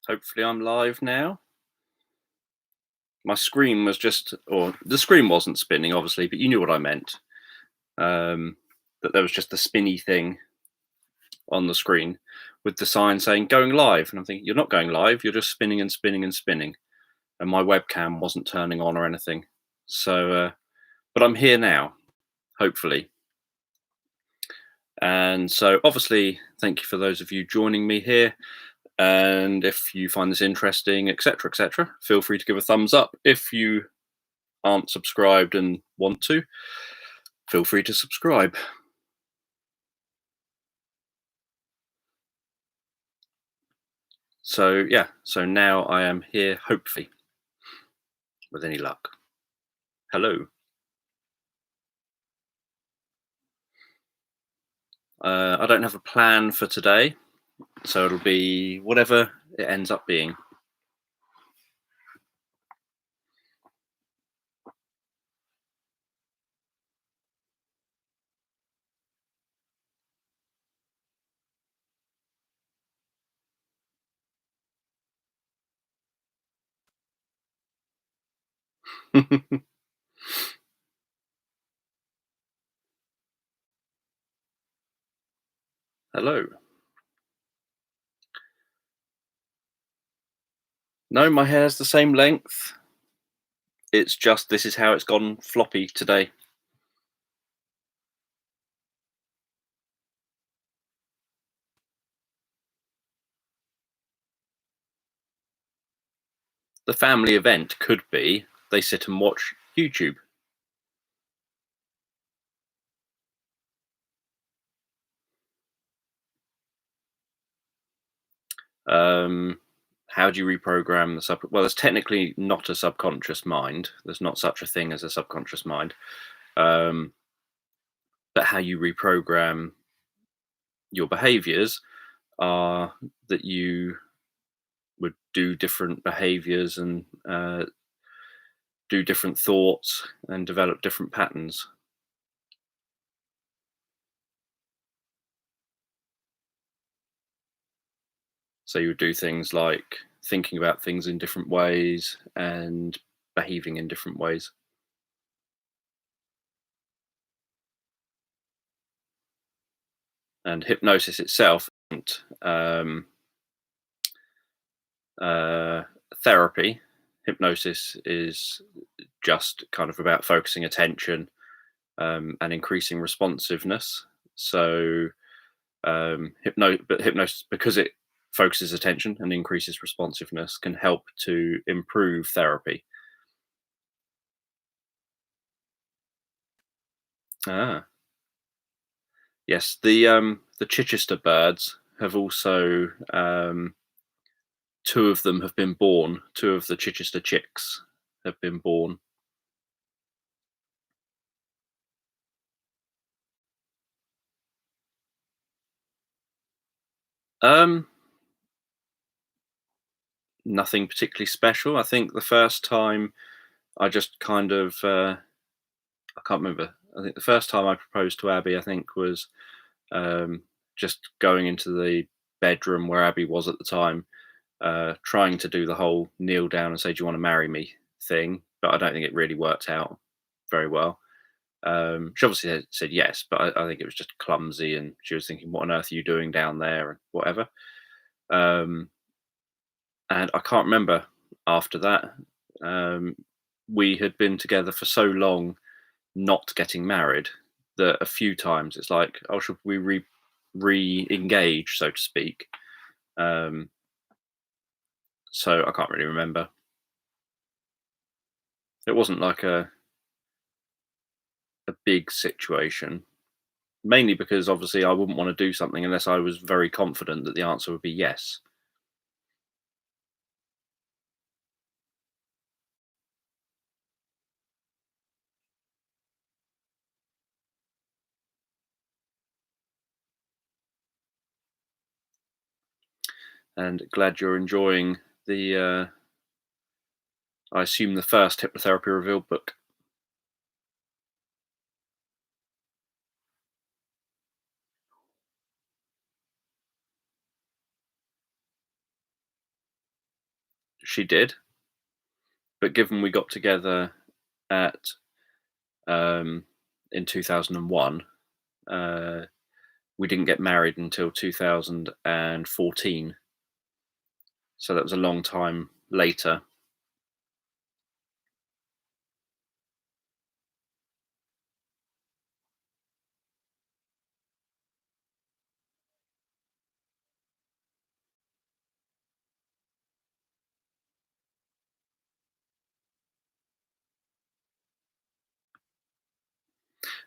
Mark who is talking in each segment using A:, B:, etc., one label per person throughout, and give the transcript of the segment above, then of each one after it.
A: Hopefully I'm live now. My screen was just, or the screen wasn't spinning, obviously, but you knew what I meant. Um, that there was just a spinny thing on the screen with the sign saying going live. And I'm thinking, you're not going live, you're just spinning and spinning and spinning. And my webcam wasn't turning on or anything. But I'm here now, hopefully. And so, obviously, thank you for those of you joining me here. And if you find this interesting, etc., feel free to give a thumbs up. If you aren't subscribed and want to, feel free to subscribe. So yeah, so now I am here, hopefully, with any luck. Hello. I don't have a plan for today, so it'll be whatever it ends up being. Hello. No, my hair's the same length. It's just this is how it's gone floppy today. The family event could be they sit and watch YouTube. How do you reprogram the well, there's technically not a subconscious mind. There's not such a thing as a subconscious mind. But how you reprogram your behaviors are that you would do different behaviors and do different thoughts and develop different patterns. So you would do things like thinking about things in different ways and behaving in different ways. And hypnosis itself isn't uh, therapy. Hypnosis is just kind of about focusing attention and increasing responsiveness. So, but hypnosis, because it focuses attention and increases responsiveness, can help to improve therapy. Ah, yes. The Chichester birds have also two of them have been born. Two of the Chichester chicks have been born. Um, Nothing particularly special. I think the first time I just kind of I can't remember. I think the first time I proposed to Abby, I think was um, just going into the bedroom where Abby was at the time, trying to do the whole kneel down and say, "Do you want to marry me?" thing. But I don't think it really worked out very well. She obviously said yes, but I think it was just clumsy, and she was thinking, "What on earth are you doing down there?" and whatever. Um, and I can't remember after that. Um, we had been together for so long, not getting married, that a few times it's like, oh, should we re-engage, so to speak? Um, so I can't really remember. It wasn't like a big situation, mainly because obviously I wouldn't want to do something unless I was very confident that the answer would be yes. And glad you're enjoying I assume the first hypnotherapy revealed book. she did, but given we got together at um, in 2001, uh, we didn't get married until 2014. So that was a long time later.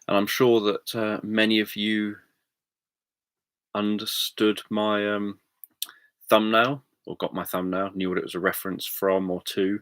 A: And I'm sure that many of you understood my thumbnail, or got my thumbnail, knew what it was a reference from or to.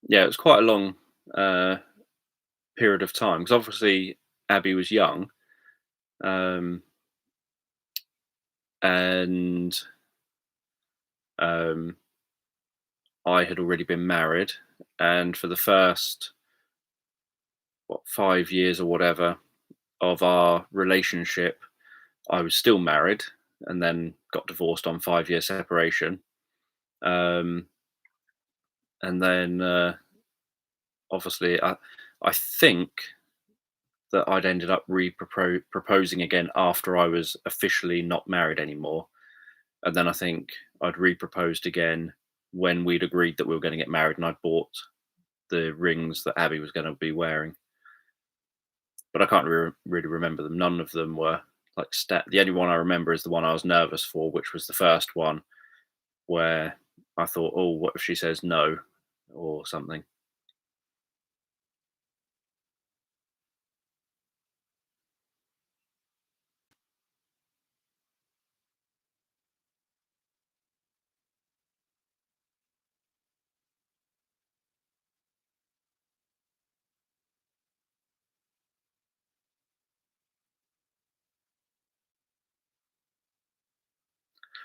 A: Yeah, it was quite a long uh, period of time because obviously Abby was young, um, and um, I had already been married, and for the first 5 years or whatever of our relationship, I was still married, and then got divorced on 5 year separation, um, and then obviously I think that I'd ended up proposing again after I was officially not married anymore. And then I think I'd re-proposed again when we'd agreed that we were going to get married, and I'd bought the rings that Abby was going to be wearing. But I can't really remember them. None of them were like the only one I remember is the one I was nervous for, which was the first one where I thought, oh, what if she says no or something?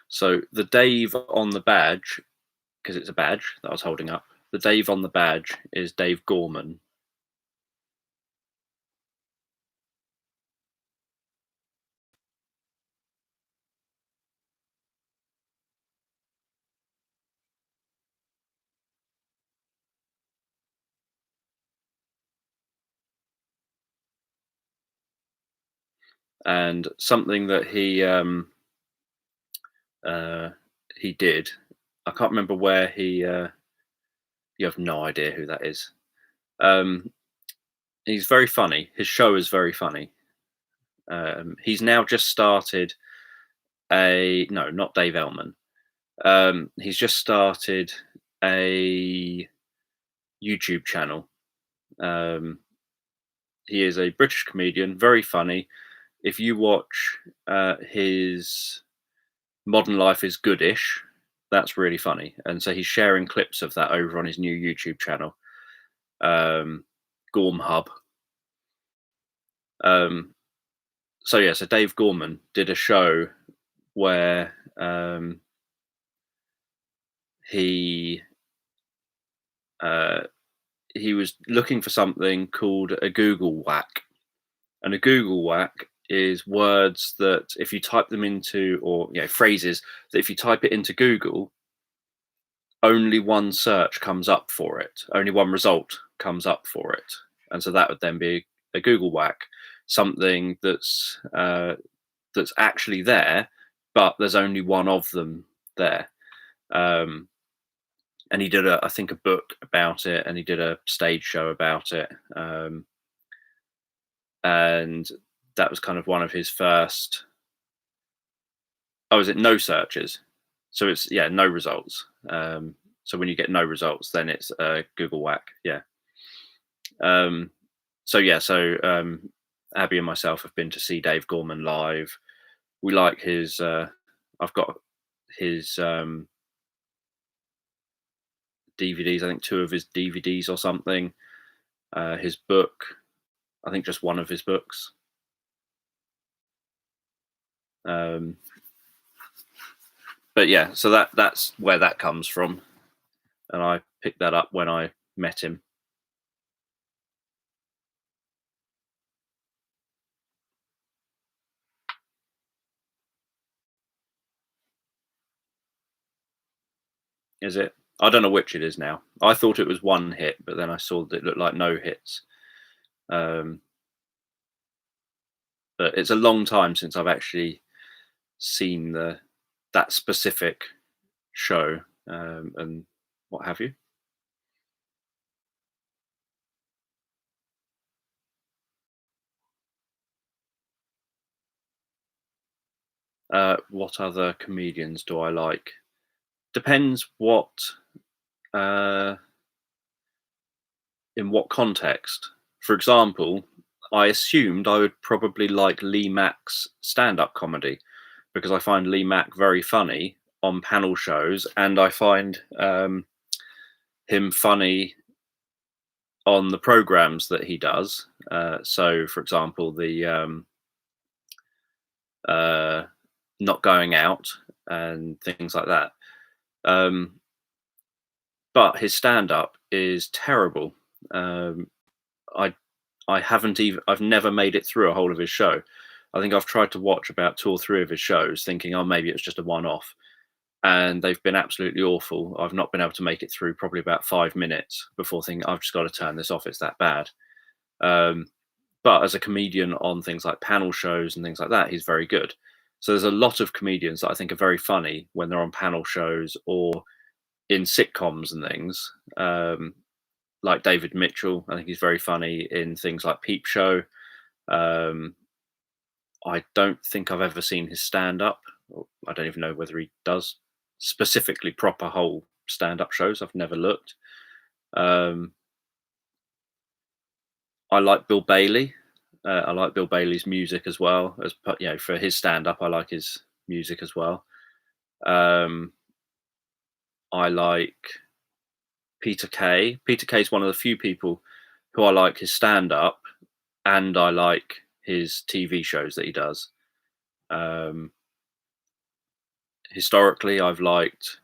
A: So the Dave on the badge, because it's a badge that I was holding up, the Dave on the badge is Dave Gorman. And something that uh, he did, I can't remember where he. You have no idea who that is. Um, he's very funny. His show is very funny. He's now just started a no, not Dave Ellman. He's just started a YouTube channel. Um, he is a British comedian, very funny. If you watch his Modern Life is Goodish, that's really funny. And so he's sharing clips of that over on his new YouTube channel, Gorm Hub. Um, so yeah, so Dave Gorman did a show where he uh, he was looking for something called a Google whack, and a Google whack is words that if you type them into, or phrases that if you type it into Google, only one search comes up for it, only one result comes up for it, and so that would then be a Google whack, something that's actually there, but there's only one of them there. Um, and he did I think a book about it, and he did a stage show about it, and that was kind of one of his first. Oh, is it no searches? So it's no results. So when you get no results, then it's Google whack. Yeah. Um, so Abby and myself have been to see Dave Gorman live. We like his. I've got his DVDs. I think two of his DVDs or something. His book. I think just one of his books. Um, but yeah, so that's where that comes from, and I picked that up when I met him. Is it? I don't know which it is now. I thought it was one hit, but then I saw that it looked like no hits. Um, but it's a long time since I've actually seen that specific show, and what have you. What other comedians do I like? Depends what uh, in what context. For example, I assumed I would probably like Lee Mack's stand-up comedy because I find Lee Mack very funny on panel shows, and I find him funny on the programs that he does. So, for example, the uh, not going out and things like that. Um, but his stand-up is terrible. Um, I I haven't even I've never made it through a whole of his show. I think I've tried to watch about 2 or 3 of his shows thinking, "Oh, maybe it's just a one-off," and they've been absolutely awful. I've not been able to make it through probably about 5 minutes before thinking, "I've just gotta turn this off, it's that bad." Um, but as a comedian on things like panel shows and things like that, he's very good. So there's a lot of comedians that I think are very funny when they're on panel shows or in sitcoms and things. Like David Mitchell, I think he's very funny in things like Peep Show. Um, I don't think I've ever seen his stand up. I don't even know whether he does specifically proper whole stand up shows. I've never looked. Um, I like Bill Bailey. I like Bill Bailey's music as well. For his stand up, I like his music as well. Um, I like Peter Kay. Peter Kay is one of the few people who I like his stand up, and I like his TV shows that he does. Um, Historically, I've liked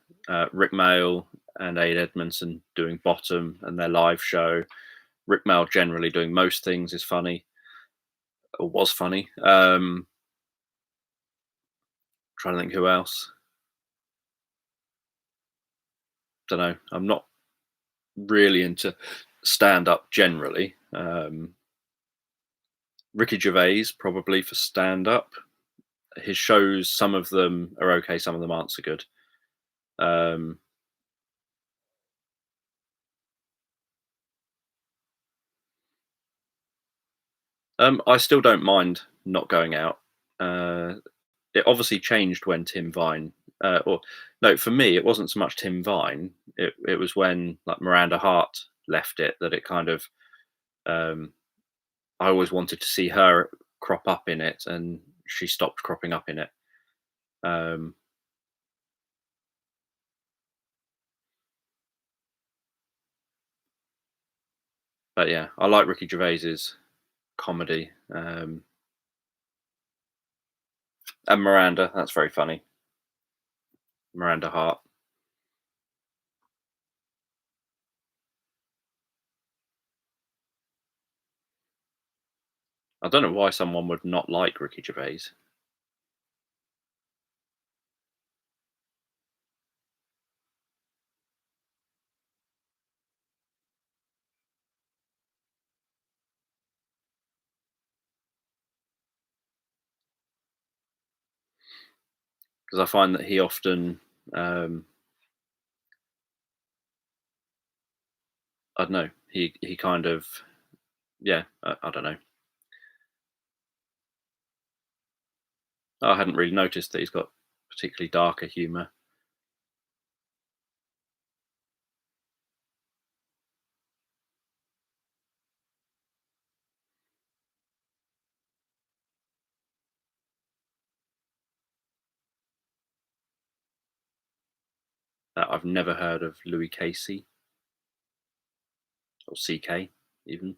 A: Rick Mail and Aid Edmondson doing Bottom and their live show. Rick Mail generally doing most things is funny or was funny. Trying to think who else. Don't know. I'm not really into stand up generally. Ricky Gervais probably for stand up. His shows, some of them are okay, some of them aren't so good. Um, I still don't mind not going out. Uh, it obviously changed when Tim Vine, or no, for me, it wasn't so much Tim Vine. It was when like Miranda Hart left it that it kind of. Um, I always wanted to see her crop up in it, and she stopped cropping up in it. Um, but yeah, I like Ricky Gervais's comedy, and Miranda. That's very funny. Miranda Hart. I don't know why someone would not like Ricky Gervais. Because I find that he often, um, I don't know, he kind of, yeah, I don't know. I hadn't really noticed that he's got particularly darker humour. I've never heard of Louis Casey or CK even.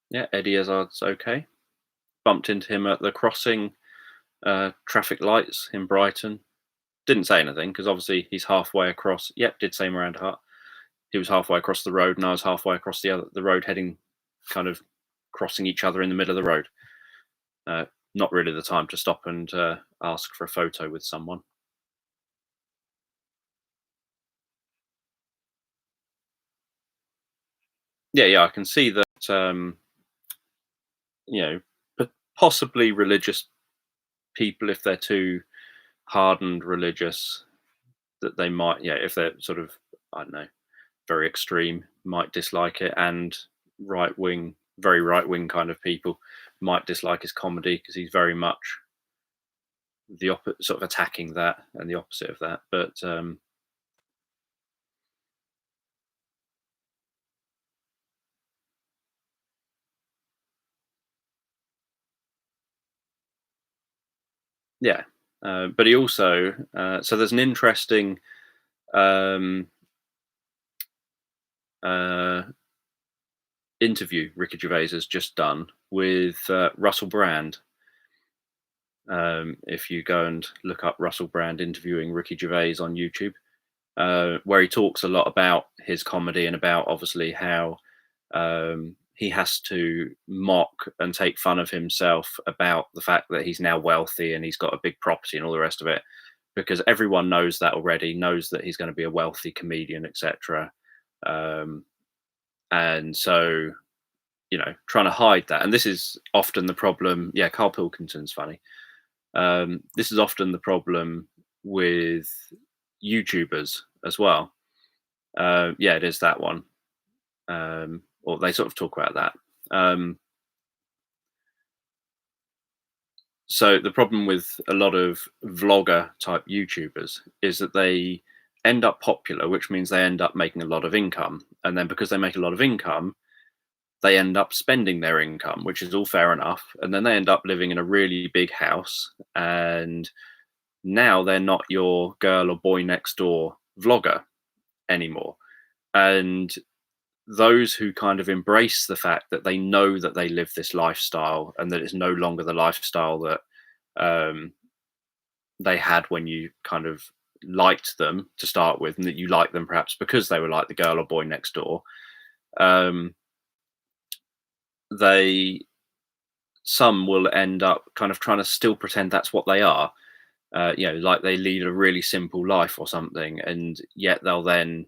A: Yeah, Eddie Izzard's okay. Bumped into him at the crossing traffic lights in Brighton. Didn't say anything because obviously he's halfway across. Yep, did say Miranda Hut. He was halfway across the road, and I was halfway across the road, heading kind of crossing each other in the middle of the road. Uh, Not really the time to stop and ask for a photo with someone. Yeah, yeah, I can see that. You know, possibly religious people, if they're too hardened religious, that they might, yeah, if they're sort of, I don't know, very extreme, might dislike it, and right wing, very right wing kind of people might dislike his comedy because he's very much the opposite, sort of attacking that and the opposite of that. But yeah, but he also so there's an interesting um, uh, interview Ricky Gervais has just done with Russell Brand. If you go and look up Russell Brand interviewing Ricky Gervais on YouTube, where he talks a lot about his comedy and about obviously how he has to mock and take fun of himself about the fact that he's now wealthy and he's got a big property and all the rest of it, because everyone knows that already, knows that he's going to be a wealthy comedian, etc. Um, and so, trying to hide that, and this is often the problem. Yeah, Carl Pilkington's funny. This is often the problem with YouTubers as well. Yeah, it is that one. Or they sort of talk about that. So the problem with a lot of vlogger type YouTubers is that they end up popular, which means they end up making a lot of income. And then because they make a lot of income, they end up spending their income, which is all fair enough. And then they end up living in a really big house. And now they're not your girl or boy next door vlogger anymore. And those who kind of embrace the fact that they know that they live this lifestyle and that it's no longer the lifestyle that um, they had when you kind of liked them to start with, and that you liked them perhaps because they were like the girl or boy next door. Um, they Some will end up kind of trying to still pretend that's what they are. Like they lead a really simple life or something, and yet they'll then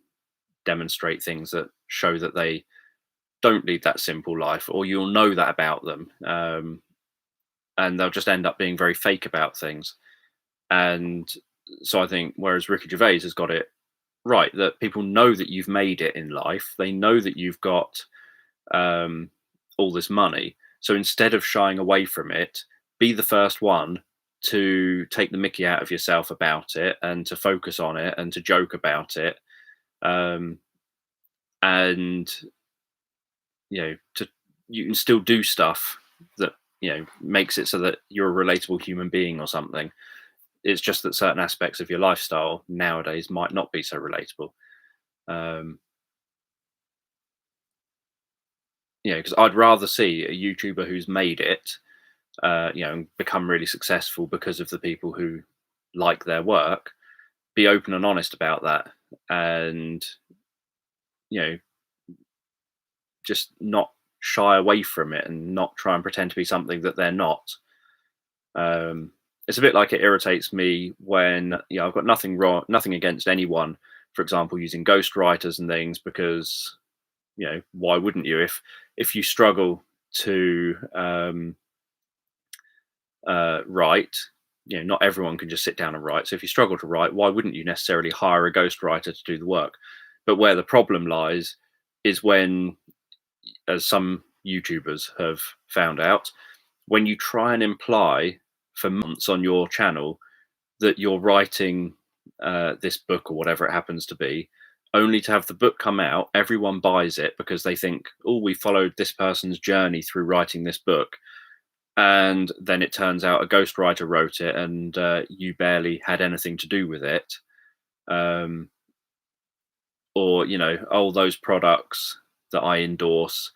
A: demonstrate things that show that they don't lead that simple life, or you'll know that about them. And they'll just end up being very fake about things. And so I think, whereas Ricky Gervais has got it right, that people know that you've made it in life, they know that you've got um, all this money. So instead of shying away from it, be the first one to take the mickey out of yourself about it and to focus on it and to joke about it. Um, and to you can still do stuff that makes it so that you're a relatable human being or something. It's just that certain aspects of your lifestyle nowadays might not be so relatable. um because I'd rather see a YouTuber who's made it, and become really successful because of the people who like their work, be open and honest about that, and you know just not shy away from it and not try and pretend to be something that they're not. Um, it's a bit like, it irritates me when I've got nothing wrong, nothing against anyone, for example, using ghostwriters and things, because why wouldn't you? If you struggle to write, not everyone can just sit down and write. So if you struggle to write, why wouldn't you necessarily hire a ghostwriter to do the work? But where the problem lies is when, as some YouTubers have found out, when you try and imply for months on your channel that you're writing this book or whatever it happens to be, only to have the book come out, everyone buys it because they think, oh, we followed this person's journey through writing this book. And then it turns out a ghostwriter wrote it, and you barely had anything to do with it. Or, oh, those products that I endorse,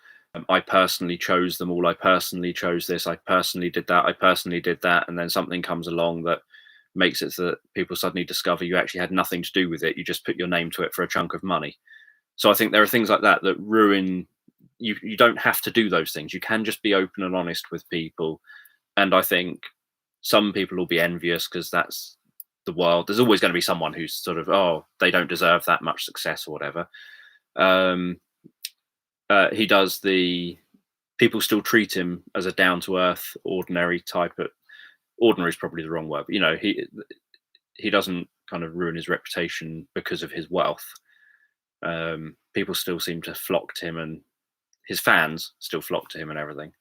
A: I personally chose them all. I personally chose this. I personally did that. I personally did that. And then something comes along that makes it so that people suddenly discover you actually had nothing to do with it. You just put your name to it for a chunk of money. So I think there are things like that that ruin you. You don't have to do those things. You can just be open and honest with people. And I think some people will be envious because that's the world. There's always going to be someone who's sort of, oh, they don't deserve that much success or whatever. Um, he does the people still treat him as a down to earth, ordinary type of ordinary is probably the wrong word, but he doesn't kind of ruin his reputation because of his wealth. People still seem to flock to him, and his fans still flock to him and everything.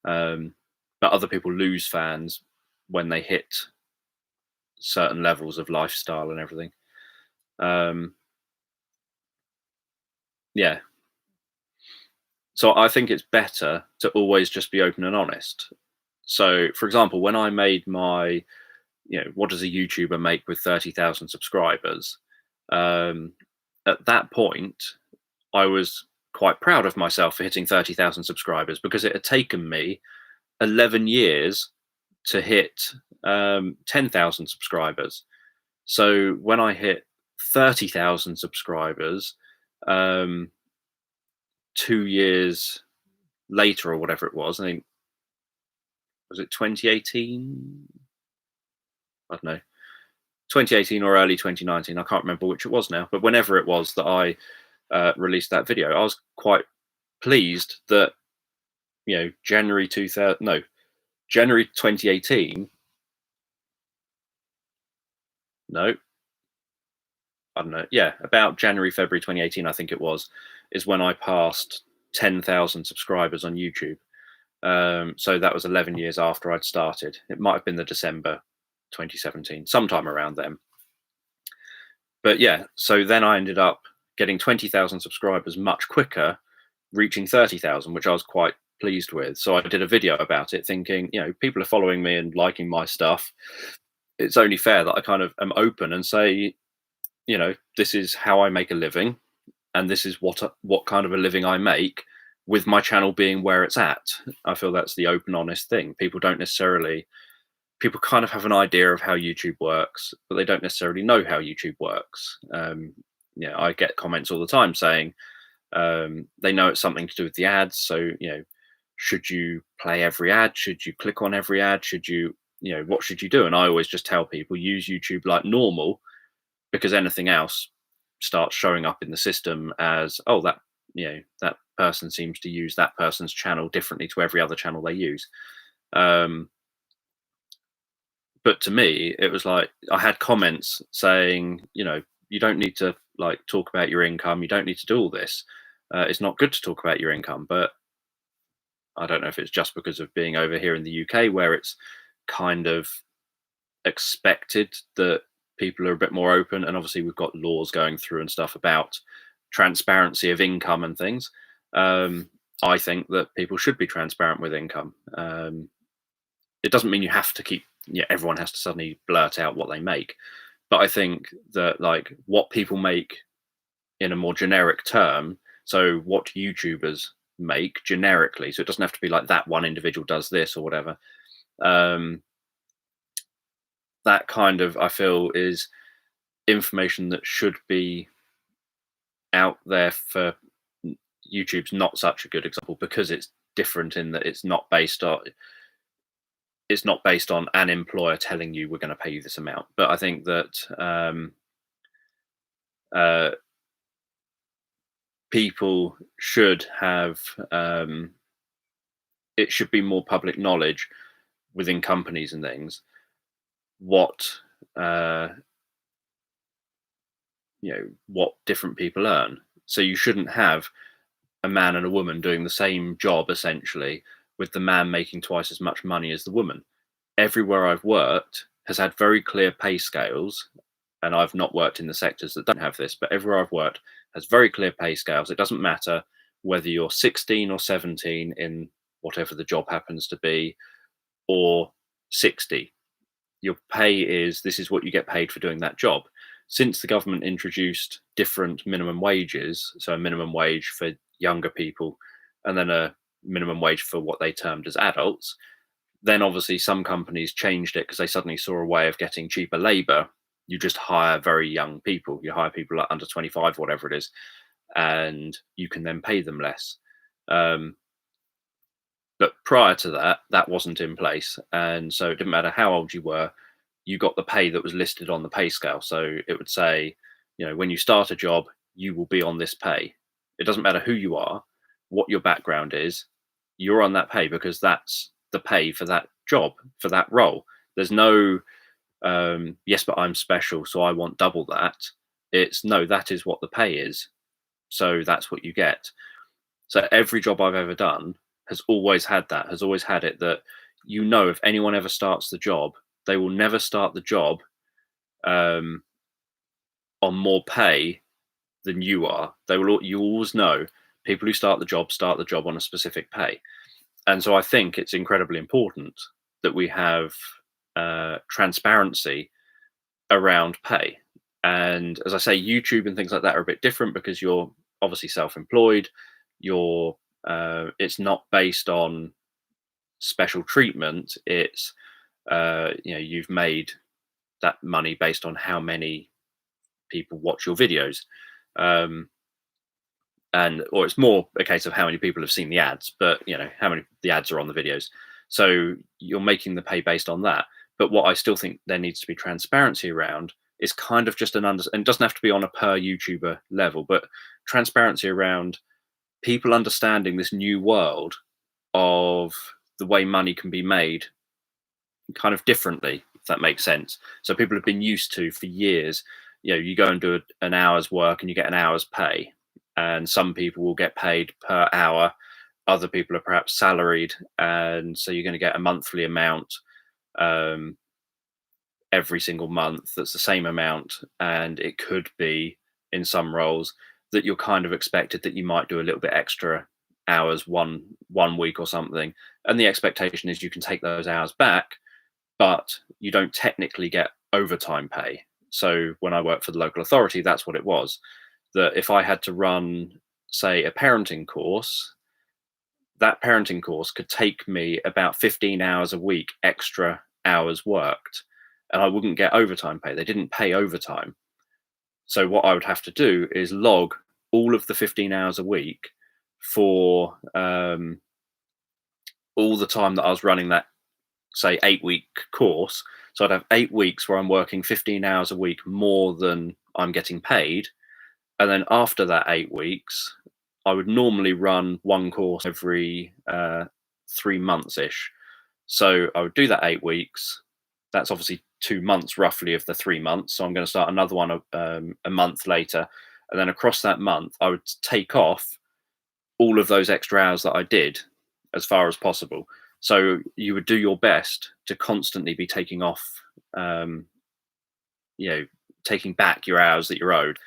A: But other people lose fans when they hit certain levels of lifestyle and everything. Yeah. So I think it's better to always just be open and honest. So, for example, when I made my, what does a YouTuber make with 30,000 subscribers? At that point, I was quite proud of myself for hitting 30,000 subscribers because it had taken me 11 years to hit 10,000 subscribers. So when I hit 30,000 subscribers, 2 years later or whatever it was, I think, was it 2018? I don't know, 2018 or early 2019. I can't remember which it was now, but whenever it was that I released that video, I was quite pleased that January 2018. No, I don't know. Yeah, about January, February 2018, I think it was, is when I passed 10,000 subscribers on YouTube. So that was 11 years after I'd started. It might have been the December 2017, sometime around then. But yeah, so then I ended up getting 20,000 subscribers much quicker, reaching 30,000, which I was quite pleased with. So I did a video about it thinking, people are following me and liking my stuff. It's only fair that I kind of am open and say, this is how I make a living, and this is what kind of a living I make with my channel being where it's at. I feel that's the open, honest thing. People kind of have an idea of how YouTube works, but they don't necessarily know how YouTube works. I get comments all the time saying they know it's something to do with the ads. So, should you play every ad? Should you click on every ad? Should you, what should you do? And I always just tell people use YouTube like normal, because anything else starts showing up in the system as, oh, that person seems to use that person's channel differently to every other channel they use. But to me, it was like I had comments saying, you don't need to talk about your income. You don't need to do all this. It's not good to talk about your income. But I don't know if it's just because of being over here in the UK, where it's kind of expected that people are a bit more open, and obviously we've got laws going through and stuff about transparency of income and things. I think that people should be transparent with income. It doesn't mean you have to keep, everyone has to suddenly blurt out what they make, but I think that what people make in a more generic term, so what YouTubers make generically, so it doesn't have to be like that one individual does this or whatever. That kind of, I feel, is information that should be out there. For YouTube's not such a good example because it's different in that it's not based on an employer telling you we're going to pay you this amount. But I think that people should have it should be more public knowledge within companies and things what what different people earn. So you shouldn't have a man and a woman doing the same job essentially, with the man making twice as much money as the woman. Everywhere I've worked has had very clear pay scales, and I've not worked in the sectors that don't have this, but everywhere I've worked has very clear pay scales. It doesn't matter whether you're 16 or 17 in whatever the job happens to be, or 60. Your pay is, this is what you get paid for doing that job. Since the government introduced different minimum wages, so a minimum wage for younger people and then a minimum wage for what they termed as adults. Then obviously some companies changed it because they suddenly saw a way of getting cheaper labor. You just hire very young people. You hire people like under 25, whatever it is, and you can then pay them less. Um, but prior to that, that wasn't in place. And so it didn't matter how old you were, you got the pay that was listed on the pay scale. So it would say, when you start a job, you will be on this pay. It doesn't matter who you are, what your background is, you're on that pay because that's the pay for that job, for that role. There's no, yes, but I'm special, so I want double that. It's no, that is what the pay is. So that's what you get. So every job I've ever done has always had that, has always had it that if anyone ever starts the job, they will never start the job um, on more pay than you are. You always know people who start the job on a specific pay. And so I think it's incredibly important that we have transparency around pay. And as I say, YouTube and things like that are a bit different because you're obviously self-employed. It's not based on special treatment. It's you've made that money based on how many people watch your videos, or it's more a case of how many people have seen the ads, but how many the ads are on the videos. So you're making the pay based on that. But what I still think there needs to be transparency around is kind of just and it doesn't have to be on a per YouTuber level, but transparency around people understanding this new world of the way money can be made kind of differently, if that makes sense. So people have been used to for years, you go and do an hour's work and you get an hour's pay. And some people will get paid per hour. Other people are perhaps salaried. And so you're going to get a monthly amount every single month that's the same amount. And it could be in some roles that you're kind of expected that you might do a little bit extra hours one week or something. And the expectation is you can take those hours back, but you don't technically get overtime pay. So when I worked for the local authority, that's what it was. That if I had to run, say, a parenting course, that parenting course could take me about 15 hours a week, extra hours worked, and I wouldn't get overtime pay. They didn't pay overtime. So what I would have to do is log all of the 15 hours a week for all the time that I was running that, say, 8-week course. So I'd have 8 weeks where I'm working 15 hours a week more than I'm getting paid. And then after that 8 weeks, I would normally run one course every 3 months ish. So I would do that 8 weeks. That's obviously 2 months roughly of the 3 months. So I'm going to start another one a month later. And then across that month, I would take off all of those extra hours that I did as far as possible. So you would do your best to constantly be taking off, taking back your hours that you're owed,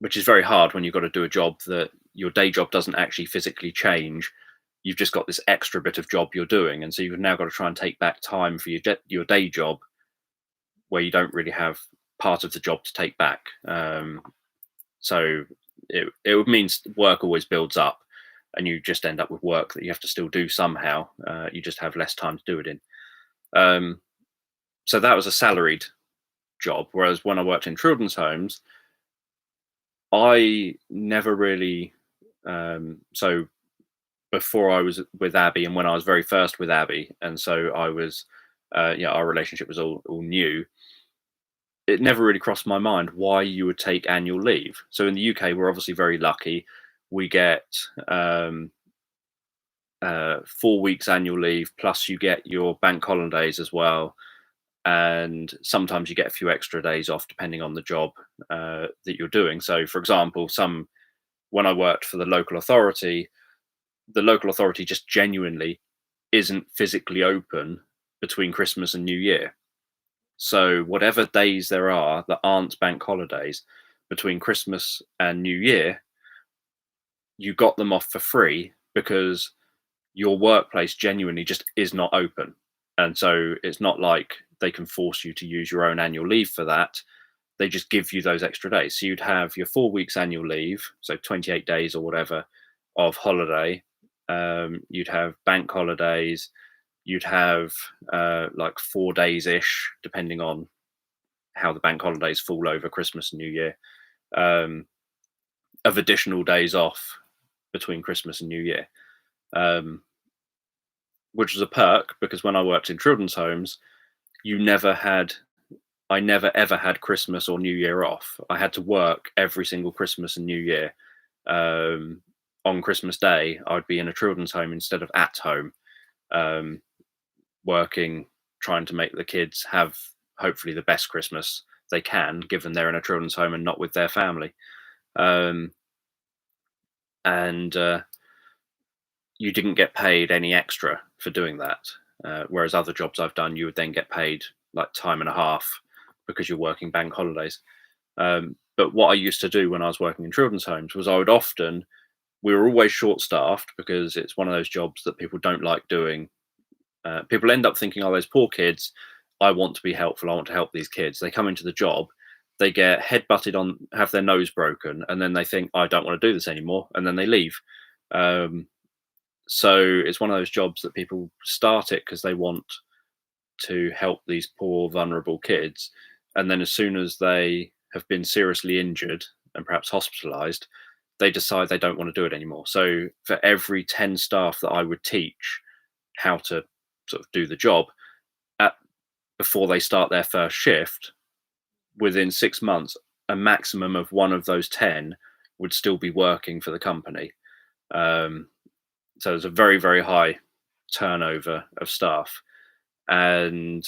A: which is very hard when you've got to do a job that your day job doesn't actually physically change. You've just got this extra bit of job you're doing. And so you've now got to try and take back time for your day job where you don't really have part of the job to take back. So it means work always builds up and you just end up with work that you have to still do somehow. You just have less time to do it in. So that was a salaried job. Whereas when I worked in children's homes, I never really, so before I was with Abby and when I was very first with Abby, and so I was, our relationship was all new. It never really crossed my mind why you would take annual leave. So in the UK, we're obviously very lucky. We get 4 weeks annual leave, plus you get your bank holidays as well. And sometimes you get a few extra days off depending on the job that you're doing. So for example, when I worked for the local authority just genuinely isn't physically open between Christmas and New Year. So whatever days there are that aren't bank holidays between Christmas and New Year, you got them off for free because your workplace genuinely just is not open. And so it's not like they can force you to use your own annual leave for that. they just give you those extra days. So you'd have your 4 weeks annual leave, so 28 days or whatever of holiday. You'd have bank holidays. You'd have like 4 days ish, depending on how the bank holidays fall over Christmas and New Year, um, of additional days off between Christmas and New Year, um, which was a perk because when I worked in children's homes, you never had I never ever had Christmas or New Year off. I had to work every single Christmas and New Year. Um, on Christmas Day, I'd be in a children's home instead of at home, um, working, trying to make the kids have hopefully the best Christmas they can, given they're in a children's home and not with their family. Um, and You didn't get paid any extra for doing that. Whereas other jobs I've done, you would then get paid like time and a half because you're working bank holidays. But what I used to do when I was working in children's homes was we were always short staffed because it's one of those jobs that people don't like doing. People end up thinking, oh, those poor kids, I want to be helpful. I want to help these kids. They come into the job, they get head butted on, have their nose broken, and then they think, I don't want to do this anymore. And then they leave. So it's one of those jobs that people start it because they want to help these poor, vulnerable kids. And then as soon as they have been seriously injured and perhaps hospitalized, they decide they don't want to do it anymore. So for every 10 staff that I would teach how to sort of do the job at before they start their first shift, within 6 months, a maximum of one of those 10 would still be working for the company. So there's a very, very high turnover of staff. So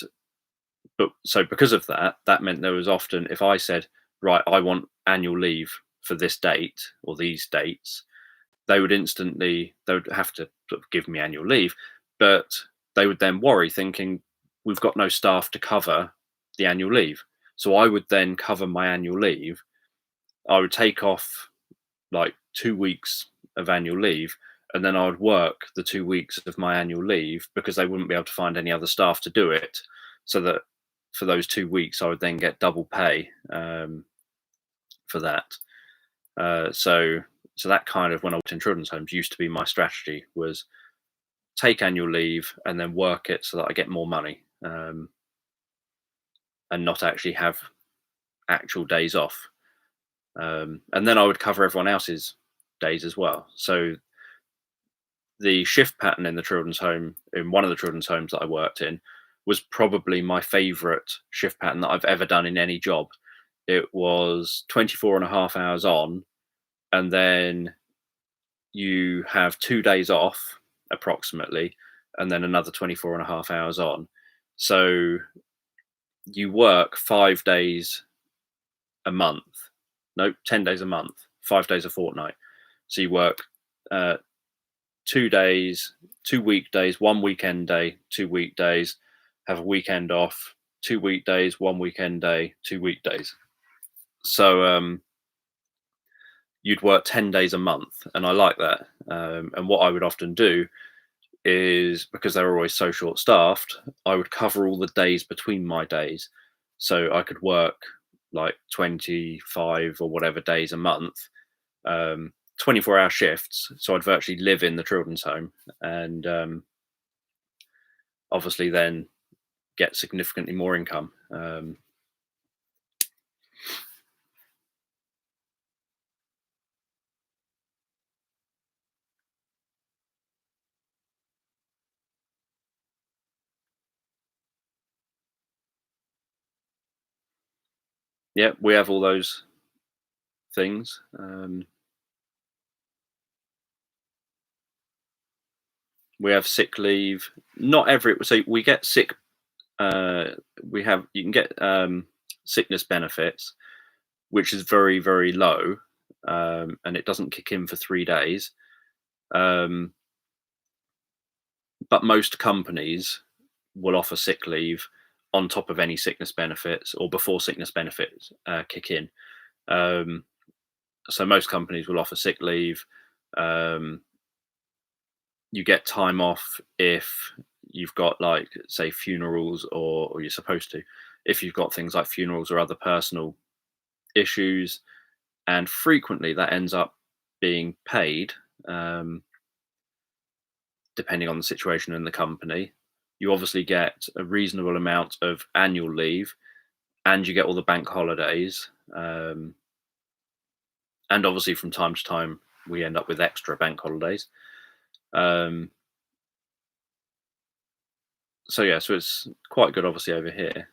A: because of that, that meant there was often, if I said, right, I want annual leave for this date or these dates, they would have to sort of give me annual leave, but they would then worry thinking, we've got no staff to cover the annual leave. So I would then cover my annual leave. I would take off like 2 weeks of annual leave, and then I would work the 2 weeks of my annual leave because they wouldn't be able to find any other staff to do it. So that for those 2 weeks, I would then get double pay for that. So that kind of, when I worked in children's homes, used to be my strategy, was take annual leave and then work it so that I get more money, and not actually have actual days off. And then I would cover everyone else's days as well. So the shift pattern in one of the children's homes that I worked in, was probably my favorite shift pattern that I've ever done in any job. It was 24 and a half hours on, and then you have 2 days off approximately, and then another 24 and a half hours on. So you work 5 days a month. No, 10 days a month, 5 days a fortnight. So you work 2 days, 2 weekdays, 1 weekend day, 2 weekdays, have a weekend off, 2 weekdays, 1 weekend day, 2 weekdays. So you'd work 10 days a month, and I like that. And what I would often do is, because they're always so short staffed, I would cover all the days between my days. So I could work like 25 or whatever days a month, 24-hour shifts. So I'd virtually live in the children's home, and obviously then get significantly more income. Yeah, we have all those things. We have sick leave. Not every so we get sick. You can get sickness benefits, which is very, very low, and it doesn't kick in for 3 days. But most companies will offer sick leave on top of any sickness benefits, or before sickness benefits kick in. So most companies will offer sick leave. You get time off if you've got, like, say, funerals, or you're supposed to, if you've got things like funerals or other personal issues, and frequently that ends up being paid, um, depending on the situation in the company. You obviously get a reasonable amount of annual leave, and you get all the bank holidays. And obviously, from time to time, we end up with extra bank holidays. Um, so yeah, so it's quite good, obviously, over here.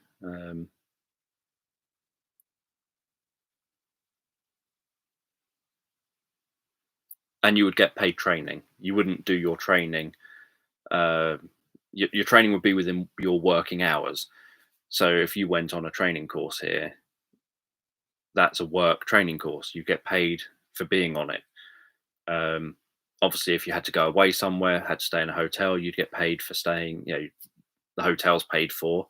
A: And you would get paid training. You wouldn't do your training. Uh, your training would be within your working hours. So if you went on a training course here, that's a work training course. You get paid for being on it. Um, Obviously, if you had to go away somewhere, had to stay in a hotel, you'd get paid for staying. The hotel's paid for.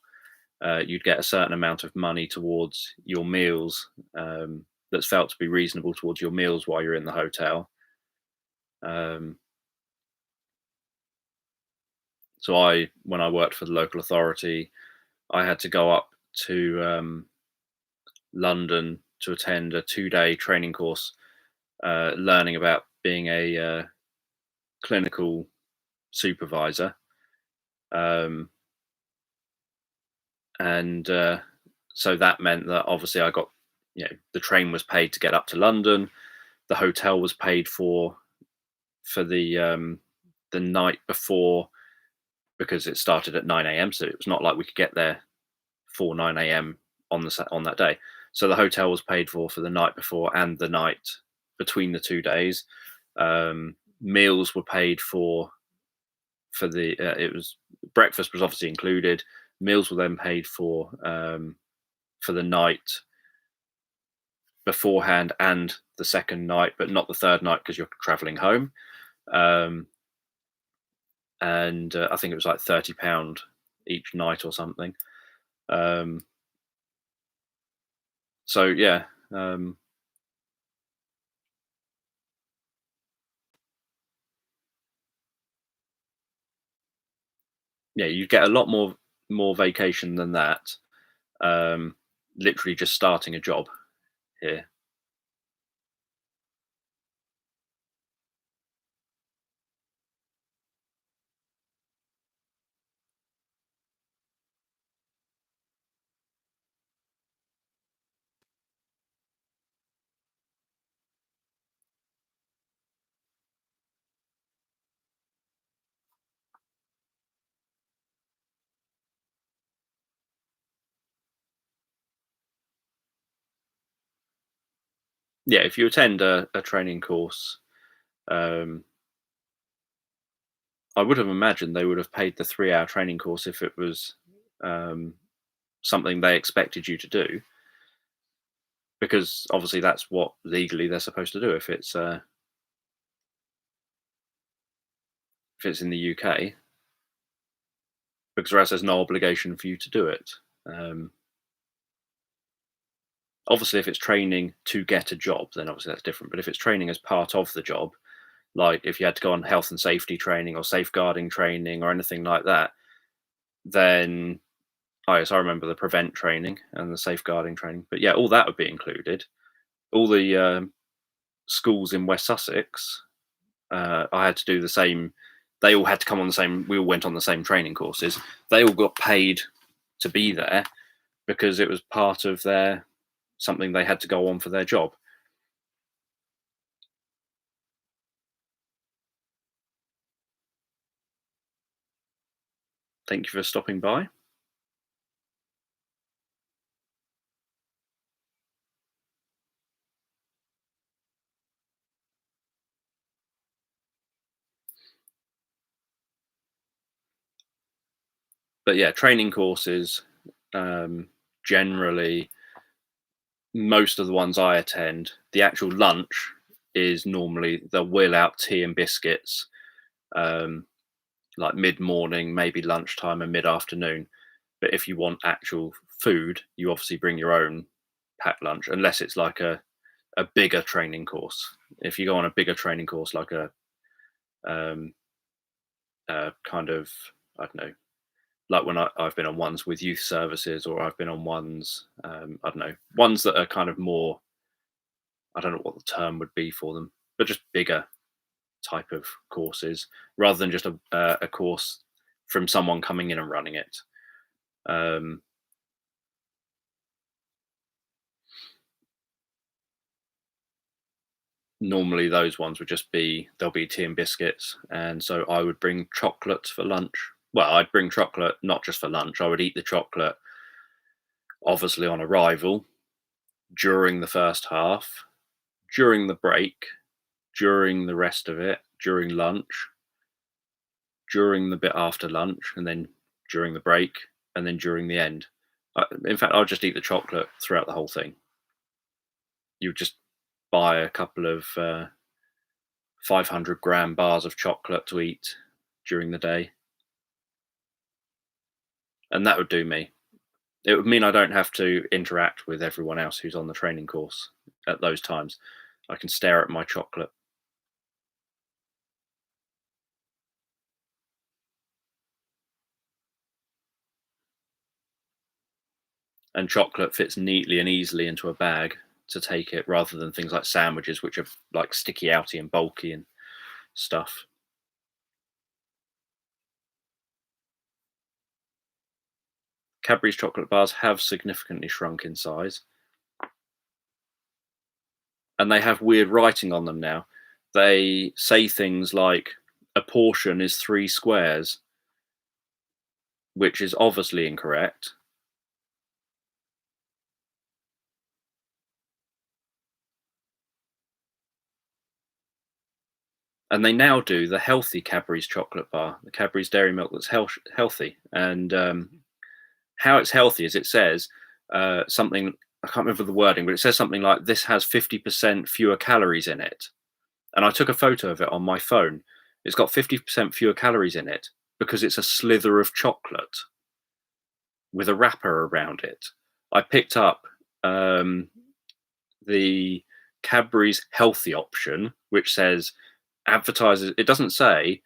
A: You'd get a certain amount of money towards your meals, that's felt to be reasonable towards your meals while you're in the hotel. Um, so when I worked for the local authority, I had to go up to London to attend a 2-day training course, learning about being a clinical supervisor. Um, and So that meant that obviously I got, the train was paid to get up to London, the hotel was paid for the night before, because it started at 9 a.m. So it was not like we could get there for 9 a.m. on that day. So the hotel was paid for the night before and the night between the 2 days. Meals were paid for the it was breakfast was obviously included. Meals were then paid for the night beforehand and the second night, but not the third night because you're traveling home. Um, and I think it was like £30 each night or something. Um, so yeah, yeah, you get a lot more vacation than that. Um, Literally just starting a job here. Yeah, if you attend a training course, um, I would have imagined they would have paid the 3-hour training course if it was um, something they expected you to do, because obviously that's what legally they're supposed to do if it's in the UK, because whereas there's no obligation for you to do it. Um, Obviously, if it's training to get a job, then obviously that's different. But if it's training as part of the job, like if you had to go on health and safety training or safeguarding training or anything like that, then yes, I remember the prevent training and the safeguarding training. But yeah, all that would be included. All the schools in West Sussex, I had to do the same. They all had to come on the same. We all went on the same training courses. They all got paid to be there because it was part of their something they had to go on for their job. Thank you for stopping by. But yeah, training courses, generally, most of the ones I attend, the actual lunch is normally they'll wheel out tea and biscuits, um, like mid morning, maybe lunchtime, and mid afternoon. But if you want actual food, you obviously bring your own packed lunch, unless it's like a bigger training course. If you go on a bigger training course, like um, a kind of, I don't know, like when I've been on ones with youth services, or I've been on ones, I don't know, ones that are kind of more I don't know what the term would be for them, but just bigger type of courses rather than just a course from someone coming in and running it. Um, Normally those ones would just be there'll be tea and biscuits, and so I would bring chocolate for lunch. Well, I'd bring chocolate not just for lunch. I would eat the chocolate obviously on arrival, during the first half, during the break, during the rest of it, during lunch, during the bit after lunch, and then during the break, and then during the end. In fact, I'll just eat the chocolate throughout the whole thing. You would just buy a couple of 500-gram bars of chocolate to eat during the day, and that would do me. It would mean I don't have to interact with everyone else who's on the training course at those times. I can stare at my chocolate. And chocolate fits neatly and easily into a bag to take it rather than things like sandwiches, which are like sticky outy and bulky and stuff. Cadbury's chocolate bars have significantly shrunk in size, and they have weird writing on them now. They say things like a portion is 3 squares, which is obviously incorrect. And they now do the healthy Cadbury's chocolate bar, the Cadbury's Dairy Milk that's healthy. And how it's healthy is it says something, I can't remember the wording, but it says something like this has 50% fewer calories in it. And I took a photo of it on my phone. It's got 50% fewer calories in it because it's a slither of chocolate with a wrapper around it. I picked up the Cadbury's healthy option, which says advertises, it doesn't say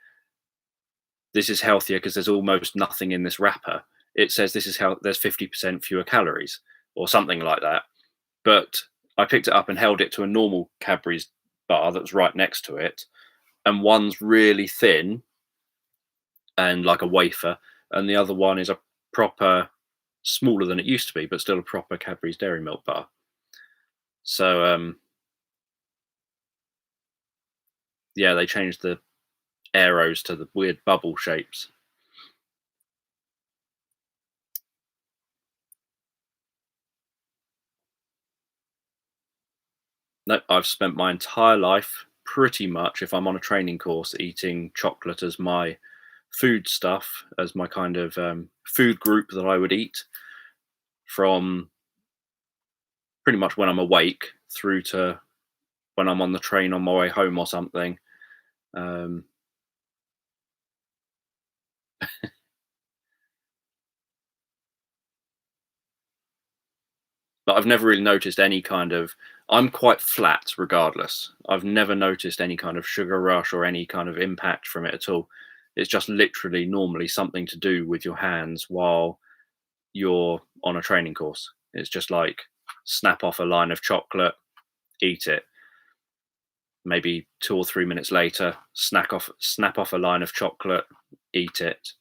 A: this is healthier because there's almost nothing in this wrapper. It says this is how there's 50% fewer calories or something like that. But I picked it up and held it to a normal Cadbury's bar that was right next to it, and one's really thin and like a wafer, and the other one is a proper, smaller than it used to be, but still a proper Cadbury's Dairy Milk bar. So yeah, they changed the arrows to the weird bubble shapes. No, I've spent my entire life pretty much, if I'm on a training course, eating chocolate as my food stuff, as my kind of food group that I would eat from pretty much when I'm awake through to when I'm on the train on my way home or something. Um, but I've never really noticed any kind of. I'm quite flat regardless. I've never noticed any kind of sugar rush or any kind of impact from it at all. It's just literally normally something to do with your hands while you're on a training course. It's just like snap off a line of chocolate, eat it. Maybe 2 or 3 minutes later, snap off a line of chocolate, eat it.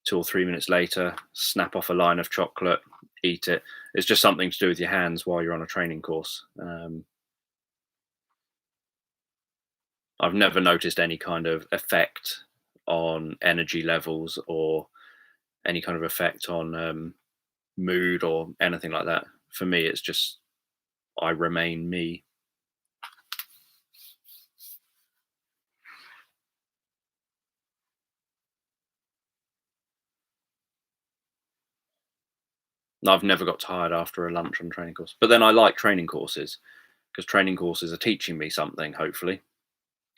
A: 2 or 3 minutes later, snap off a line of chocolate, eat it. It's just something to do with your hands while you're on a training course. I've never noticed any kind of effect on energy levels or any kind of effect on mood or anything like that. For me, it's just I remain me. I've never got tired after a lunch on training course. But then I like training courses because training courses are teaching me something, hopefully,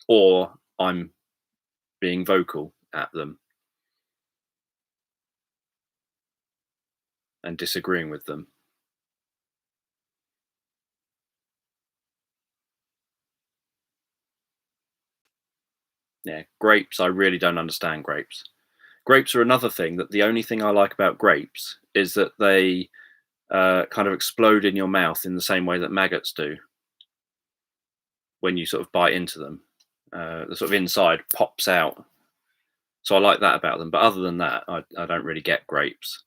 A: or I'm being vocal at them and disagreeing with them. Yeah, grapes, I really don't understand grapes. Grapes are another thing that the only thing I like about grapes is that they kind of explode in your mouth in the same way that maggots do. when you sort of bite into them. The sort of inside pops out. So I like that about them. But other than that, I don't really get grapes.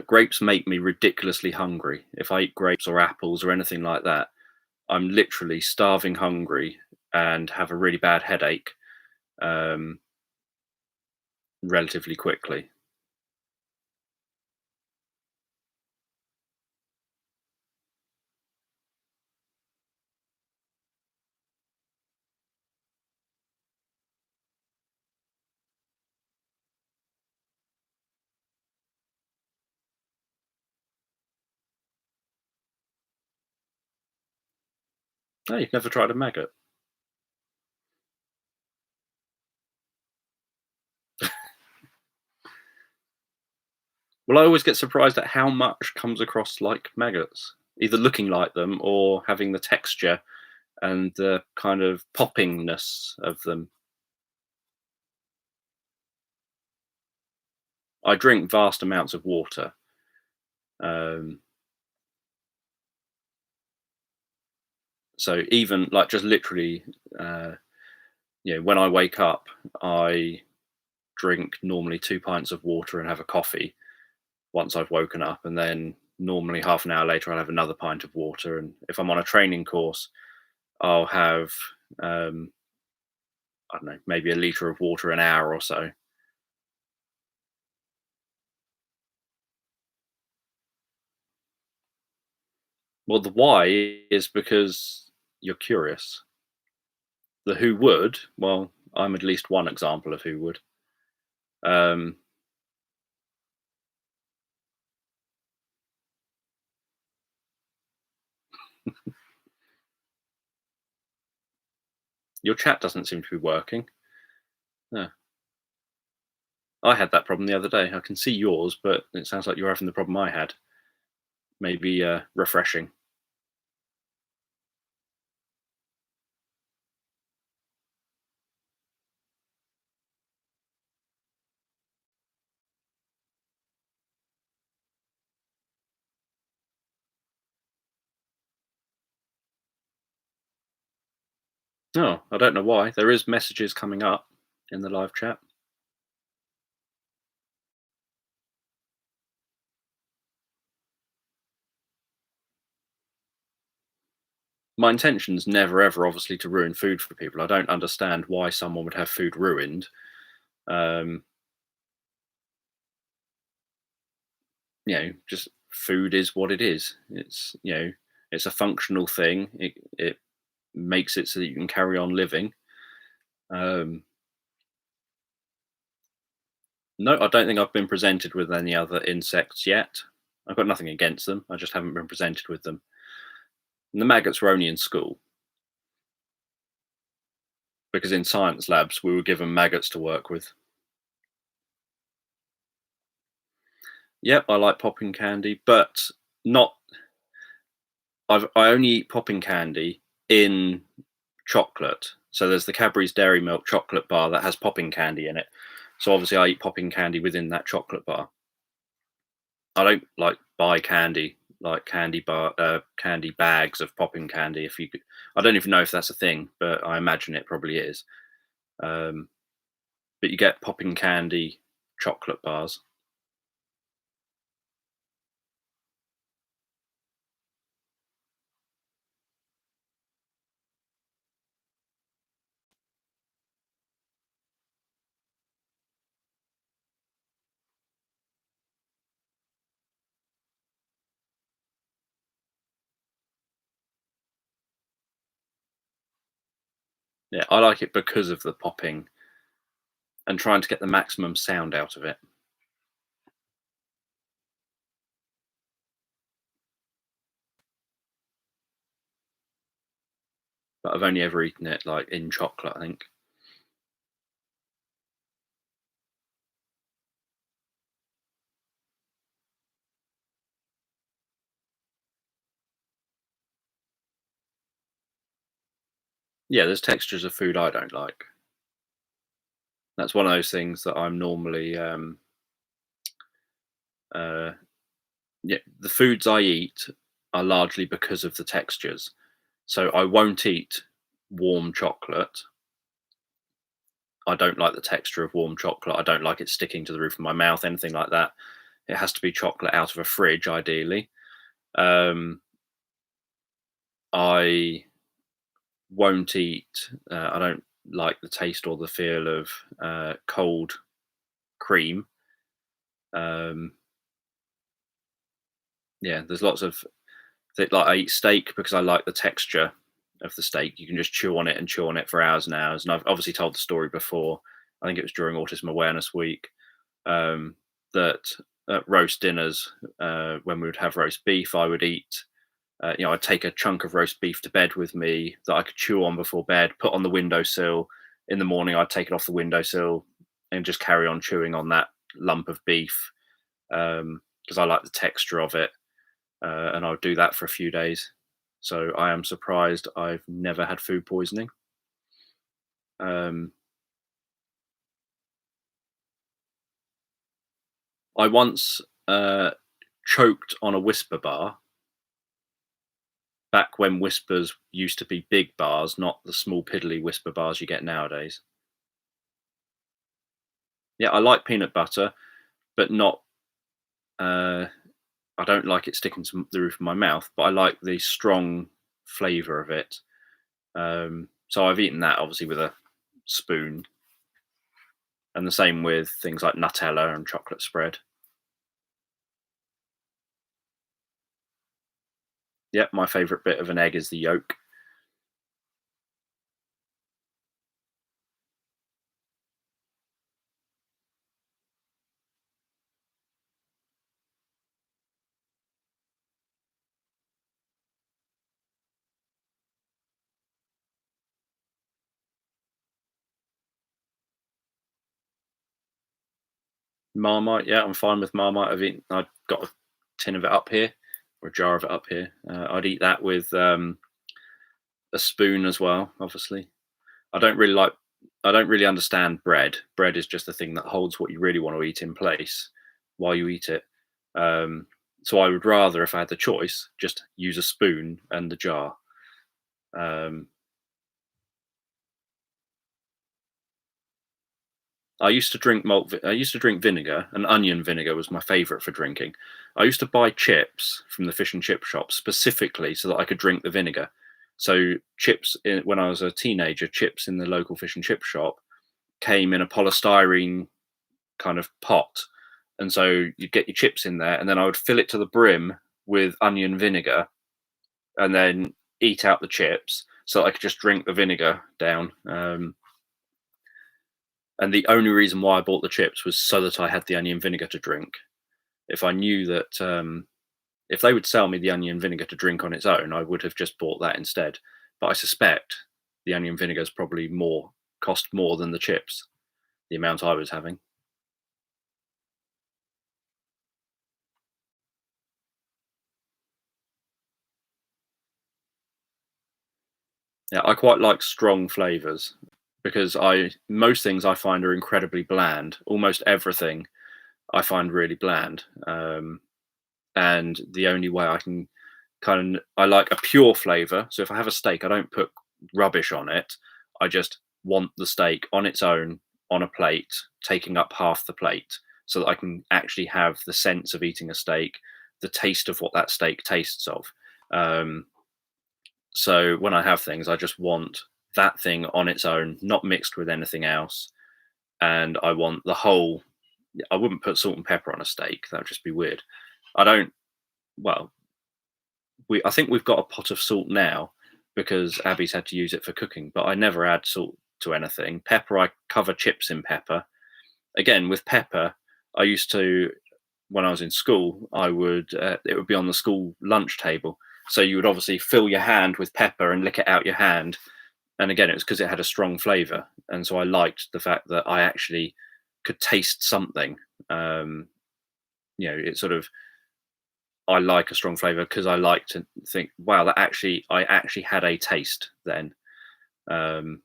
A: Grapes make me ridiculously hungry. If I eat grapes or apples or anything like that, I'm literally starving hungry and have a really bad headache um, relatively quickly. Oh, you've never tried a maggot? Well, I always get surprised at how much comes across like maggots, either looking like them or having the texture and the kind of poppingness of them. I drink vast amounts of water. Um, so even like just literally, uh, when I wake up, I drink normally 2 pints of water and have a coffee once I've woken up, and then normally half an hour later I'll have another pint of water. And if I'm on a training course, I'll have um, I don't know, maybe a liter of water an hour or so. Well, the why is because you're curious. The who would, well, I'm at least one example of who would. Um, your chat doesn't seem to be working. No. I had that problem the other day. I can see yours, but it sounds like you're having the problem I had. Maybe refreshing. No, I don't know why. There is messages coming up in the live chat. My intention's never ever obviously to ruin food for people. I don't understand why someone would have food ruined. Um, just food is what it is. It's a functional thing. It makes it so that you can carry on living. Um, no, I don't think I've been presented with any other insects yet. I've got nothing against them. I just haven't been presented with them. And the maggots were only in school because in science labs we were given maggots to work with. Yep, I like popping candy, but not. I only eat popping candy in chocolate. So there's the Cadbury's Dairy Milk chocolate bar that has popping candy in it. So obviously I eat popping candy within that chocolate bar. I don't like buy candy like candy bags of popping candy. If you could, I don't even know if that's a thing, but I imagine it probably is. Um, but you get popping candy chocolate bars. Yeah, I like it because of the popping and trying to get the maximum sound out of it. But I've only ever eaten it like in chocolate, I think. Yeah, there's textures of food I don't like. That's one of those things that I'm normally uh, yeah, the foods I eat are largely because of the textures. So I won't eat warm chocolate. I don't like the texture of warm chocolate. I don't like it sticking to the roof of my mouth, anything like that. It has to be chocolate out of a fridge, ideally. Um, I won't eat. I don't like the taste or the feel of cold cream. Um, yeah, there's lots of like I eat steak because I like the texture of the steak. You can just chew on it and chew on it for hours and hours. And I've obviously told the story before. I think it was during Autism Awareness Week um, that at roast dinners, when we would have roast beef, I would eat. I'd take a chunk of roast beef to bed with me that I could chew on before bed, put on the windowsill. In the morning, I'd take it off the windowsill and just carry on chewing on that lump of beef because I like the texture of it. And I would do that for a few days. So I am surprised I've never had food poisoning. Um, I once choked on a Whisper bar back when Whispers used to be big bars, not the small piddly Whisper bars you get nowadays. Yeah, I like peanut butter, but not. Uh, I don't like it sticking to the roof of my mouth, but I like the strong flavour of it. So I've eaten that obviously with a spoon, and the same with things like Nutella and chocolate spread. Yep, my favourite bit of an egg is the yolk. Marmite, yeah, I'm fine with Marmite. I've got a tin of it up here, or a jar of it up here. I'd eat that with a spoon as well. Obviously, I don't really like. I don't really understand bread. Bread is just the thing that holds what you really want to eat in place while you eat it. Um, so I would rather, if I had the choice, just use a spoon and the jar. Um, I used to drink I used to drink vinegar, and onion vinegar was my favorite for drinking. I used to buy chips from the fish and chip shop specifically so that I could drink the vinegar. So when I was a teenager, chips in the local fish and chip shop came in a polystyrene kind of pot, and so you'd get your chips in there, and then I would fill it to the brim with onion vinegar, and then eat out the chips so that I could just drink the vinegar down. And the only reason why I bought the chips was so that I had the onion vinegar to drink. If I knew that if they would sell me the onion vinegar to drink on its own, I would have just bought that instead. But I suspect the onion vinegar is probably cost more than the chips, the amount I was having. Yeah, I quite like strong flavors because I most things I find are incredibly bland. Almost everything I find really bland. And the only way I can I like a pure flavor. So if I have a steak, I don't put rubbish on it. I just want the steak on its own on a plate, taking up half the plate, so that I can actually have the sense of eating a steak, the taste of what that steak tastes of. Um, so when I have things, I just want that thing on its own, not mixed with anything else. And I want the whole. I wouldn't put salt and pepper on a steak. That would just be weird. I don't. Well, I think we've got a pot of salt now because Abby's had to use it for cooking, but I never add salt to anything. Pepper, I cover chips in pepper. Again, with pepper, I used to when I was in school, I would it would be on the school lunch table. So you would obviously fill your hand with pepper and lick it out your hand. And again, it was because it had a strong flavor, and so I liked the fact that I actually could taste something. Um, it sort of I like a strong flavor because I like to think, wow, I actually had a taste then. Um,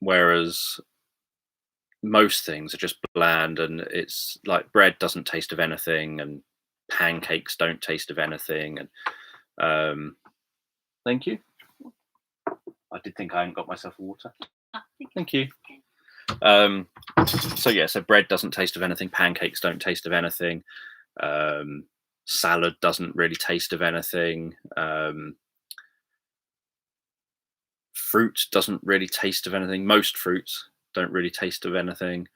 A: Whereas most things are just bland, and it's like bread doesn't taste of anything, and pancakes don't taste of anything, and um, Thank you. I did think I hadn't got myself a water. Thank you. So yeah, so bread doesn't taste of anything. Pancakes don't taste of anything. Salad doesn't really taste of anything. Fruit doesn't really taste of anything. Most fruits don't really taste of anything.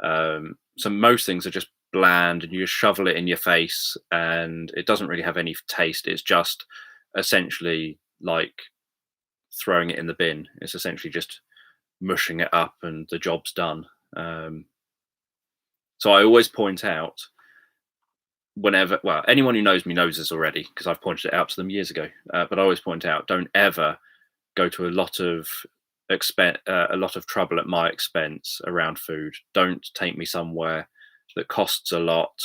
A: So most things are just bland, and you just shovel it in your face, and it doesn't really have any taste. It's just essentially like throwing it in the bin. It's essentially just mushing it up, and the job's done. So I always point out whenever, well, anyone who knows me knows this already because I've pointed it out to them years ago. But I always point out, don't ever go to a lot of a lot of trouble at my expense around food. Don't take me somewhere that costs a lot,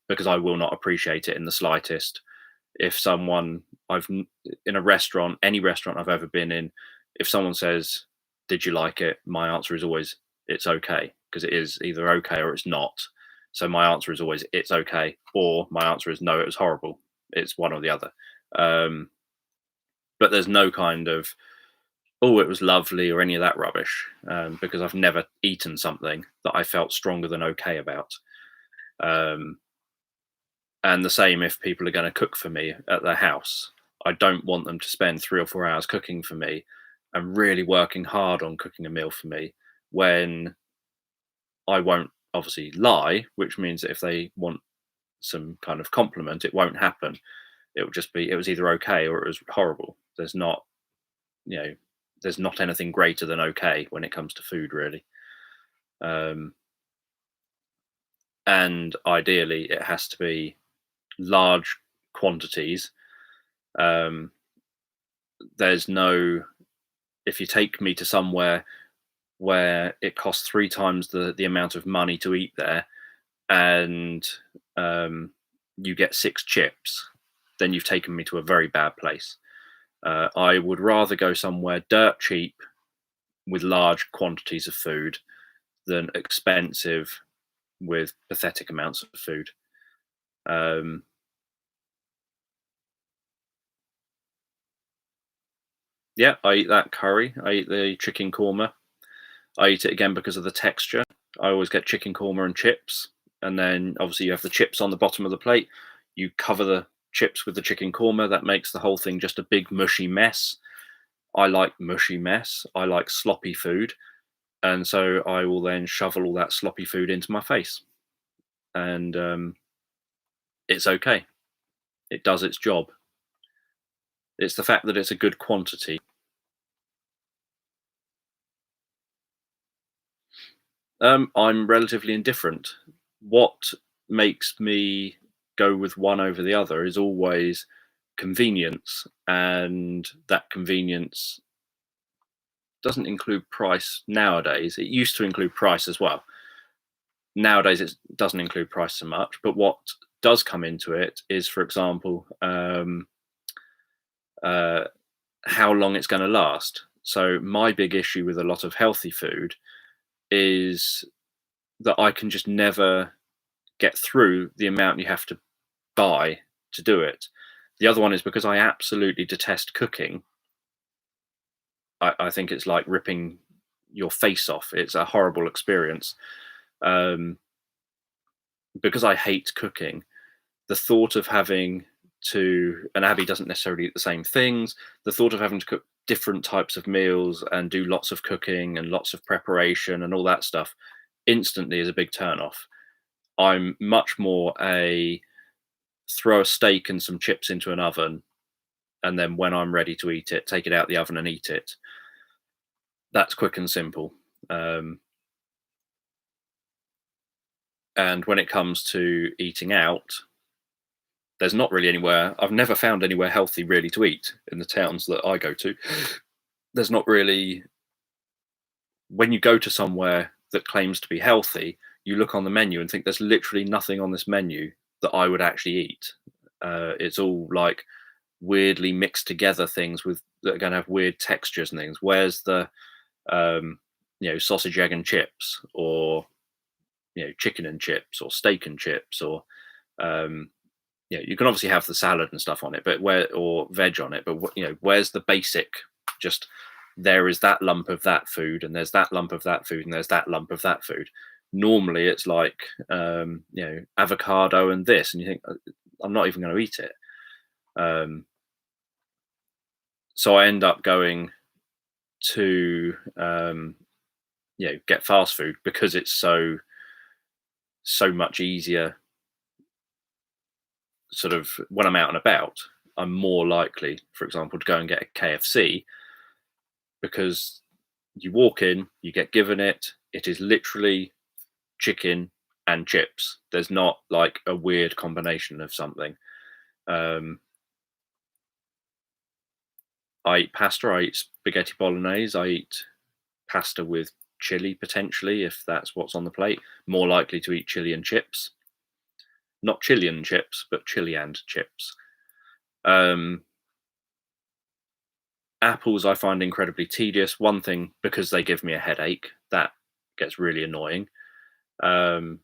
A: because I will not appreciate it in the slightest. If someone in a restaurant, any restaurant I've ever been in, if someone says, "Did you like it?" my answer is always, "It's okay," because it is either okay or it's not. So my answer is always, "It's okay," or my answer is, "No, it was horrible." It's one or the other. But there's no kind of, "Oh, it was lovely," or any of that rubbish, because I've never eaten something that I felt stronger than okay about. Um, and the same if people are going to cook for me at their house. I don't want them to spend 3 or 4 hours cooking for me and really working hard on cooking a meal for me when I won't obviously lie, which means that if they want some kind of compliment, it won't happen. It will just be, it was either okay or it was horrible. There's not, you know, there's not anything greater than okay when it comes to food, really. Um, and ideally, it has to be large quantities. Um, there's no, if you take me to somewhere where it costs 3 times the amount of money to eat there, and you get 6 chips, then you've taken me to a very bad place. I would rather go somewhere dirt cheap with large quantities of food than expensive with pathetic amounts of food. Um, yeah, I eat that curry. I eat the chicken korma. I eat it again because of the texture. I always get chicken korma and chips, and then obviously you have the chips on the bottom of the plate. You cover the chips with the chicken korma. That makes the whole thing just a big mushy mess. I like mushy mess. I like sloppy food, and so I will then shovel all that sloppy food into my face, and it's okay. It does its job. It's the fact that it's a good quantity. I'm relatively indifferent. What makes me go with one over the other is always convenience, and that convenience doesn't include price nowadays. It used to include price as well. Nowadays, it doesn't include price so much. But what does come into it is, for example, uh, how long it's going to last. So my big issue with a lot of healthy food is that I can just never get through the amount you have to buy to do it. The other one is because I absolutely detest cooking. I think it's like ripping your face off. It's a horrible experience. Um, because I hate cooking, the thought of having to, and Abby doesn't necessarily eat the same things, the thought of having to cook different types of meals and do lots of cooking and lots of preparation and all that stuff instantly is a big turn off. I'm much more a throw a steak and some chips into an oven, and then when I'm ready to eat it, take it out the oven and eat it. That's quick and simple. Um, and when it comes to eating out, there's not really anywhere. I've never found anywhere healthy really to eat in the towns that I go to. There's not really. When you go to somewhere that claims to be healthy, you look on the menu and think there's literally nothing on this menu that I would actually eat. It's all like weirdly mixed together things with that are going to have weird textures and things. Where's the sausage, egg, and chips, or chicken and chips, or steak and chips, or Yeah, you can obviously have the salad and stuff on it, but where or veg on it, but where's the basic? Just there is that lump of that food, and there's that lump of that food, and there's that lump of that food. Normally, it's like avocado and this, and you think I'm not even going to eat it. Um, so I end up going to get fast food because it's so much easier. Sort of when I'm out and about, I'm more likely, for example, to go and get a KFC because you walk in, you get given it. It is literally chicken and chips. There's not like a weird combination of something. Um, I eat pasta. I eat spaghetti bolognese. I eat pasta with chili potentially if that's what's on the plate. More likely to eat chili and chips. Not chili and chips, but chili and chips. Um, Apples I find incredibly tedious. One thing, because they give me a headache, that gets really annoying. Um,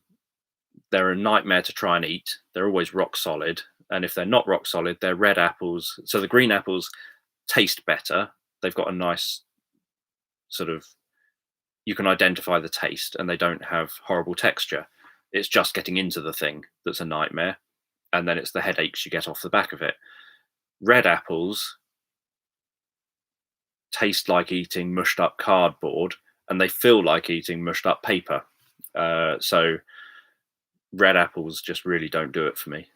A: they're a nightmare to try and eat. They're always rock solid. And if they're not rock solid, they're red apples. So the green apples taste better. They've got a nice sort of, you can identify the taste and they don't have horrible texture. It's just getting into the thing that's a nightmare. And then it's the headaches you get off the back of it. Red apples taste like eating mushed up cardboard and they feel like eating mushed up paper. So red apples just really don't do it for me.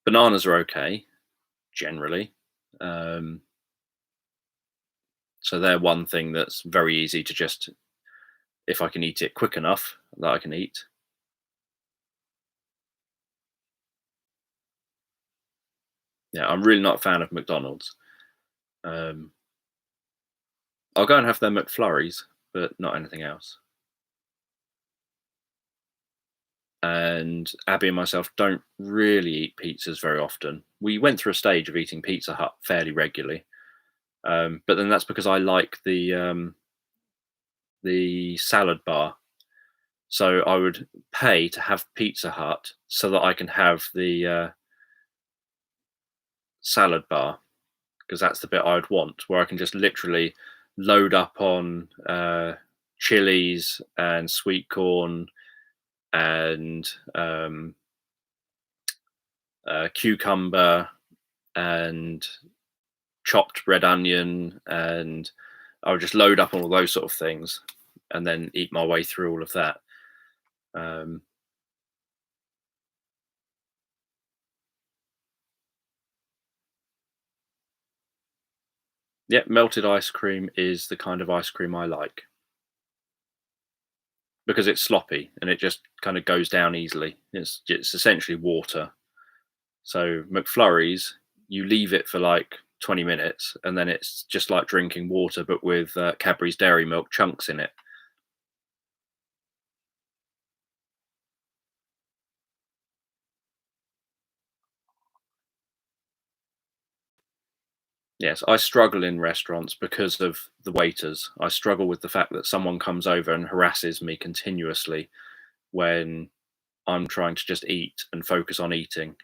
A: Bananas are okay generally. Um, so they're one thing that's very easy to just, if I can eat it quick enough, that I can eat. Yeah, I'm really not a fan of McDonald's. Um, I'll go and have their McFlurries, but not anything else. And Abby and myself don't really eat pizzas very often. We went through a stage of eating Pizza Hut fairly regularly, but then that's because I like the salad bar. So I would pay to have Pizza Hut so that I can have the salad bar because that's the bit I would want, where I can just literally load up on chilies and sweet corn and cucumber and chopped red onion, and I would just load up on all those sort of things and then eat my way through all of that. Um, yeah, melted ice cream is the kind of ice cream I like because it's sloppy and it just kind of goes down easily. It's essentially water. So McFlurries, you leave it for like 20 minutes and then it's just like drinking water but with Cadbury's Dairy Milk chunks in it. Yes, I struggle in restaurants because of the waiters. I struggle with the fact that someone comes over and harasses me continuously when I'm trying to just eat and focus on eating.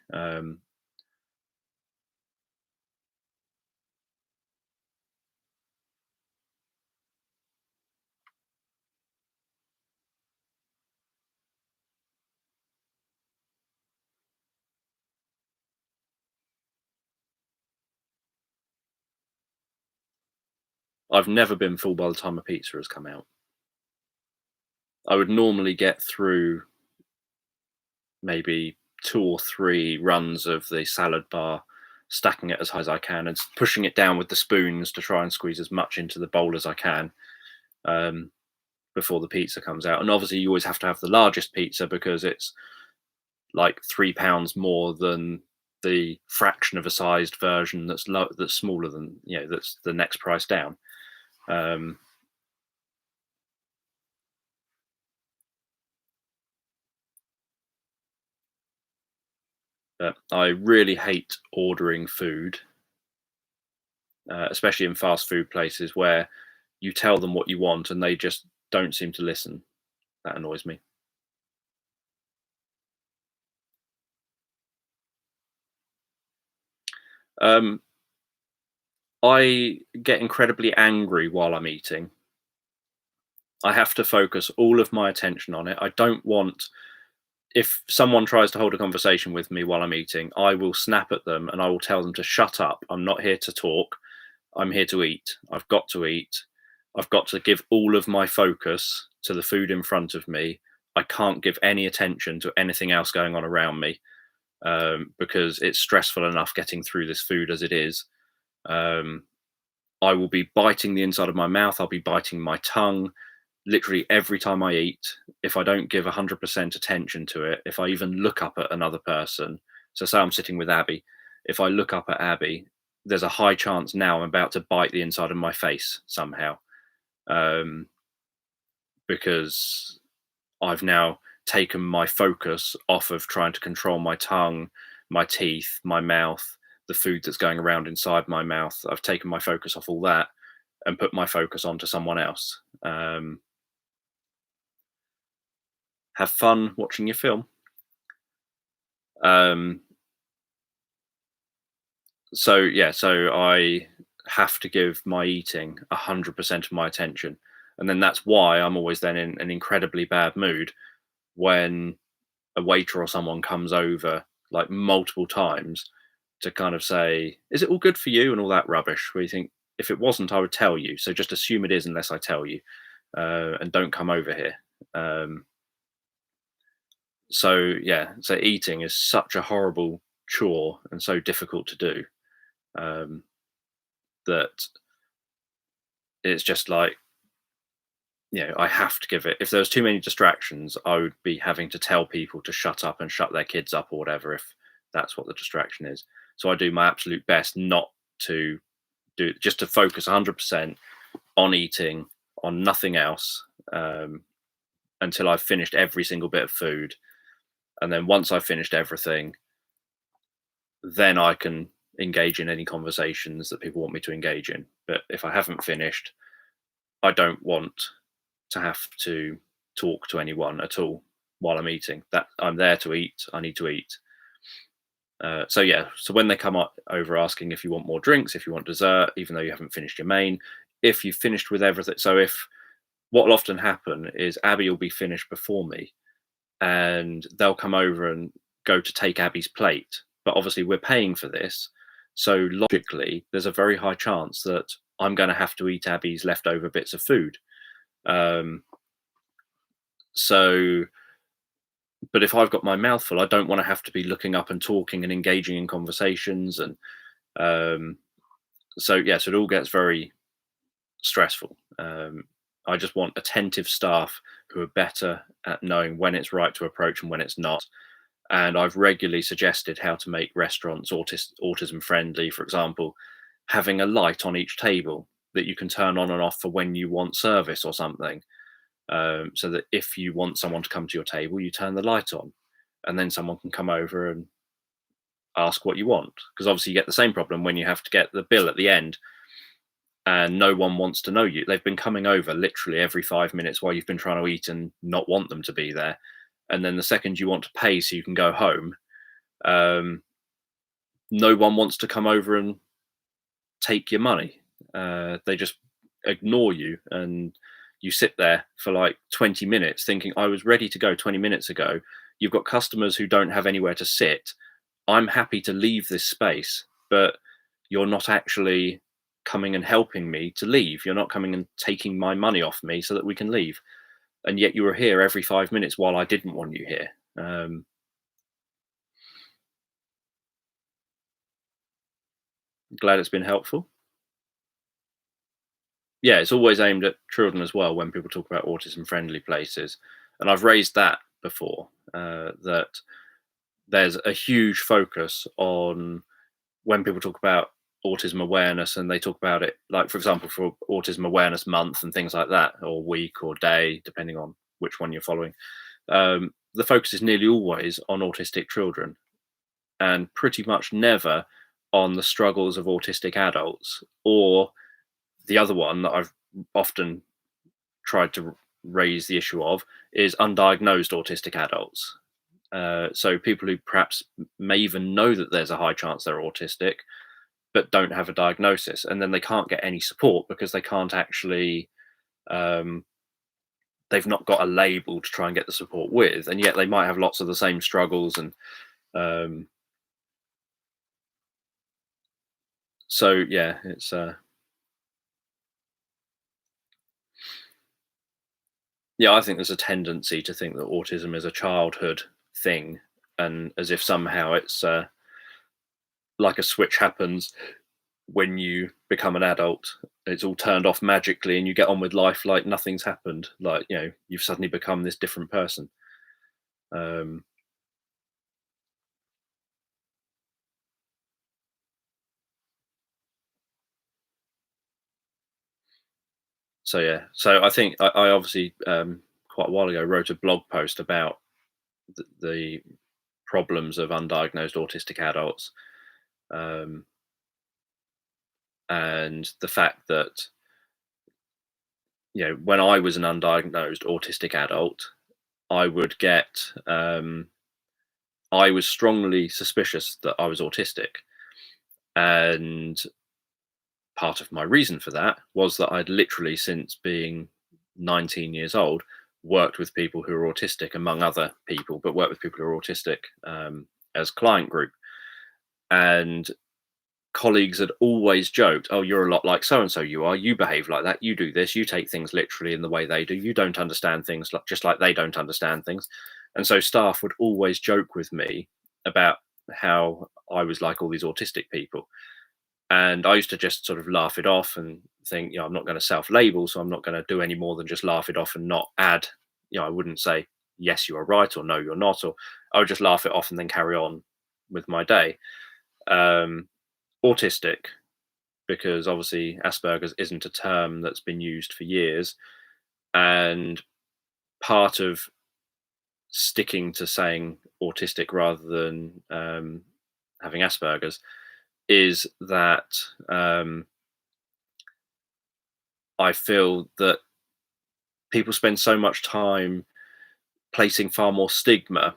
A: I've never been full by the time a pizza has come out. I would normally get through maybe two or three runs of the salad bar, stacking it as high as I can and pushing it down with the spoons to try and squeeze as much into the bowl as I can um, before the pizza comes out. And obviously, you always have to have the largest pizza because it's like £3 more than the fraction of a sized version that's smaller than that's the next price down. Um, but I really hate ordering food, especially in fast food places where you tell them what you want and they just don't seem to listen. That annoys me. Um, I get incredibly angry while I'm eating. I have to focus all of my attention on it. I don't want if someone tries to hold a conversation with me while I'm eating, I will snap at them and I will tell them to shut up. I'm not here to talk. I'm here to eat. I've got to eat. I've got to give all of my focus to the food in front of me. I can't give any attention to anything else going on around me, because it's stressful enough getting through this food as it is. Um, I will be biting the inside of my mouth. I'll be biting my tongue literally every time I eat. If I don't give 100% attention to it, if I even look up at another person, so say I'm sitting with Abby, if I look up at Abby, there's a high chance now I'm about to bite the inside of my face somehow, um, because I've now taken my focus off of trying to control my tongue, my teeth, my mouth, the food that's going around inside my mouth. I've taken my focus off all that and put my focus onto someone else. Have fun watching your film. Um, so yeah, so I have to give my eating 100% of my attention, and then that's why I'm always then in an incredibly bad mood when a waiter or someone comes over like multiple times to kind of say, "Is it all good for you?" and all that rubbish. Where you think, if it wasn't, I would tell you. So just assume it is unless I tell you, and don't come over here. Um, so yeah, so eating is such a horrible chore and so difficult to do, um, that it's just like, I have to give it. If there was too many distractions, I would be having to tell people to shut up and shut their kids up or whatever, if that's what the distraction is. So I do my absolute best not to do, just to focus 100% on eating, on nothing else, until I've finished every single bit of food. And then once I've finished everything, then I can engage in any conversations that people want me to engage in. But if I haven't finished, I don't want to have to talk to anyone at all while I'm eating. That I'm there to eat. I need to eat. So yeah. So when they come over asking if you want more drinks, if you want dessert, even though you haven't finished your main, if you've finished with everything. So if what will often happen is Abby will be finished before me, and they'll come over and go to take Abby's plate. But obviously, we're paying for this. So logically, there's a very high chance that I'm going to have to eat Abby's leftover bits of food. Um, so, but if I've got my mouth full, I don't want to have to be looking up and talking and engaging in conversations. And um, so, yeah, so it all gets very stressful. I just want attentive staff who are better at knowing when it's right to approach and when it's not. And I've regularly suggested how to make restaurants autism friendly. For example, having a light on each table that you can turn on and off for when you want service or something. So that if you want someone to come to your table, you turn the light on, and then someone can come over and ask what you want. Because obviously, you get the same problem when you have to get the bill at the end, and no one wants to know you. They've been coming over literally every 5 minutes while you've been trying to eat and not want them to be there. And then the second you want to pay so you can go home, um, no one wants to come over and take your money. They just ignore you, and you sit there for like 20 minutes thinking, I was ready to go 20 minutes ago. You've got customers who don't have anywhere to sit. I'm happy to leave this space, but you're not actually coming and helping me to leave. You're not coming and taking my money off me so that we can leave. And yet you were here every 5 minutes while I didn't want you here. Glad it's been helpful. Yeah, it's always aimed at children as well when people talk about autism friendly places. And I've raised that before, that there's a huge focus on when people talk about autism awareness, and they talk about it, like, for example, for Autism Awareness Month and things like that, or week or day, depending on which one you're following. The focus is nearly always on autistic children, and pretty much never on the struggles of autistic adults, or the other one that I've often tried to raise the issue of is undiagnosed autistic adults. So people who perhaps may even know that there's a high chance they're autistic, but don't have a diagnosis, and then they can't get any support because they can't actually um, they've not got a label to try and get the support with, and yet they might have lots of the same struggles. And um, so yeah, it's yeah, I think there's a tendency to think that autism is a childhood thing, and as if somehow it's like a switch happens when you become an adult. It's all turned off magically, and you get on with life like nothing's happened. Like, you've suddenly become this different person. Um, so yeah, so I think I obviously quite a while ago wrote a blog post about the problems of undiagnosed autistic adults, um, and the fact that when I was an undiagnosed autistic adult, I would get I was strongly suspicious that I was autistic, and part of my reason for that was that I'd literally, since being 19 years old, worked with people who are autistic, among other people, but worked with people who are autistic as client group. And colleagues had always joked, "Oh, you're a lot like so and so. You are. You behave like that. You do this. You take things literally in the way they do. You don't understand things like just like they don't understand things." And so staff would always joke with me about how I was like all these autistic people. And I used to just sort of laugh it off and think, I'm not going to self-label, so I'm not going to do any more than just laugh it off and not add. I wouldn't say yes, you are right, or no, you're not, or I would just laugh it off and then carry on with my day. Um, Autistic, because obviously Asperger's isn't a term that's been used for years, and part of sticking to saying autistic rather than having Asperger's is that I feel that people spend so much time placing far more stigma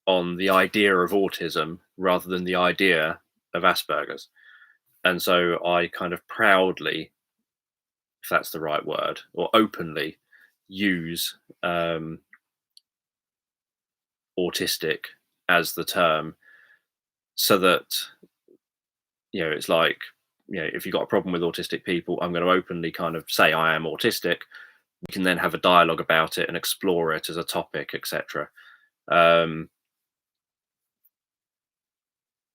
A: on the idea of autism rather than the idea of Asperger's. And so I kind of proudly, if that's the right word, or openly use autistic as the term, so that, it's like, if you've got a problem with autistic people, I'm going to openly kind of say I am autistic. We can then have a dialogue about it and explore it as a topic, etc. Um,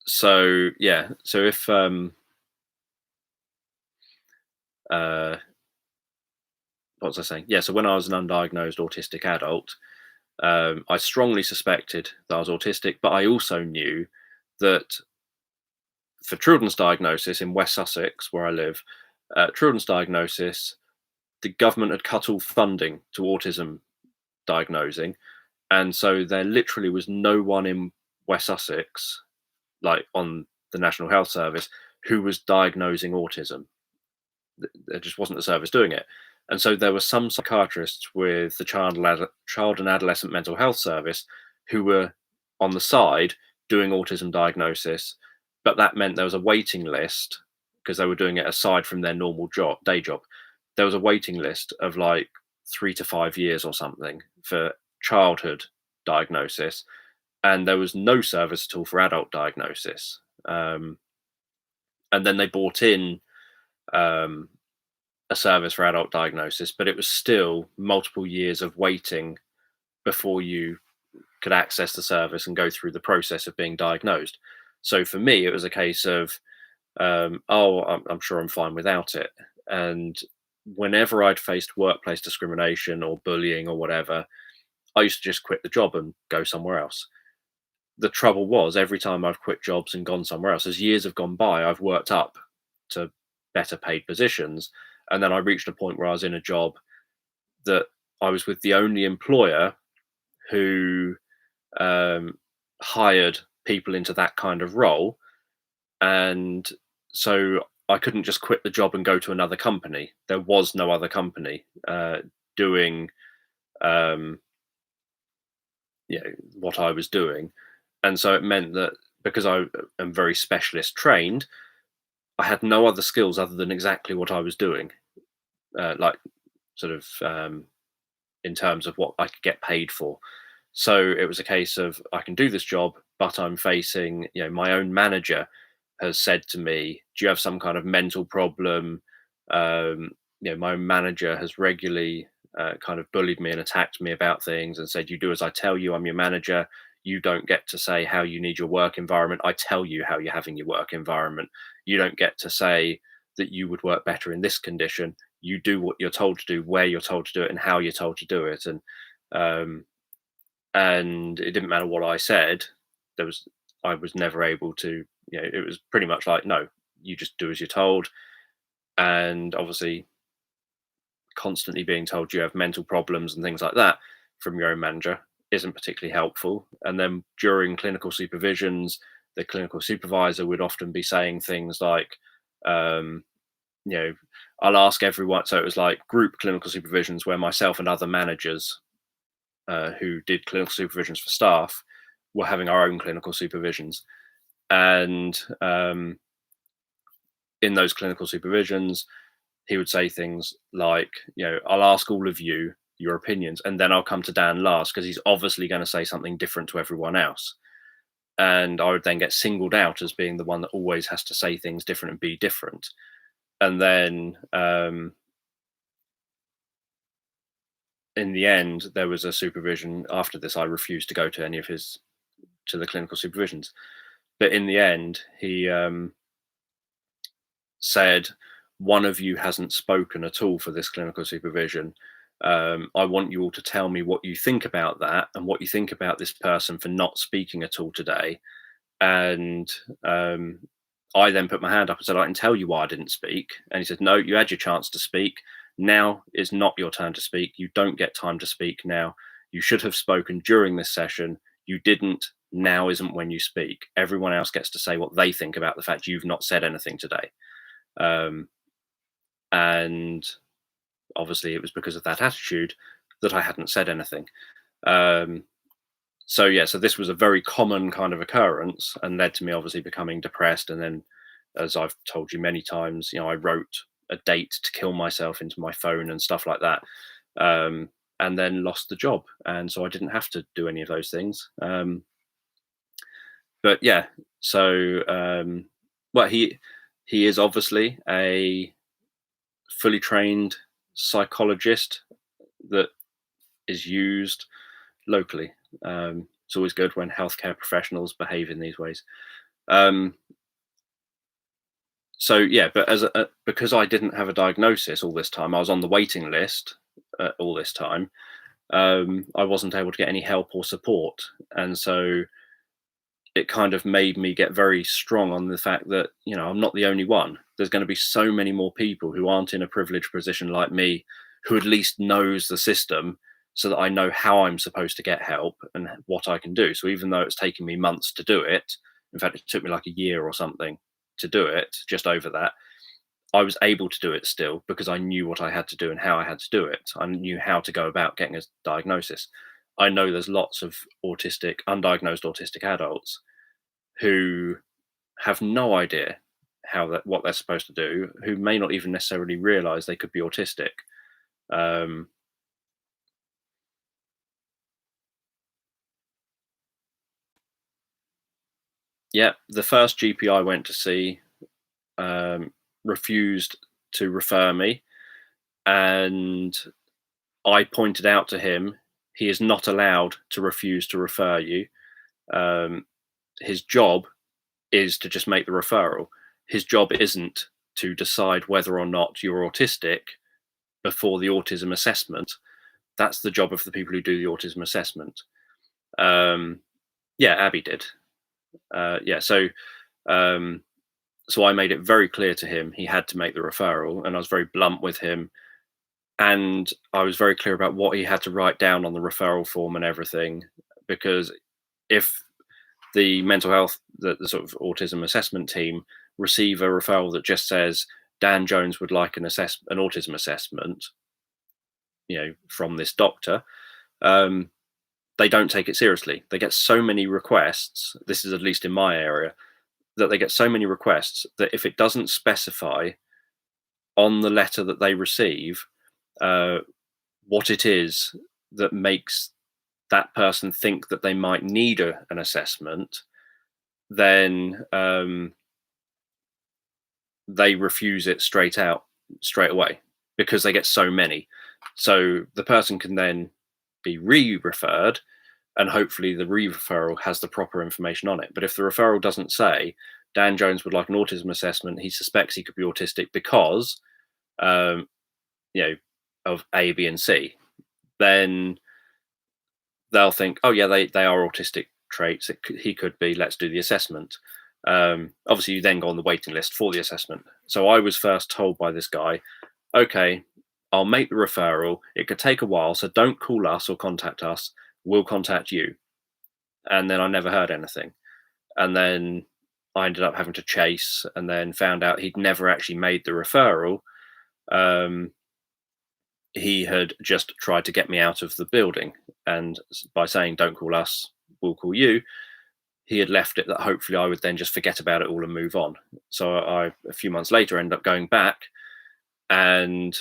A: so yeah, so if uh, what was I saying? Yeah, so when I was an undiagnosed autistic adult, I strongly suspected that I was autistic, but I also knew that for children's diagnosis in West Sussex, where I live, children's diagnosis, the government had cut all funding to autism diagnosing, and so there literally was no one in West Sussex, like on the National Health Service, who was diagnosing autism. There just wasn't a service doing it. And so there were some psychiatrists with the child and adolescent mental health service who were on the side doing autism diagnosis, but that meant there was a waiting list because they were doing it aside from their normal day job. There was a waiting list of like 3 to 5 years or something for childhood diagnosis, and there was no service at all for adult diagnosis. And then they brought in um, a service for adult diagnosis, but it was still multiple years of waiting before you could access the service and go through the process of being diagnosed. So for me, it was a case of, oh, I'm sure I'm fine without it. And whenever I'd faced workplace discrimination or bullying or whatever, I used to just quit the job and go somewhere else. The trouble was, every time I've quit jobs and gone somewhere else, as years have gone by, I've worked up to better paid positions. And then I reached a point where I was in a job that I was with the only employer who um, hired people into that kind of role. And so I couldn't just quit the job and go to another company. There was no other company doing um, what I was doing. And so it meant that because I am very specialist trained, I had no other skills other than exactly what I was doing, like sort of in terms of what I could get paid for. So it was a case of I can do this job, but I'm facing, my own manager has said to me, "Do you have some kind of mental problem?" My own manager has regularly kind of bullied me and attacked me about things and said, "You do as I tell you. I'm your manager. You don't get to say how you need your work environment. I tell you how you're having your work environment. You don't get to say that you would work better in this condition. You do what you're told to do, where you're told to do it, and how you're told to do it." Um, and it didn't matter what I said. There was I was never able to. It was pretty much like, no, you just do as you're told. And obviously, constantly being told you have mental problems and things like that from your own manager isn't particularly helpful. And then during clinical supervisions, the clinical supervisor would often be saying things like, um, you know, I'll ask everyone. So it was like group clinical supervisions where myself and other managers who did clinical supervisions for staff were having our own clinical supervisions. And in those clinical supervisions, he would say things like, I'll ask all of you your opinions, and then I'll come to Dan last because he's obviously going to say something different to everyone else. And I would then get singled out as being the one that always has to say things different and be different. And then in the end, there was a supervision after this. I refused to go to any of to the clinical supervisions. But in the end, he said, "One of you hasn't spoken at all for this clinical supervision. I want you all to tell me what you think about that and what you think about this person for not speaking at all today." And I then put my hand up and said, "I can tell you why I didn't speak." And he said, "No, you had your chance to speak. Now is not your turn to speak. You don't get time to speak now. You should have spoken during this session. You didn't. Now isn't when you speak. Everyone else gets to say what they think about the fact you've not said anything today." Um, and obviously, it was because of that attitude that I hadn't said anything. Um, so yeah, so this was a very common kind of occurrence and led to me obviously becoming depressed. And then, as I've told you many times, I wrote a date to kill myself into my phone and stuff like that. And then lost the job, and so I didn't have to do any of those things. But yeah, so well, he is obviously a fully trained psychologist that is used locally. It's always good when healthcare professionals behave in these ways. Um, so yeah, but because I didn't have a diagnosis all this time, I was on the waiting list all this time. I wasn't able to get any help or support, and so it kind of made me get very strong on the fact that I'm not the only one. There's going to be so many more people who aren't in a privileged position like me, who at least knows the system, so that I know how I'm supposed to get help and what I can do. So even though it's taken me months to do it, in fact it took me like a year or something to do it, just over that, I was able to do it still because I knew what I had to do and how I had to do it. I knew how to go about getting a diagnosis. I know there's lots of undiagnosed autistic adults who have no idea what they're supposed to do, who may not even necessarily realize they could be autistic. Um, yeah, the first GP I went to see refused to refer me, and I pointed out to him he is not allowed to refuse to refer you. Um, his job is to just make the referral. His job isn't to decide whether or not you're autistic before the autism assessment. That's the job of the people who do the autism assessment. Um, yeah, Abby did. Yeah, um, so I made it very clear to him he had to make the referral, and I was very blunt with him, and I was very clear about what he had to write down on the referral form and everything, because if the mental health, the sort of autism assessment team receive a referral that just says Dan Jones would like an autism assessment, from this doctor, um, they don't take it seriously. They get so many requests. This is at least in my area. that they get so many requests that if it doesn't specify on the letter that they receive uh, what it is that makes that person think that they might need an assessment, then they refuse it straight away because they get so many. So the person can then be re-referred, and hopefully the re-referral has the proper information on it. But if the referral doesn't say Dan Jones would like an autism assessment, he suspects he could be autistic because um, you know of A, B, and C, then they'll think, oh yeah, they are autistic traits. He could be. Let's do the assessment. Obviously, you then go on the waiting list for the assessment. So I was first told by this guy, okay, I'll make the referral. It could take a while, so don't call us or contact us. We'll contact you. And then I never heard anything. And then I ended up having to chase, and then found out he'd never actually made the referral. Um, he had just tried to get me out of the building, and by saying don't call us, we'll call you, he had left it that hopefully I would then just forget about it all and move on. So I a few months later ended up going back and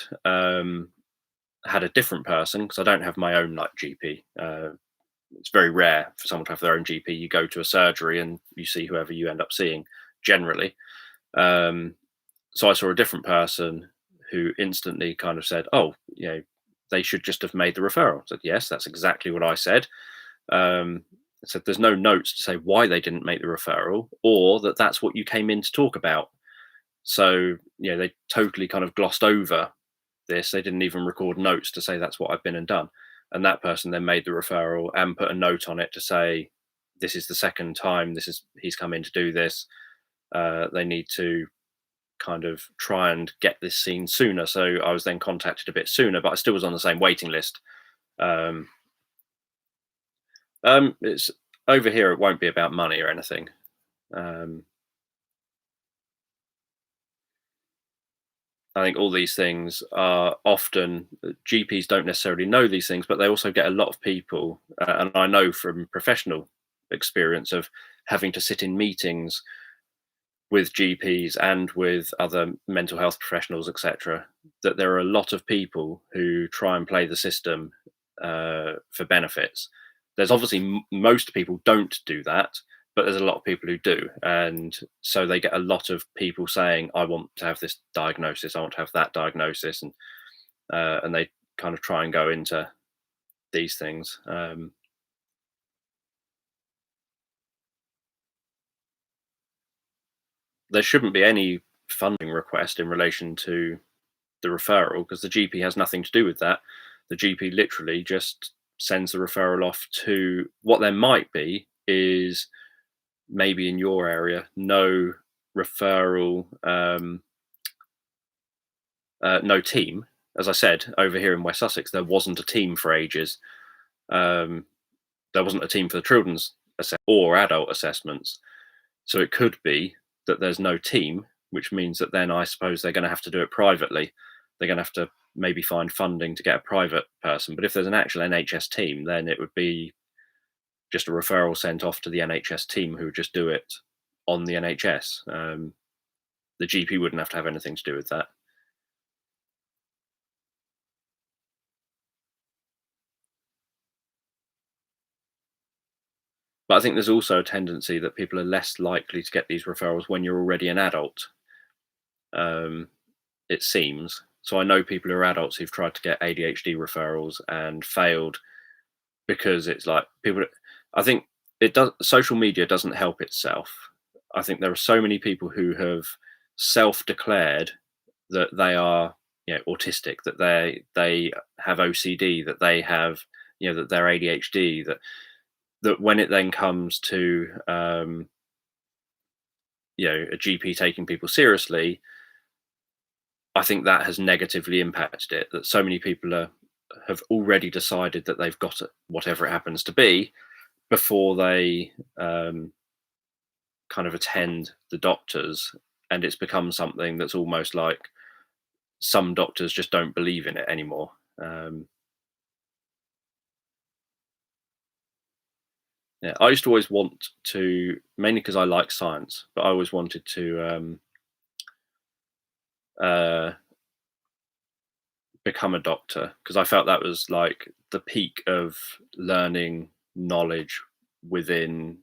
A: had a different person, because I don't have my own like GP. It's very rare for someone to have their own GP. You go to a surgery and you see whoever you end up seeing generally. So I saw a different person who instantly kind of said, "Oh, they should just have made the referral." I said, "Yes, that's exactly what I said." I said, "There's no notes to say why they didn't make the referral, or that that's what you came in to talk about." So they totally kind of glossed over this. They didn't even record notes to say that's what I've been and done. And that person then made the referral and put a note on it to say, "This is the second time he's come in to do this. They need to kind of try and get this seen sooner." So I was then contacted a bit sooner, but I still was on the same waiting list. Um, it's over here. It won't be about money or anything. Um, I think all these things are often GPs don't necessarily know these things, but they also get a lot of people, and I know from professional experience of having to sit in meetings with GPs and with other mental health professionals, etc., that there are a lot of people who try and play the system for benefits. There's obviously most people don't do that, but there's a lot of people who do, and so they get a lot of people saying, "I want to have this diagnosis, I want to have that diagnosis," and they kind of try and go into these things. There shouldn't be any funding request in relation to the referral, because the GP has nothing to do with that. The GP literally just sends the referral off to what there might be is maybe in your area, no referral, no team. As I said, over here in West Sussex, there wasn't a team for ages. Um, there wasn't a team for the children's or adult assessments. So it could be that there's no team, which means that then I suppose they're going to have to do it privately. They're going to have to maybe find funding to get a private person. But if there's an actual NHS team, then it would be just a referral sent off to the NHS team who would just do it on the NHS. The GP wouldn't have to have anything to do with that. But I think there's also a tendency that people are less likely to get these referrals when you're already an adult. It seems. So I know people who are adults who've tried to get ADHD referrals and failed because it's like people. I think it does. Social media doesn't help itself. I think there are so many people who have self-declared that they are, autistic, that they have OCD, that they have, that they're ADHD, that when it then comes to a GP taking people seriously, I think that has negatively impacted it. That so many people have already decided that they've got it, whatever it happens to be, before they kind of attend the doctors, and it's become something that's almost like some doctors just don't believe in it anymore. Yeah, I used to always want to, mainly because I like science, but I always wanted to uh, become a doctor because I felt that was like the peak of learning knowledge within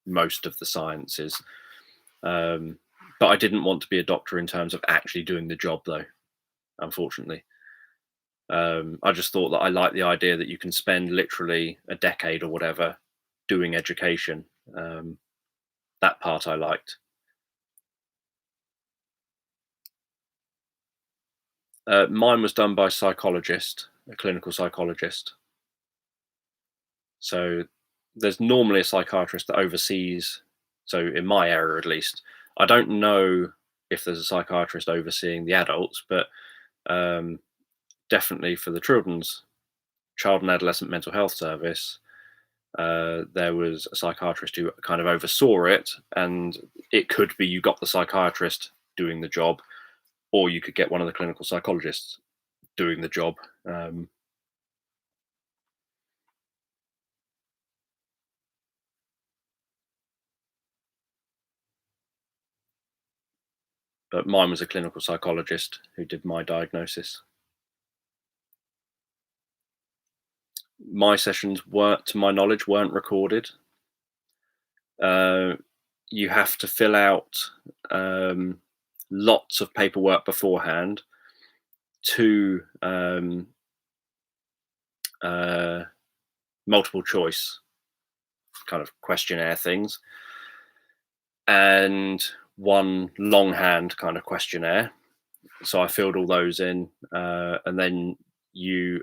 A: most of the sciences. Um, but I didn't want to be a doctor in terms of actually doing the job, though. Unfortunately, I just thought that I liked the idea that you can spend literally a decade or whatever doing education. Um, that part I liked. Mine was done by a psychologist, a clinical psychologist. So there's normally a psychiatrist that oversees. So in my area, at least, I don't know if there's a psychiatrist overseeing the adults, but um, definitely for the children's child and adolescent mental health service, there was a psychiatrist who kind of oversaw it, and it could be you got the psychiatrist doing the job, or you could get one of the clinical psychologists doing the job. Um, but mine was a clinical psychologist who did my diagnosis. My sessions weren't, to my knowledge, weren't recorded. Uh, you have to fill out um, lots of paperwork beforehand to uh, multiple choice kind of questionnaire things and one longhand kind of questionnaire. So I filled all those in, and then you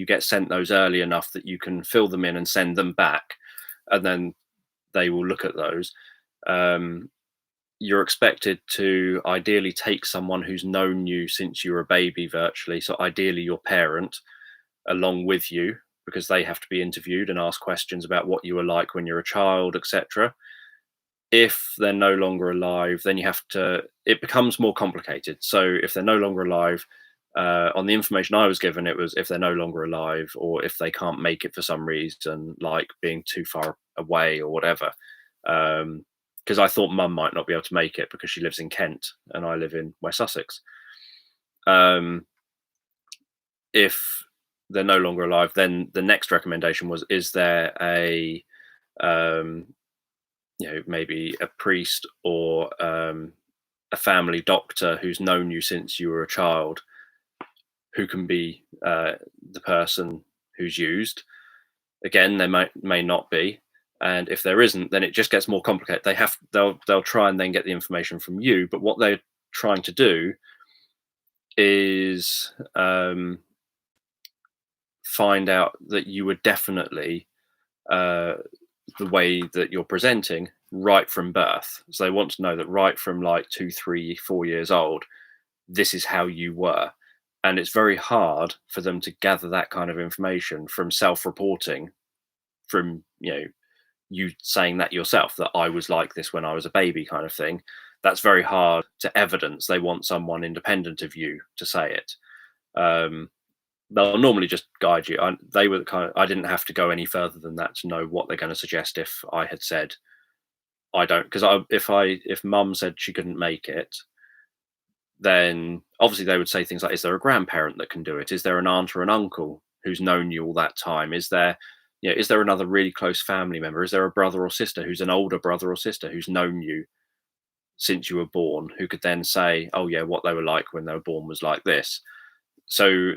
A: get sent those early enough that you can fill them in and send them back, and then they will look at those. Um, you're expected to ideally take someone who's known you since you were a baby virtually, so ideally your parent, along with you, because they have to be interviewed and ask questions about what you were like when you're a child, etc. If they're no longer alive, then you have to, it becomes more complicated. So if they're no longer alive, on the information I was given, it was if they're no longer alive or if they can't make it for some reason, like being too far away or whatever. Because I thought mum might not be able to make it because she lives in Kent and I live in West Sussex. Um, if they're no longer alive, then the next recommendation was: is there um, maybe a priest or a family doctor who's known you since you were a child, who can be the person who's used? Again, there may not be, and if there isn't, then it just gets more complicated. They'll try and then get the information from you, but what they're trying to do is find out that you were definitely uh, the way that you're presenting right from birth. So they want to know that right from like 2, 3, 4 years old, this is how you were. And it's very hard for them to gather that kind of information from self-reporting, from you saying that yourself, that I was like this when I was a baby, kind of thing. That's very hard to evidence. They want someone independent of you to say it. Um, they'll normally just guide you. They were the kind of, I didn't have to go any further than that to know what they're going to suggest. If I had said I don't, because if mum said she couldn't make it, then obviously they would say things like, is there a grandparent that can do it? Is there an aunt or an uncle who's known you all that time? Is there another really close family member? Is there a brother or sister who's an older brother or sister who's known you since you were born, who could then say, oh yeah, what they were like when they were born was like this? So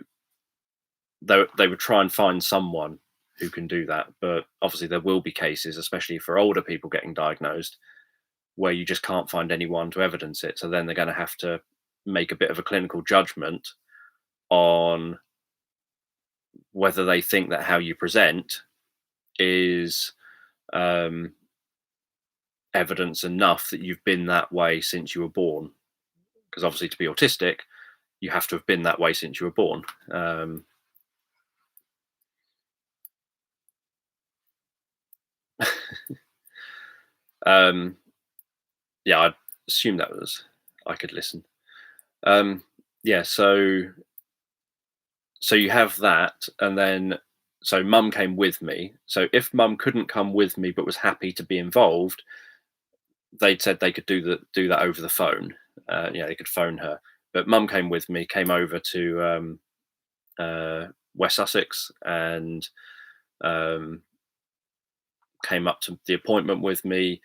A: they would try and find someone who can do that. But obviously there will be cases, especially for older people getting diagnosed, where you just can't find anyone to evidence it. So then they're going to have to make a bit of a clinical judgment on whether they think that how you present is um, evidence enough that you've been that way since you were born. Because obviously, to be autistic, you have to have been that way since you were born. Um, yeah, I assume that was I could listen. Yeah, so you have that, and then So mum came with me. So if mum couldn't come with me but was happy to be involved, they'd said they could do that over the phone. They could phone her. But mum came with me, came over to West Sussex, and um, came up to the appointment with me.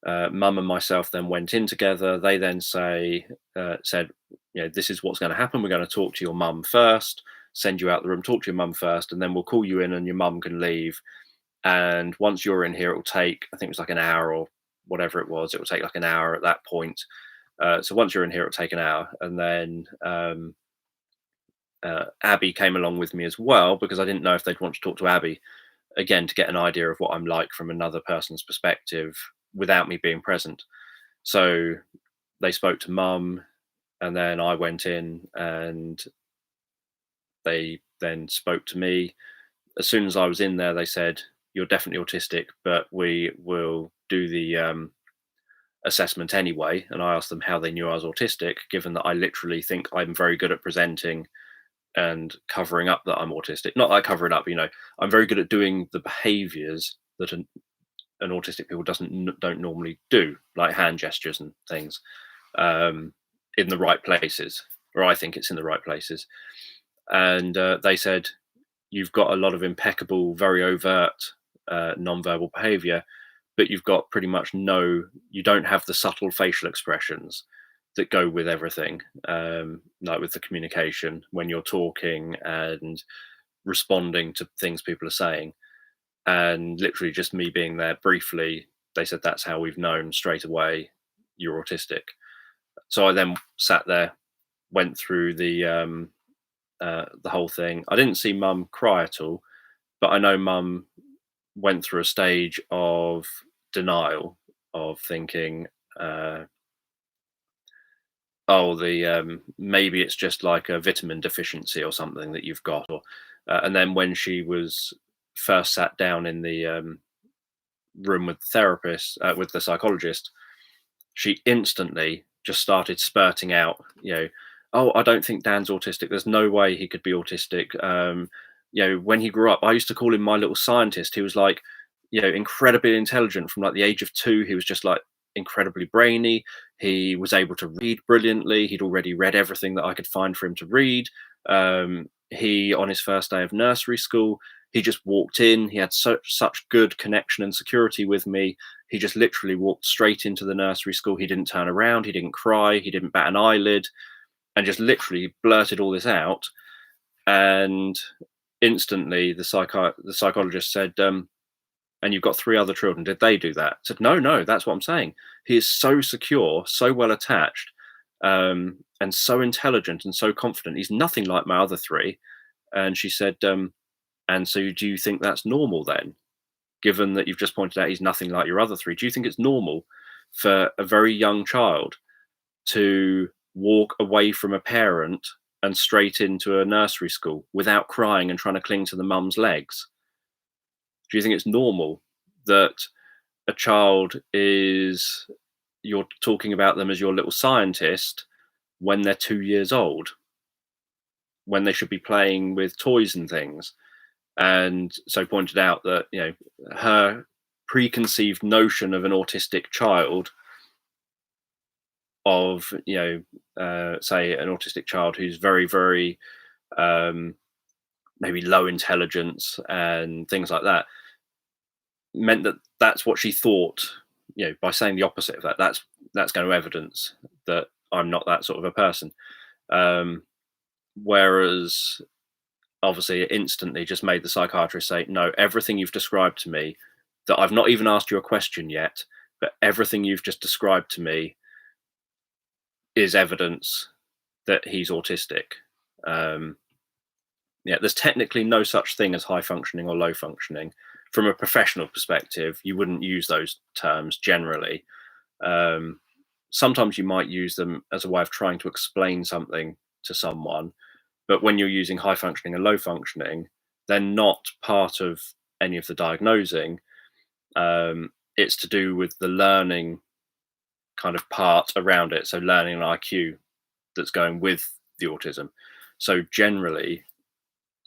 A: Mum and myself then went in together. They then said, this is what's going to happen. We're going to talk to your mum first, send you out the room, talk to your mum first, and then we'll call you in and your mum can leave. And once you're in here, it will take, I think it was like an hour or whatever it was. It will take like an hour at that point. So once you're in here, it'll take an hour. And then Abby came along with me as well, because I didn't know if they'd want to talk to Abby again to get an idea of what I'm like from another person's perspective without me being present. So they spoke to mum, and then I went in and they then spoke to me. As soon as I was in there, they said, "You're definitely autistic, but we will do the assessment anyway." And I asked them how they knew I was autistic, given that I literally think I'm very good at presenting and covering up that I'm autistic. Not that I cover it up, I'm very good at doing the behaviors that an autistic people don't normally do, like hand gestures and things, in the right places, or I think it's in the right places. And they said, "You've got a lot of impeccable, very overt non-verbal behavior, but you've got pretty much you don't have the subtle facial expressions that go with everything, like with the communication when you're talking and responding to things people are saying." And literally just me being there briefly, they said, "That's how we've known straight away you're autistic." So I then sat there, went through the whole thing. I didn't see mum cry at all, but I know mum went through a stage of denial, of thinking, "Oh, the maybe it's just like a vitamin deficiency or something that you've got." Or and then when she was first sat down in the room with the therapist, with the psychologist, she instantly just started spurting out, "Oh, I don't think Dan's autistic. There's no way he could be autistic. When he grew up, I used to call him my little scientist. He was like, incredibly intelligent from like the age of 2. He was just like incredibly brainy. He was able to read brilliantly. He'd already read everything that I could find for him to read. He, on his first day of nursery school, he just walked in. He had such good connection and security with me. He just literally walked straight into the nursery school. He didn't turn around. He didn't cry. He didn't bat an eyelid, and just literally blurted all this out." And instantly, the psychologist said, "And you've got 3 other children. Did they do that?" I said, "No, no. That's what I'm saying. He is so secure, so well attached, and so intelligent and so confident. He's nothing like my other 3." And she said, "And so, do you think that's normal then? Given that you've just pointed out he's nothing like your other 3, do you think it's normal for a very young child to walk away from a parent and straight into a nursery school without crying and trying to cling to the mum's legs? Do you think it's normal that a child you're talking about them as your little scientist when they're 2 years old, when they should be playing with toys and things?" And so pointed out that, her preconceived notion of an autistic child, of, say an autistic child who's very, very maybe low intelligence and things like that, meant that that's what she thought. By saying the opposite of that, that's going to evidence that I'm not that sort of a person. Whereas obviously it instantly just made the psychiatrist say, "No, everything you've described to me, that I've not even asked you a question yet, but everything you've just described to me is evidence that he's autistic." There's technically no such thing as high functioning or low functioning. From a professional perspective, you wouldn't use those terms generally. Sometimes you might use them as a way of trying to explain something to someone, but when you're using high functioning and low functioning, they're not part of any of the diagnosing. It's to do with the learning kind of part around it. So learning and IQ that's going with the autism. So generally,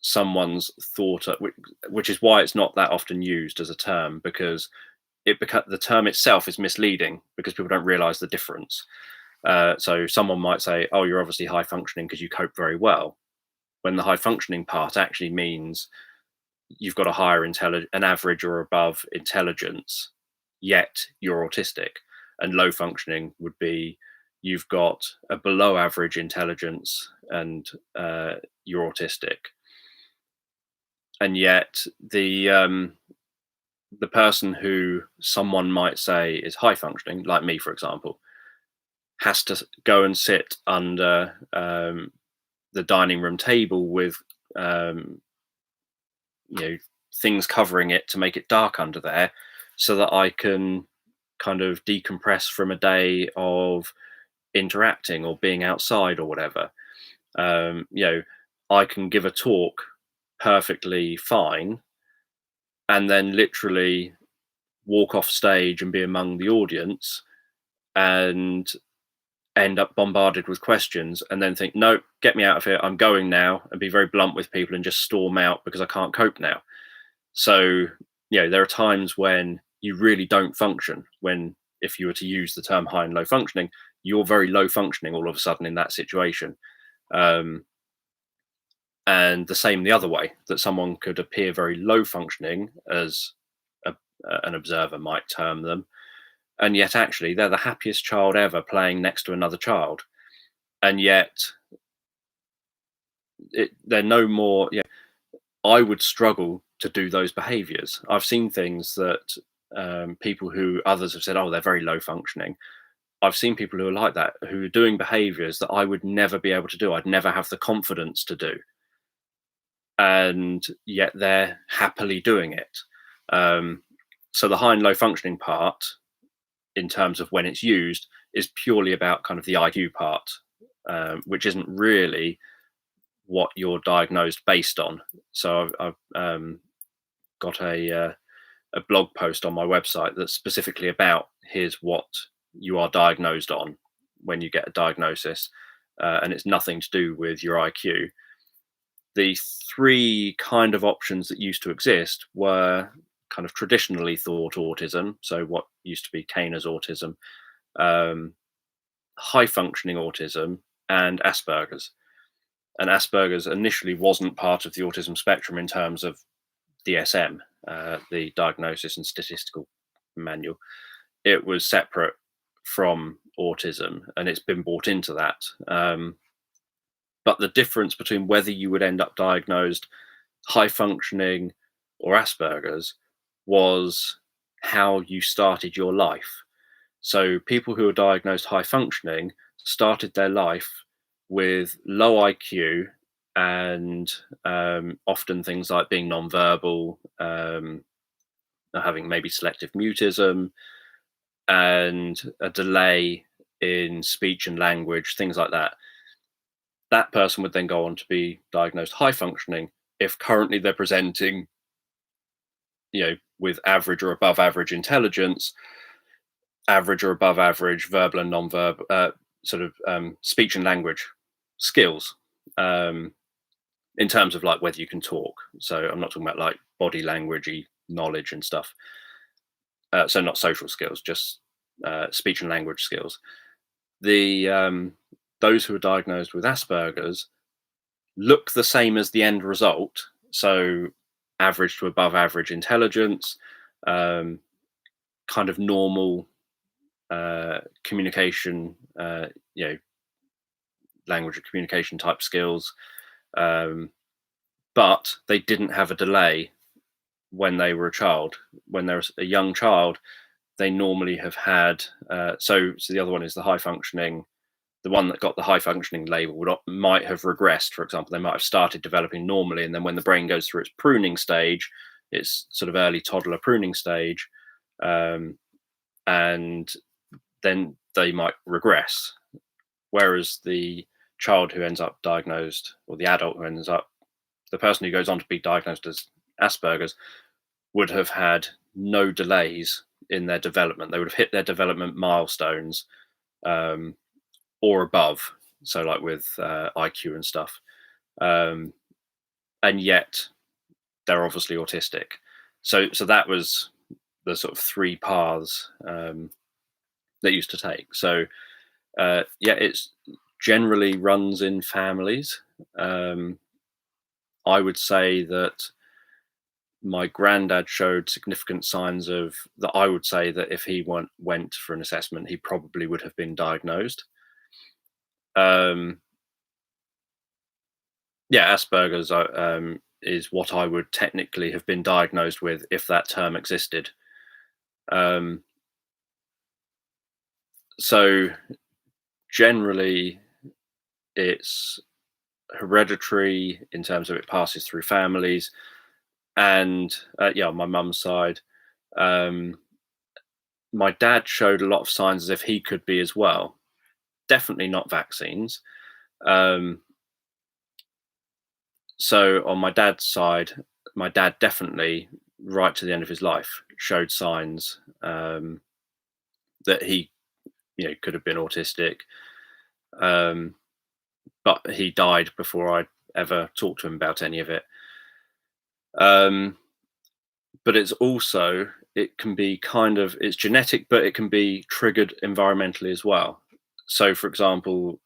A: someone's thought, which is why it's not that often used as a term, because the term itself is misleading because people don't realize the difference. So someone might say, oh, you're obviously high functioning because you cope very well, when the high functioning part actually means you've got a higher an average or above intelligence, yet you're autistic. And low functioning would be you've got a below average intelligence and you're autistic. And yet the person who someone might say is high functioning, like me, for example, has to go and sit under the dining room table with things covering it to make it dark under there, so that I can kind of decompress from a day of interacting or being outside or whatever. I can give a talk perfectly fine and then literally walk off stage and be among the audience and end up bombarded with questions and then think, no, get me out of here, I'm going now, and be very blunt with people and just storm out because I can't cope now. So there are times when you really don't function, when, if you were to use the term high and low functioning, you're very low functioning all of a sudden in that situation. And the same the other way, that someone could appear very low functioning, as an observer might term them, and yet actually they're the happiest child ever playing next to another child. And yet they're no more, I would struggle to do those behaviors. I've seen things that people who others have said, oh, they're very low functioning. I've seen people who are like that, who are doing behaviors that I would never be able to do. I'd never have the confidence to do. And yet they're happily doing it. So the high and low functioning part, in terms of when it's used, is purely about kind of the IQ part, which isn't really what you're diagnosed based on. So I've got a blog post on my website that's specifically about here's what you are diagnosed on when you get a diagnosis, and it's nothing to do with your IQ. The three kind of options that used to exist were kind of traditionally thought autism, so what used to be Kaner's autism, high functioning autism, and Asperger's. And Asperger's initially wasn't part of the autism spectrum in terms of DSM, the Diagnosis and Statistical Manual. It was separate from autism, and it's been brought into that. But the difference between whether you would end up diagnosed high functioning or Asperger's was how you started your life. So people who are diagnosed high functioning started their life with low IQ and often things like being nonverbal, having maybe selective mutism, and a delay in speech and language, things like that. That person would then go on to be diagnosed high functioning if currently they're presenting, with average or above average intelligence, average or above average verbal and non-verbal speech and language skills, in terms of like whether you can talk. So I'm not talking about like body languagey knowledge and stuff. So not social skills, just speech and language skills. Those who are diagnosed with Asperger's look the same as the end result. So average to above average intelligence, kind of normal communication, language and communication type skills. But they didn't have a delay when they were a child. When they're a young child, they normally have had, so the other one is the high functioning. The one that got the high functioning label might have regressed, for example. They might have started developing normally, and then when the brain goes through its pruning stage, it's sort of early toddler pruning stage, and then they might regress. Whereas the child who ends up diagnosed, or the adult who ends up, the person who goes on to be diagnosed as Asperger's, would have had no delays in their development. They would have hit their development milestones, or above, so like with IQ and stuff. and yet they're obviously autistic. So that was the sort of three paths that used to take. So yeah, it's generally runs in families. Um, I would say that my granddad showed significant signs of that. I would say that if he went for an assessment, he probably would have been diagnosed. Um, yeah, Asperger's is what I would technically have been diagnosed with if that term existed. Um, so generally, it's hereditary in terms of it passes through families, and yeah, on my mum's side, um, my dad showed a lot of signs as if he could be as well. Definitely not vaccines. Um, so on my dad's side, my dad definitely, right to the end of his life, showed signs that he, could have been autistic. Um, but he died before I ever talked to him about any of it. Um, but it's also it can be kind of it's genetic, but it can be triggered environmentally as well. So, for example,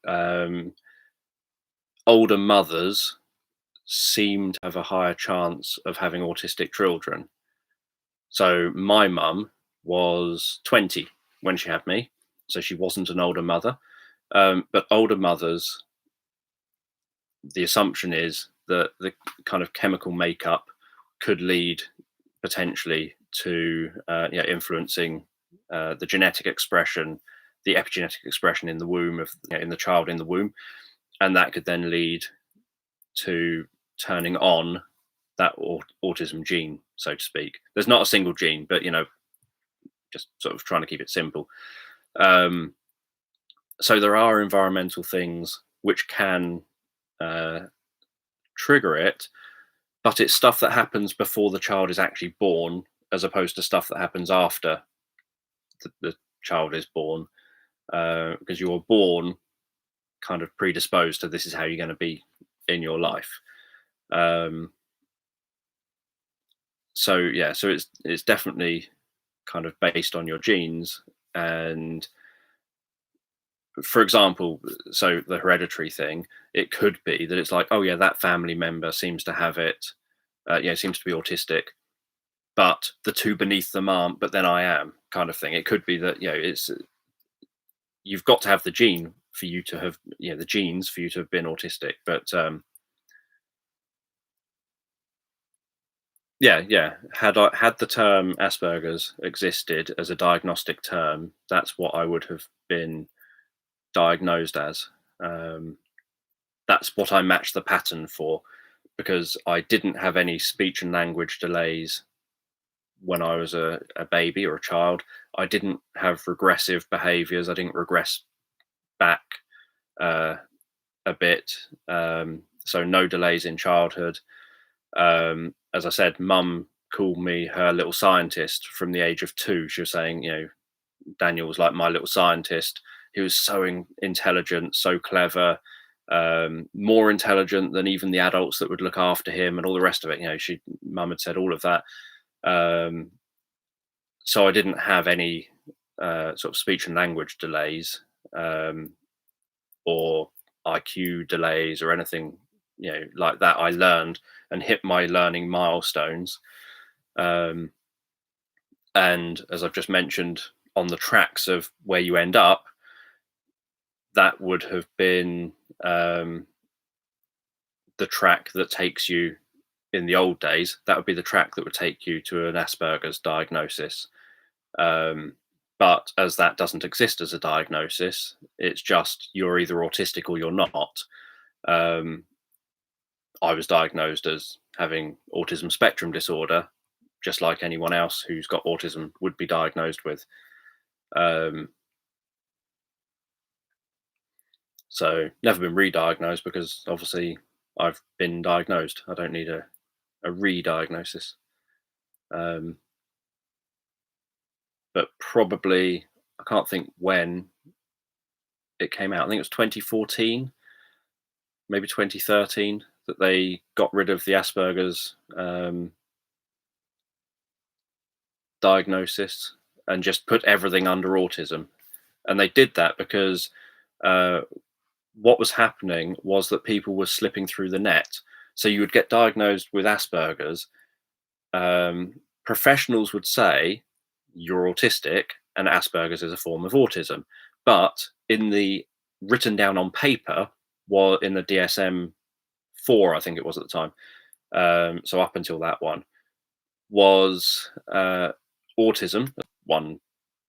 A: older mothers seem to have a higher chance of having autistic children. So, my mum was 20 when she had me, so she wasn't an older mother. But older mothers, the assumption is that the kind of chemical makeup could lead potentially to influencing the genetic expression, the epigenetic expression in the womb of in the child in the womb, and that could then lead to turning on that autism gene, so to speak. There's not a single gene, but just sort of trying to keep it simple. Um, so there are environmental things which can uh, trigger it, but it's stuff that happens before the child is actually born, as opposed to stuff that happens after the child is born, because you're born kind of predisposed to this is how you're going to be in your life. Um, so yeah, so it's definitely kind of based on your genes. And for example, so the hereditary thing, it could be that it's like, oh yeah, that family member seems to have it, seems to be autistic, but the two beneath them aren't, but then I am, kind of thing. It could be that it's you've got to have the gene for you to have the genes for you to have been autistic. But yeah, had the term Asperger's existed as a diagnostic term, that's what I would have been diagnosed as. Um, that's what I matched the pattern for, because I didn't have any speech and language delays when I was a baby or a child. I didn't have regressive behaviors. I didn't regress back uh, a bit. So no delays in childhood. As I said, mum called me her little scientist from the age of 2. She was saying, Daniel was like my little scientist. He was so intelligent, so clever, more intelligent than even the adults that would look after him and all the rest of it. Mum had said all of that. Um, so I didn't have any sort of speech and language delays, or IQ delays or anything, like that. I learned and hit my learning milestones. Um, and as I've just mentioned, on the tracks of where you end up, that would have been the track that takes you in the old days. That would be the track that would take you to an Asperger's diagnosis. Um, but as that doesn't exist as a diagnosis, it's just you're either autistic or you're not. Um, I was diagnosed as having autism spectrum disorder, just like anyone else who's got autism would be diagnosed with. Um, so never been re-diagnosed because obviously I've been diagnosed. I don't need a re-diagnosis. Um, but probably I can't think when it came out. I think it was 2014, maybe 2013 that they got rid of the Asperger's diagnosis and just put everything under autism. And they did that because uh, what was happening was that people were slipping through the net. So you would get diagnosed with Asperger's. Um, Professionals would say you're autistic, and Asperger's is a form of autism. But in the written down on paper, while in the DSM-4, I think it was at the time, so up until that one, was autism, one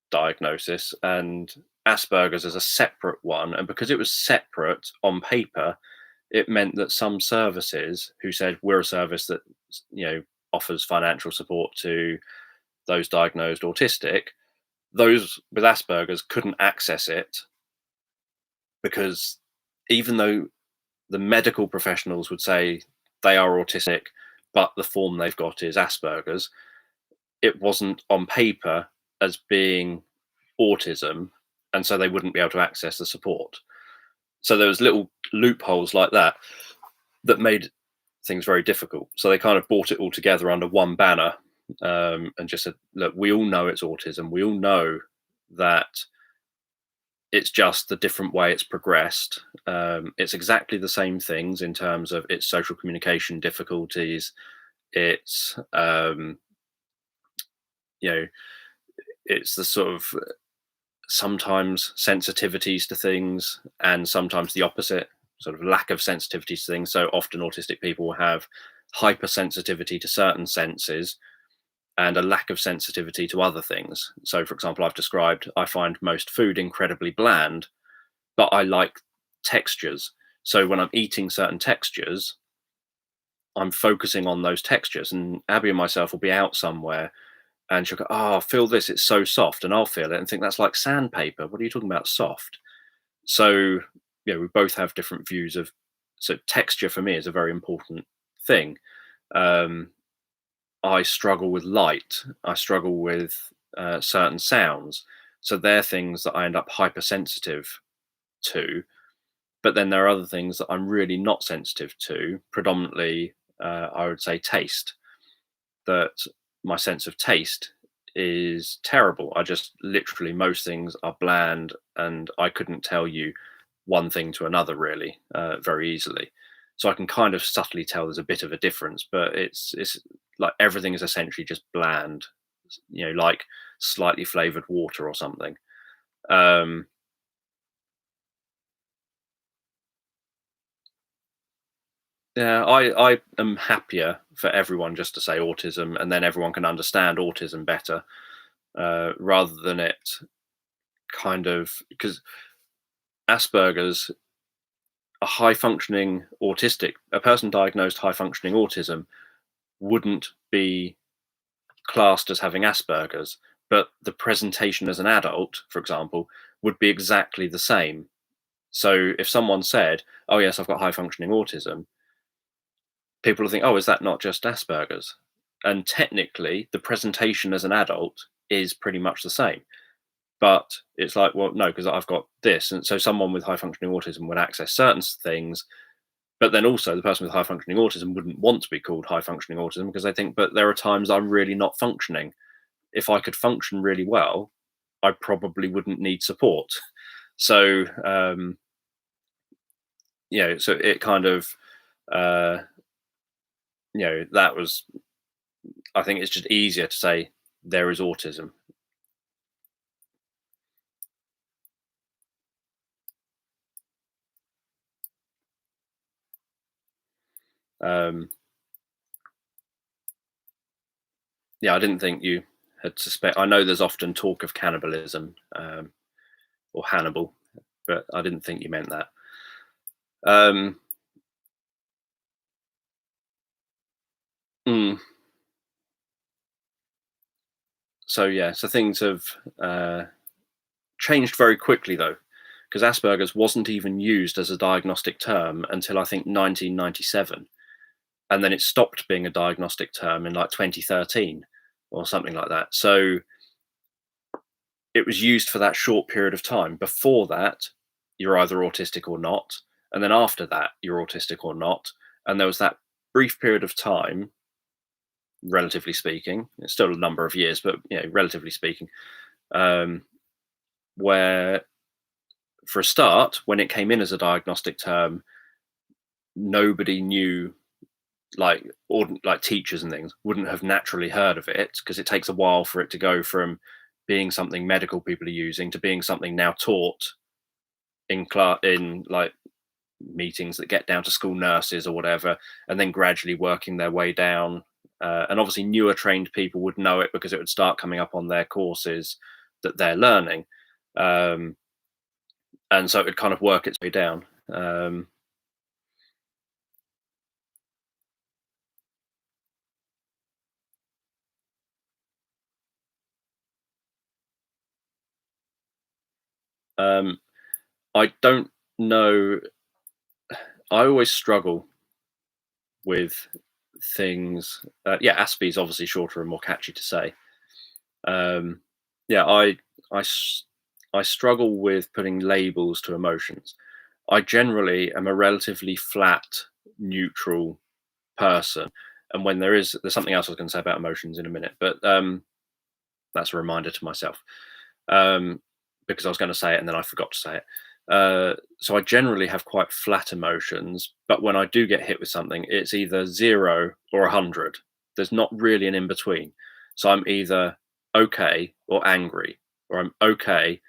A: diagnosis, and Asperger's as a separate one. And because it was separate on paper, it meant that some services who said we're a service that you know offers financial support to those diagnosed autistic, those with Asperger's couldn't access it because even though the medical professionals would say they are autistic, but the form they've got is Asperger's, it wasn't on paper as being autism, and so they wouldn't be able to access the support. So there was little loopholes like that that made things very difficult. So they kind of brought it all together under one banner, and just said, "Look, we all know it's autism. We all know that it's just the different way it's progressed. It's exactly the same things in terms of its social communication difficulties. It's you know, it's the sort of sometimes sensitivities to things and sometimes the opposite, sort of lack of sensitivities to things. So often autistic people will have hypersensitivity to certain senses and a lack of sensitivity to other things. So, for example, I've described I find most food incredibly bland, but I like textures. So when I'm eating certain textures, I'm focusing on those textures. And Abby and myself will be out somewhere and she'll go, "Oh, feel this, it's so soft." And I'll feel it and think that's like sandpaper. What are you talking about, soft? So, we both have different views of, so texture for me is a very important thing. Um, I struggle with light. I struggle with certain sounds. So they're things that I end up hypersensitive to. But then there are other things that I'm really not sensitive to. Predominantly, I would say taste. That my sense of taste is terrible. I just literally most things are bland, and I couldn't tell you one thing to another really very easily. So I can kind of subtly tell there's a bit of a difference, but it's like everything is essentially just bland, like slightly flavored water or something. Um, yeah, I am happier for everyone just to say autism, and then everyone can understand autism better, rather than it kind of, because Asperger's, a person diagnosed high functioning autism wouldn't be classed as having Asperger's, but the presentation as an adult, for example, would be exactly the same. So if someone said, "Oh yes, I've got high functioning autism," people will think, "Oh, is that not just Asperger's?" And technically, the presentation as an adult is pretty much the same. But it's like, well, no, because I've got this. And so someone with high functioning autism would access certain things, but then also the person with high functioning autism wouldn't want to be called high functioning autism because they think, but there are times I'm really not functioning. If I could function really well, I probably wouldn't need support. So, so it kind of, uh, that was, I think it's just easier to say there is autism. Um, yeah, I didn't think you had suspect. I know there's often talk of cannibalism, or Hannibal, but I didn't think you meant that. Um, mm, so yeah, so things have changed very quickly though, because Asperger's wasn't even used as a diagnostic term until I think 1997, and then it stopped being a diagnostic term in like 2013 or something like that. So it was used for that short period of time. Before that, you're either autistic or not, and then after that, you're autistic or not, And there was that brief period of time, relatively speaking, it's still a number of years, but relatively speaking, um, where for a start, when it came in as a diagnostic term, nobody knew, like teachers and things wouldn't have naturally heard of it, because it takes a while for it to go from being something medical people are using to being something now taught in class, in like meetings that get down to school nurses or whatever, and then gradually working their way down. And obviously, newer trained people would know it because it would start coming up on their courses that they're learning, um, and so it would kind of work its way down. Um, I don't know. I always struggle with things. Yeah, Aspie's obviously shorter and more catchy to say. Um, yeah, I s- I struggle with putting labels to emotions. I generally am a relatively flat, neutral person, and when there's something else I was going to say about emotions in a minute, but that's a reminder to myself, um, because I was going to say it and then I forgot to say it. So I generally have quite flat emotions, but when I do get hit with something, it's either 0 or 100. There's not really an in between. So I'm either okay or angry, or I'm okay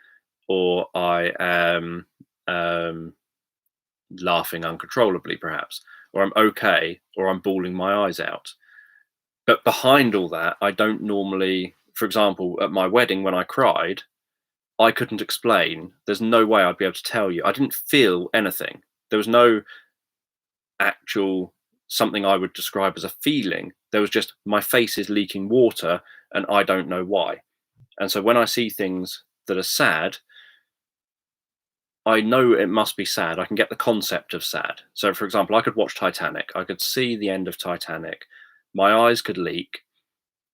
A: or I am um, laughing uncontrollably, perhaps, or I'm okay or I'm bawling my eyes out. But behind all that, I don't normally, for example, at my wedding when I cried, I couldn't explain. There's no way I'd be able to tell you. I didn't feel anything. There was no actual something I would describe as a feeling. There was just my face is leaking water and I don't know why. And so when I see things that are sad, I know it must be sad. I can get the concept of sad. So, for example, I could watch Titanic. I could see the end of Titanic. My eyes could leak.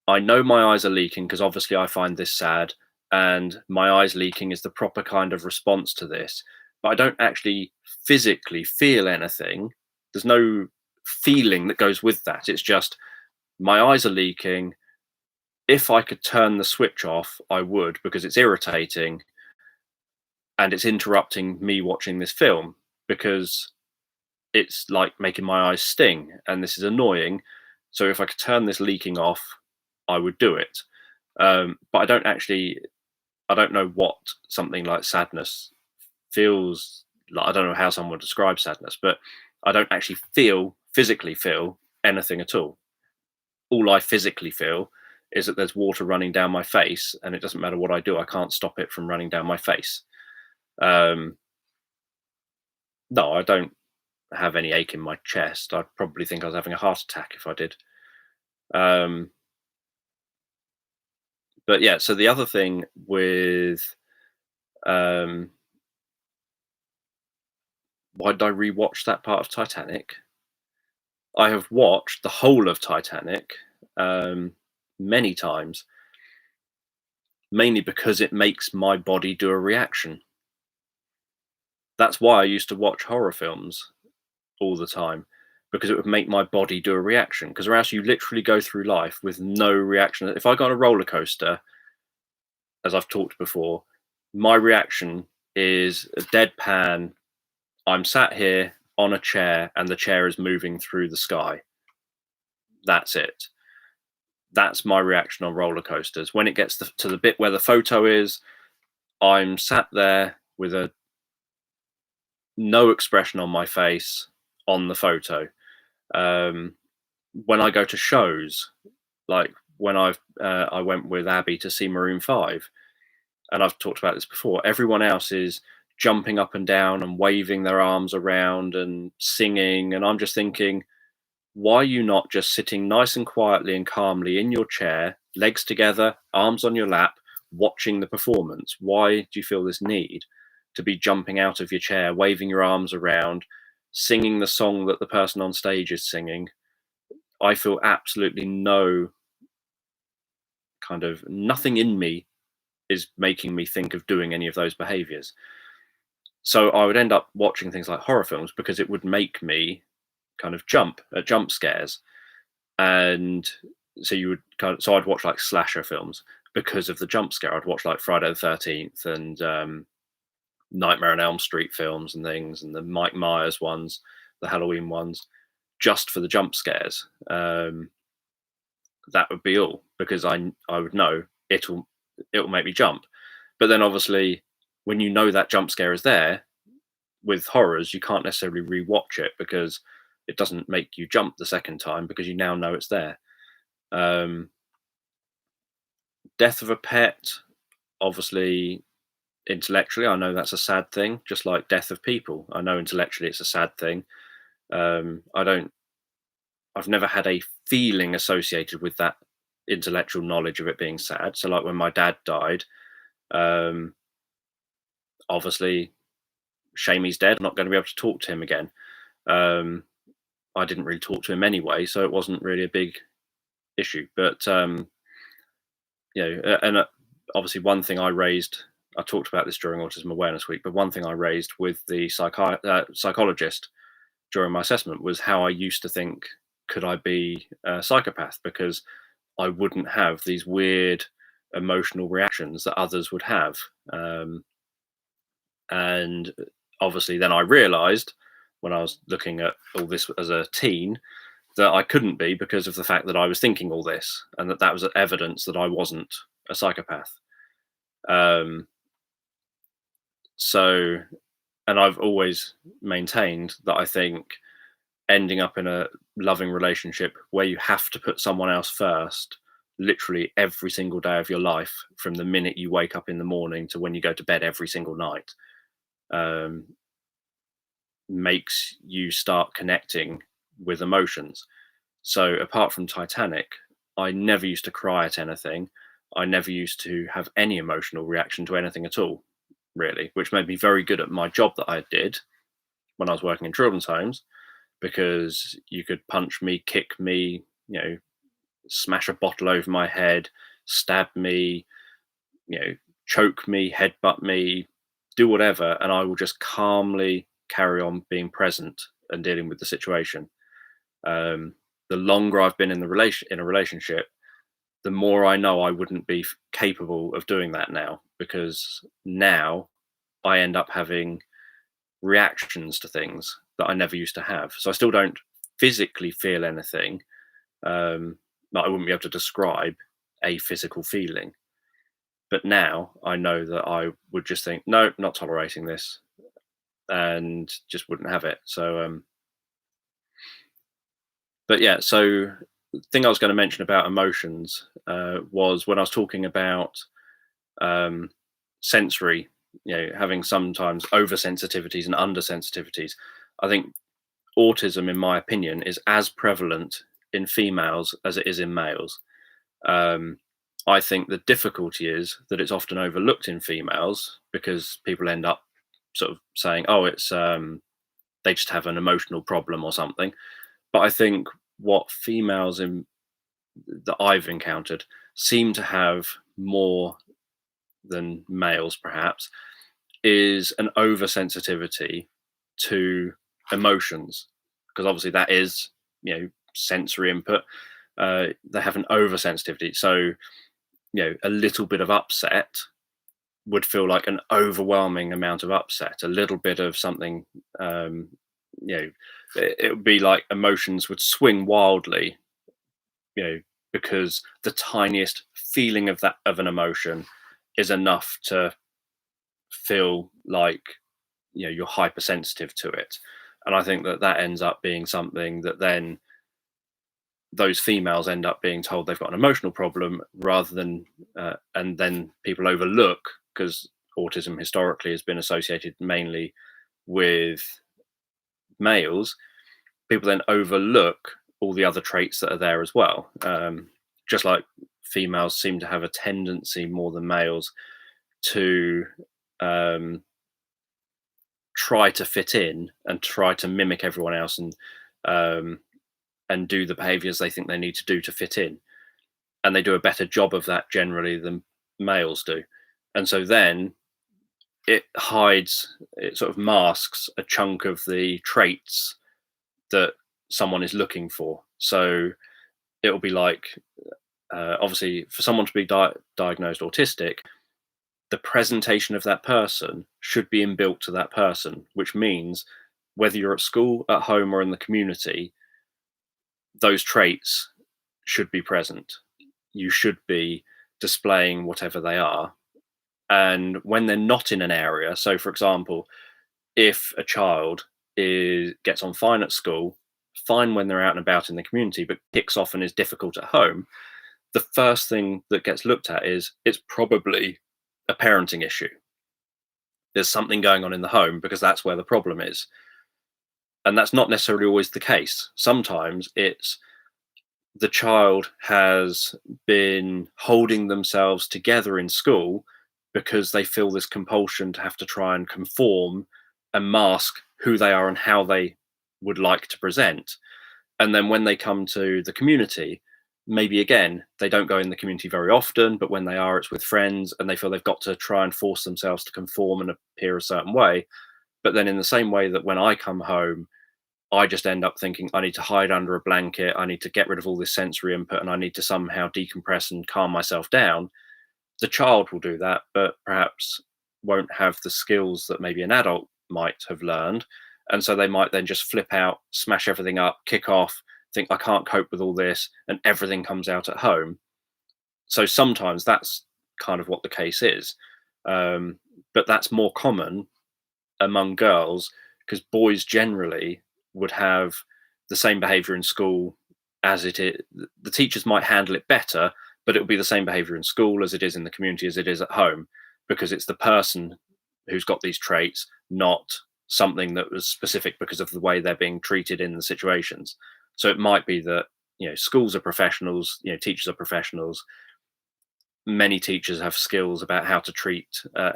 A: I know my eyes are leaking because obviously I find this sad, and my eyes leaking is the proper kind of response to this. But I don't actually physically feel anything. There's no feeling that goes with that. It's just my eyes are leaking. If I could turn the switch off, I would, because it's irritating and it's interrupting me watching this film, because it's like making my eyes sting and this is annoying. So if I could turn this leaking off, I would do it. But I don't know what something like sadness feels like. I don't know how someone would describe sadness, but I don't actually physically feel anything at all. All I physically feel is that there's water running down my face, and it doesn't matter what I do, I can't stop it from running down my face. Um, no, I don't have any ache in my chest. I'd probably think I was having a heart attack if I did. Um, but yeah, so the other thing with um, why did I rewatch that part of Titanic? I have watched the whole of Titanic many times, mainly because it makes my body do a reaction. That's why I used to watch horror films all the time, because it would make my body do a reaction. Because or else you literally go through life with no reaction. If I go on a roller coaster, as I've talked before, my reaction is a deadpan. I'm sat here on a chair and the chair is moving through the sky. That's it. That's my reaction on roller coasters. When it gets to the bit where the photo is, I'm sat there with a no expression on my face on the photo. Um, when I go to shows, like when I went with Abby to see Maroon Five, and I've talked about this before. Everyone else is jumping up and down and waving their arms around and singing, and I'm just thinking, why are you not just sitting nice and quietly and calmly in your chair, legs together, arms on your lap, watching the performance? Why do you feel this need to be jumping out of your chair, waving your arms around, singing the song that the person on stage is singing? I feel absolutely no kind of nothing in me is making me think of doing any of those behaviors. So I would end up watching things like horror films because it would make me kind of jump at jump scares. And so you would so I'd watch like slasher films because of the jump scare. I'd watch like Friday the 13th and Nightmare on Elm Street films and things, and the Mike Myers ones, the Halloween ones, just for the jump scares. That would be all, because I would know it'll make me jump. But then obviously, when you know that jump scare is there, with horrors, you can't necessarily rewatch it because it doesn't make you jump the second time because you now know it's there. Um, Death of a pet, obviously, intellectually, I know that's a sad thing, just like death of people. I know intellectually it's a sad thing. I don't, I've never had a feeling associated with that intellectual knowledge of it being sad. So, like when my dad died, um, obviously, shame he's dead. I'm not going to be able to talk to him again. Um, I didn't really talk to him anyway, so it wasn't really a big issue. But and obviously, one thing I raised, I talked about this during Autism Awareness Week, but one thing I raised with the psychologist during my assessment was how I used to think, could I be a psychopath? Because I wouldn't have these weird emotional reactions that others would have. And obviously, then I realized when I was looking at all this as a teen that I couldn't be because of the fact that I was thinking all this, and that was evidence that I wasn't a psychopath. Um, so, and I've always maintained that I think ending up in a loving relationship where you have to put someone else first, literally every single day of your life, from the minute you wake up in the morning to when you go to bed every single night, um, makes you start connecting with emotions. So apart from Titanic, I never used to cry at anything. I never used to have any emotional reaction to anything at all, really, which made me very good at my job that I did when I was working in children's homes, because you could punch me, kick me, smash a bottle over my head, stab me, choke me, headbutt me, do whatever, and I will just calmly carry on being present and dealing with the situation. The longer I've been in a relationship, the more I know I wouldn't be capable of doing that now, because now I end up having reactions to things that I never used to have. So I still don't physically feel anything. That I wouldn't be able to describe a physical feeling. But now I know that I would just think, no, not tolerating this, and just wouldn't have it. So, but yeah, so the thing I was going to mention about emotions was when I was talking about um, sensory, having sometimes oversensitivities and undersensitivities. I think autism, in my opinion, is as prevalent in females as it is in males. I think the difficulty is that it's often overlooked in females because people end up sort of saying, "Oh, it's they just have an emotional problem or something." But I think what females that I've encountered seem to have more than males, perhaps, is an oversensitivity to emotions, because obviously that is sensory input. They have an oversensitivity, so a little bit of upset would feel like an overwhelming amount of upset. A little bit of something, it would be like emotions would swing wildly, because the tiniest feeling of an emotion is enough to feel like you're hypersensitive to it. And I think that ends up being something that then those females end up being told they've got an emotional problem, rather than and then people overlook, because autism historically has been associated mainly with males. People then overlook all the other traits that are there as well. Just like females seem to have a tendency more than males to try to fit in and try to mimic everyone else, and do the behaviors they think they need to do to fit in. And they do a better job of that generally than males do. And so then it sort of masks a chunk of the traits that someone is looking for. So it'll be like, obviously, for someone to be diagnosed autistic, the presentation of that person should be inbuilt to that person, which means whether you're at school, at home, or in the community, those traits should be present. You should be displaying whatever they are. And when they're not in an area, so for example, if a child gets on fine at school, fine when they're out and about in the community, but kicks off and is difficult at home, the first thing that gets looked at is it's probably a parenting issue. There's something going on in the home because that's where the problem is. And that's not necessarily always the case. Sometimes it's the child has been holding themselves together in school because they feel this compulsion to have to try and conform and mask who they are and how they would like to present. And then when they come to the community, maybe again, they don't go in the community very often, but when they are, it's with friends and they feel they've got to try and force themselves to conform and appear a certain way. But then, in the same way that when I come home, I just end up thinking I need to hide under a blanket, I need to get rid of all this sensory input, and I need to somehow decompress and calm myself down. The child will do that, but perhaps won't have the skills that maybe an adult might have learned. And so they might then just flip out, smash everything up, kick off, think, I can't cope with all this, and everything comes out at home. So sometimes that's kind of what the case is. But that's more common among girls because boys generally would have the same behavior in school as it is. The teachers might handle it better, but it'll be the same behavior in school as it is in the community as it is at home, because it's the person who's got these traits, not something that was specific because of the way they're being treated in the situations. So it might be that, schools are professionals, teachers are professionals. Many teachers have skills about how to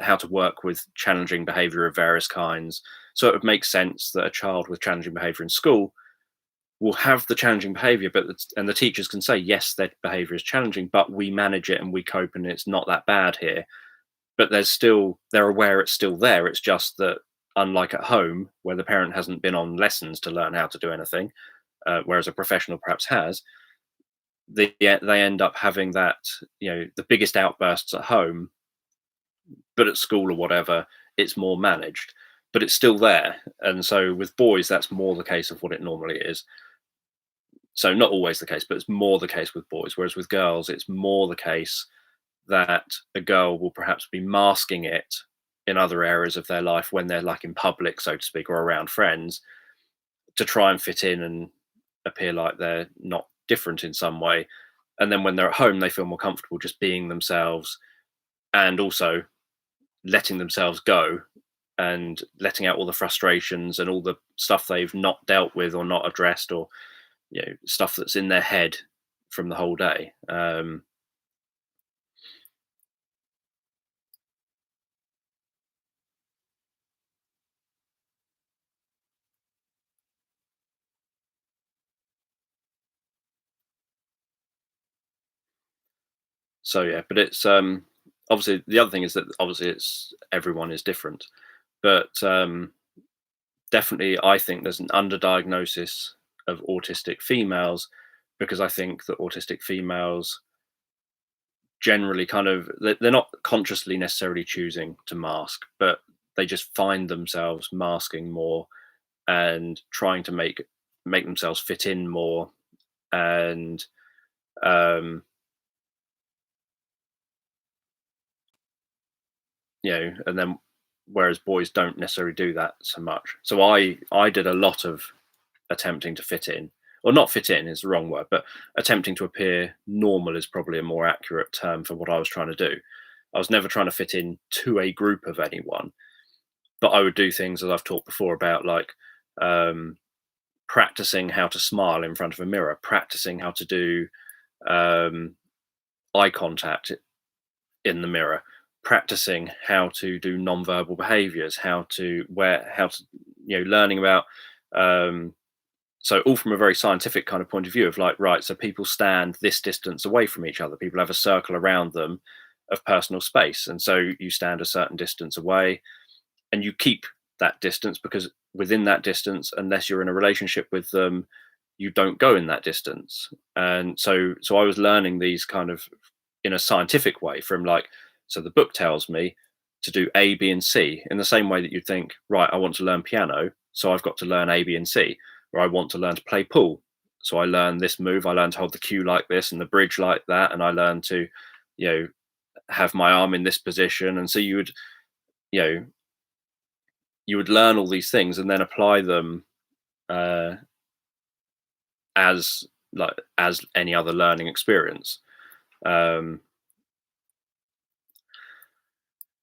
A: how to work with challenging behavior of various kinds. So it would make sense that a child with challenging behavior in school will have the challenging behavior, and the teachers can say, yes, their behavior is challenging, but we manage it and we cope, and it's not that bad here. But they're aware it's still there. It's just that, unlike at home, where the parent hasn't been on lessons to learn how to do anything, whereas a professional perhaps has, they end up having that, the biggest outbursts at home, but at school or whatever, it's more managed, but it's still there. And so with boys, that's more the case of what it normally is. So not always the case, but it's more the case with boys. Whereas with girls, it's more the case that a girl will perhaps be masking it in other areas of their life when they're like in public, so to speak, or around friends, to try and fit in and appear like they're not different in some way. And then when they're at home, they feel more comfortable just being themselves and also letting themselves go and letting out all the frustrations and all the stuff they've not dealt with or not addressed, or stuff that's in their head from the whole day. So yeah, but it's obviously the other thing is that obviously it's everyone is different, but definitely I think there's an underdiagnosis of autistic females, because I think that autistic females generally they're not consciously necessarily choosing to mask, but they just find themselves masking more and trying to make themselves fit in more, and um and then whereas boys don't necessarily do that so much. So I did a lot of attempting to fit in, or not fit in is the wrong word, but attempting to appear normal is probably a more accurate term for what I was trying to do. I was never trying to fit in to a group of anyone, but I would do things, as I've talked before about, like um, practicing how to smile in front of a mirror, practicing how to do um, eye contact in the mirror, practicing how to do non-verbal behaviors, how to learning about um, so all from a very scientific kind of point of view of like, right, so people stand this distance away from each other, people have a circle around them of personal space, and so you stand a certain distance away and you keep that distance, because within that distance, unless you're in a relationship with them, you don't go in that distance. And so I was learning these kind of in a scientific way from like, so the book tells me to do A, B, and C in the same way that you'd think, right, I want to learn piano, so I've got to learn A, B, and C, or I want to learn to play pool. So I learn this move, I learn to hold the cue like this and the bridge like that, and I learn to, you know, have my arm in this position. And so you know, you would learn all these things and then apply them uh, as as any other learning experience. Um,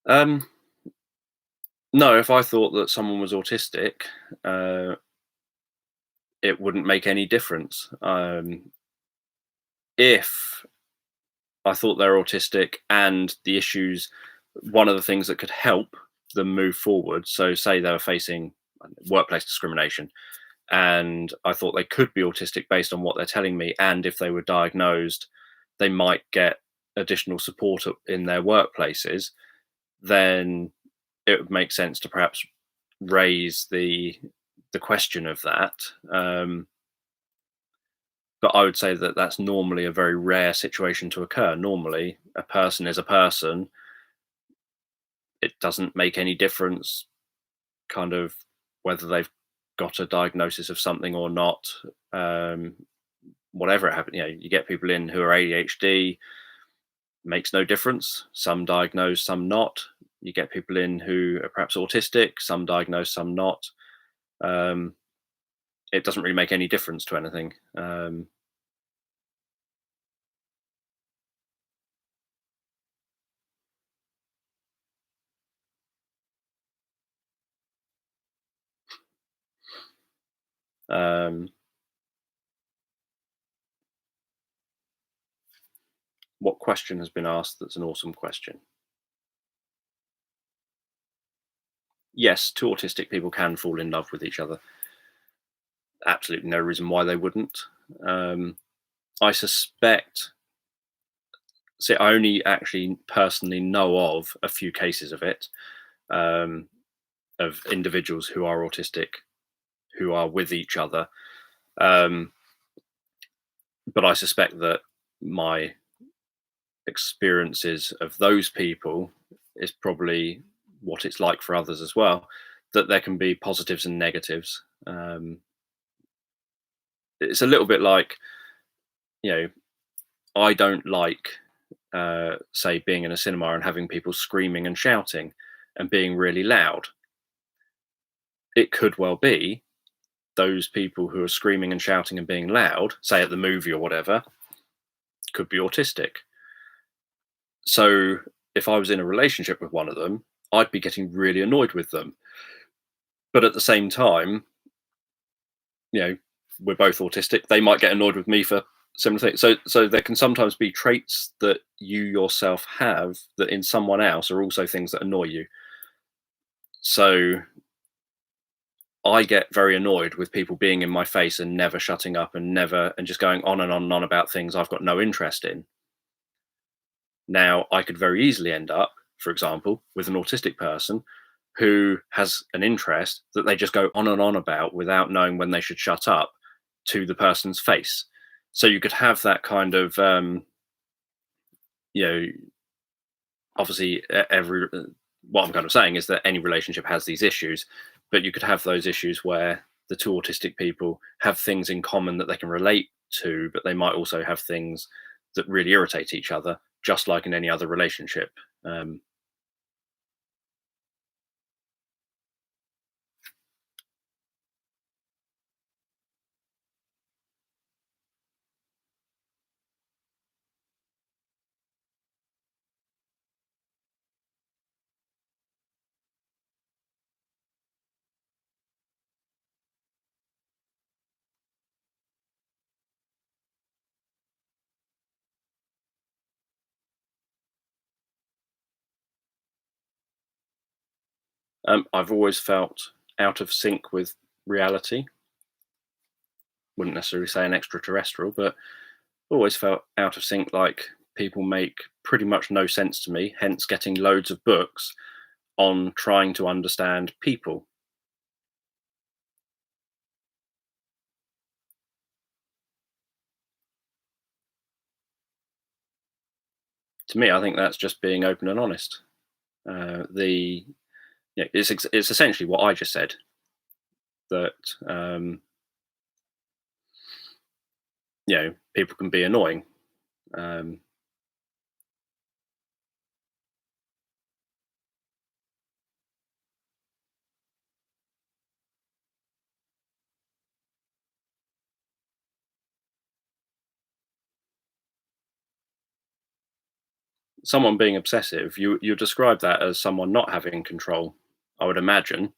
A: um, no, if I thought that someone was autistic, uh, it wouldn't make any difference. If I thought they're autistic and the issues, one of the things that could help them move forward. So, say they were facing workplace discrimination, and I thought they could be autistic based on what they're telling me. And if they were diagnosed, they might get additional support in their workplaces. Then it would make sense to perhaps raise the question of that. But I would say that that's normally a very rare situation to occur. Normally, a person is a person. It doesn't make any difference, kind of, whether they've got a diagnosis of something or not. Um, Whatever it happens, you get people in who are ADHD, makes no difference. Some diagnosed, some not. You get people in who are perhaps autistic, some diagnosed, some not. Um, it doesn't really make any difference to anything. Um, what question has been asked that's an awesome question? Yes, two autistic people can fall in love with each other. Absolutely no reason why they wouldn't. Um, I suspect, see, I only actually personally know of a few cases of it, um, of individuals who are autistic who are with each other. Um, but I suspect that my experiences of those people is probably what it's like for others as well. That there can be positives and negatives. It's a little bit like, you know, I don't like, say, being in a cinema and having people screaming and shouting and being really loud. It could well be those people who are screaming and shouting and being loud, say at the movie or whatever, could be autistic. So if I was in a relationship with one of them, I'd be getting really annoyed with them. But at the same time, you know, we're both autistic. They might get annoyed with me for similar things. So there can sometimes be traits that you yourself have that in someone else are also things that annoy you. So I get very annoyed with people being in my face and never shutting up and never and just going on and on and on about things I've got no interest in. Now, I could very easily end up, for example, with an autistic person who has an interest that they just go on and on about without knowing when they should shut up to the person's face. So you could have that kind of, you know, obviously every, what I'm kind of saying is that any relationship has these issues, but you could have those issues where the two autistic people have things in common that they can relate to, but they might also have things that really irritate each other, just like in any other relationship. Um, I've always felt out of sync with reality. Wouldn't necessarily say an extraterrestrial, but always felt out of sync. Like, people make pretty much no sense to me. Hence, getting loads of books on trying to understand people. To me, I think that's just being open and honest. The it's essentially what I just said, that people can be annoying. Um, Someone being obsessive, you describe that as someone not having control, I would imagine.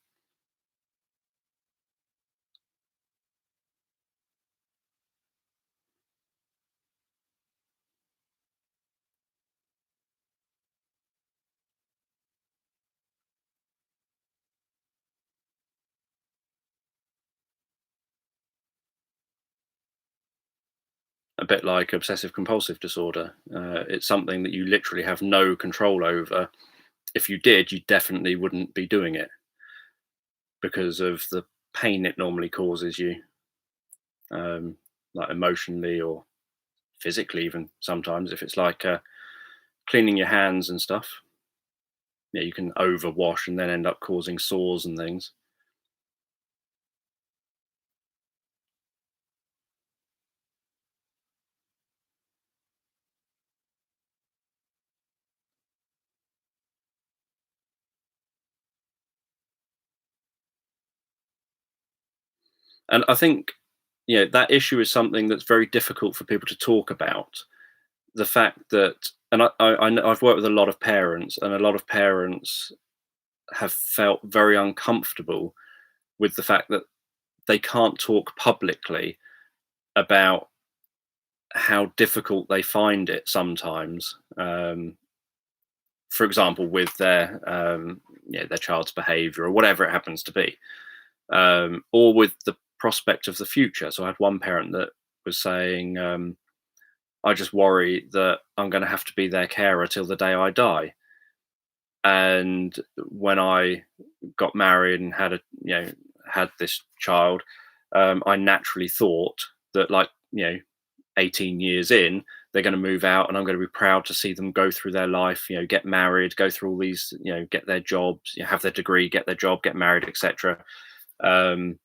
A: A bit like obsessive compulsive disorder. It's something that you literally have no control over. If you did, you definitely wouldn't be doing it because of the pain it normally causes you, um, like emotionally or physically, even sometimes. If it's like cleaning your hands and stuff, yeah, you can overwash and then end up causing sores and things. And I think, that issue is something that's very difficult for people to talk about. The fact that, and I've worked with a lot of parents, and a lot of parents have felt very uncomfortable with the fact that they can't talk publicly about how difficult they find it sometimes. For example, with their child's behaviour or whatever it happens to be, or with the prospect of the future. So I had one parent that was saying, "I just worry that I'm going to have to be their carer till the day I die." And when I got married and had this child, I naturally thought that, like, 18 years in, they're going to move out, and I'm going to be proud to see them go through their life, get married, go through all these, get their jobs, have their degree, get their job, get married, etc. Um,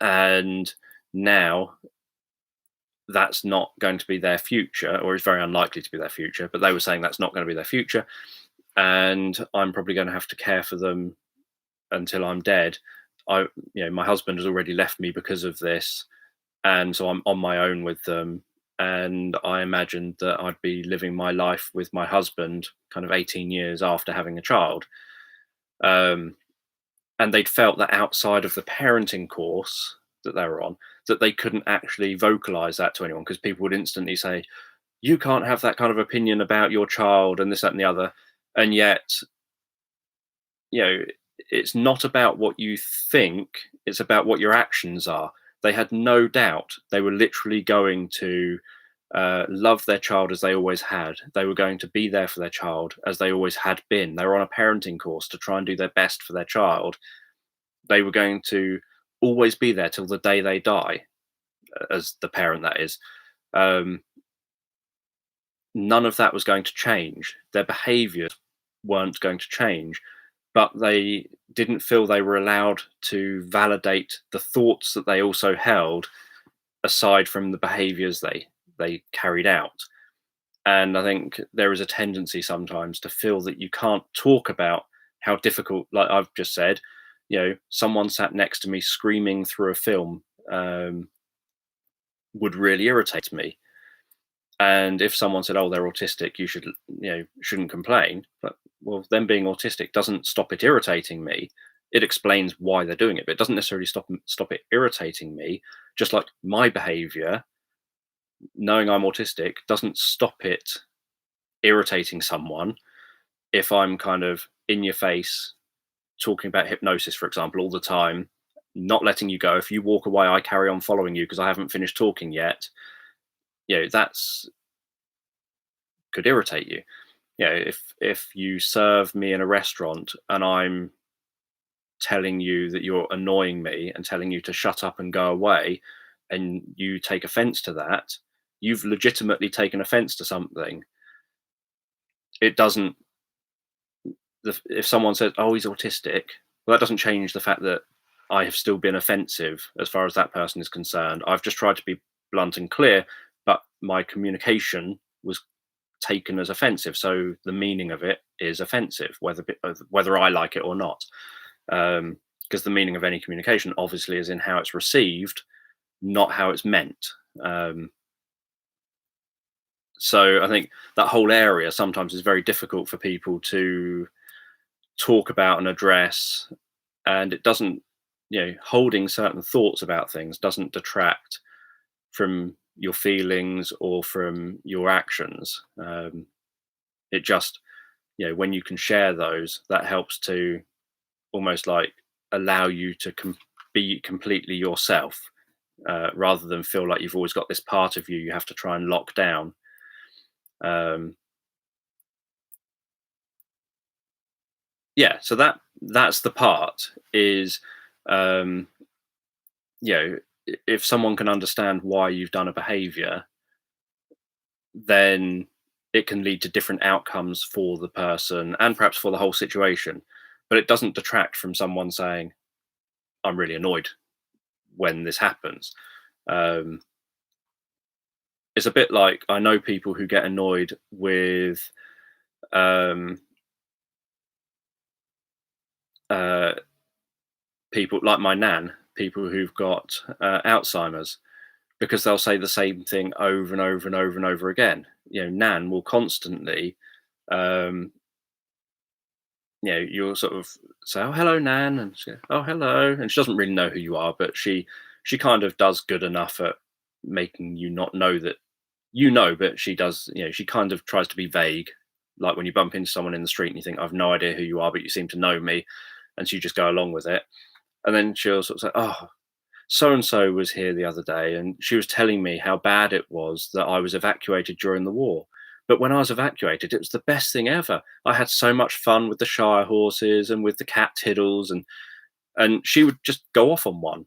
A: and now that's not going to be their future, or is very unlikely to be their future. But they were saying that's not going to be their future, and I'm probably going to have to care for them until I'm dead. My husband has already left me because of this, and so I'm on my own with them. And I imagined that I'd be living my life with my husband, kind of 18 years after having a child. Um, and they'd felt that outside of the parenting course that they were on, that they couldn't actually vocalize that to anyone because people would instantly say, "You can't have that kind of opinion about your child," and this, that, and the other. And yet, you know, it's not about what you think, it's about what your actions are. They had no doubt they were literally going to love their child as they always had. They were going to be there for their child as they always had been. They were on a parenting course to try and do their best for their child. They were going to always be there till the day they die, as the parent, that is. Um, None of that was going to change. Their behaviors weren't going to change, but they didn't feel they were allowed to validate the thoughts that they also held aside from the behaviors they carried out. And I think there is a tendency sometimes to feel that you can't talk about how difficult, like I've just said, someone sat next to me screaming through a film, would really irritate me. And if someone said, "Oh, they're autistic, you shouldn't complain," but, well, them being autistic doesn't stop it irritating me. It explains why they're doing it, but it doesn't necessarily stop it irritating me. Just like my behaviour, knowing I'm autistic doesn't stop it irritating someone if I'm kind of in your face talking about hypnosis, for example, all the time, not letting you go. If you walk away, I carry on following you because I haven't finished talking yet. That's could irritate you. If you serve me in a restaurant and I'm telling you that you're annoying me and telling you to shut up and go away, and you take offense to that, you've legitimately taken offense to something. it doesn't, if someone says, "Oh, he's autistic," well, that doesn't change the fact that I have still been offensive as far as that person is concerned. I've just tried to be blunt and clear, but my communication was taken as offensive. So the meaning of it is offensive, whether I like it or not. Because the meaning of any communication obviously is in how it's received, not how it's meant. Um, so I think that whole area sometimes is very difficult for people to talk about and address, and it doesn't, holding certain thoughts about things doesn't detract from your feelings or from your actions. It just, when you can share those, that helps to almost like allow you to be completely yourself, rather than feel like you've always got this part of you have to try and lock down. um, yeah, so that's the part is, um, if someone can understand why you've done a behavior, then it can lead to different outcomes for the person and perhaps for the whole situation. But it doesn't detract from someone saying, "I'm really annoyed when this happens." Um, it's a bit like, I know people who get annoyed with, um, uh, people like my nan, people who've got Alzheimer's, because they'll say the same thing over and over and over and over again. Nan will constantly, um, you'll sort of say, "Oh, hello, Nan," and she, "Oh, hello," and she doesn't really know who you are, but she kind of does good enough at making you not know that but she does. She kind of tries to be vague, like when you bump into someone in the street and you think, "I've no idea who you are, but you seem to know me," and so you just go along with it, and then she'll sort of say, "Oh, so and so was here the other day, and she was telling me how bad it was that I was evacuated during the war. But when I was evacuated, it was the best thing ever. I had so much fun with the Shire horses and with the cat tiddles." And she would just go off on one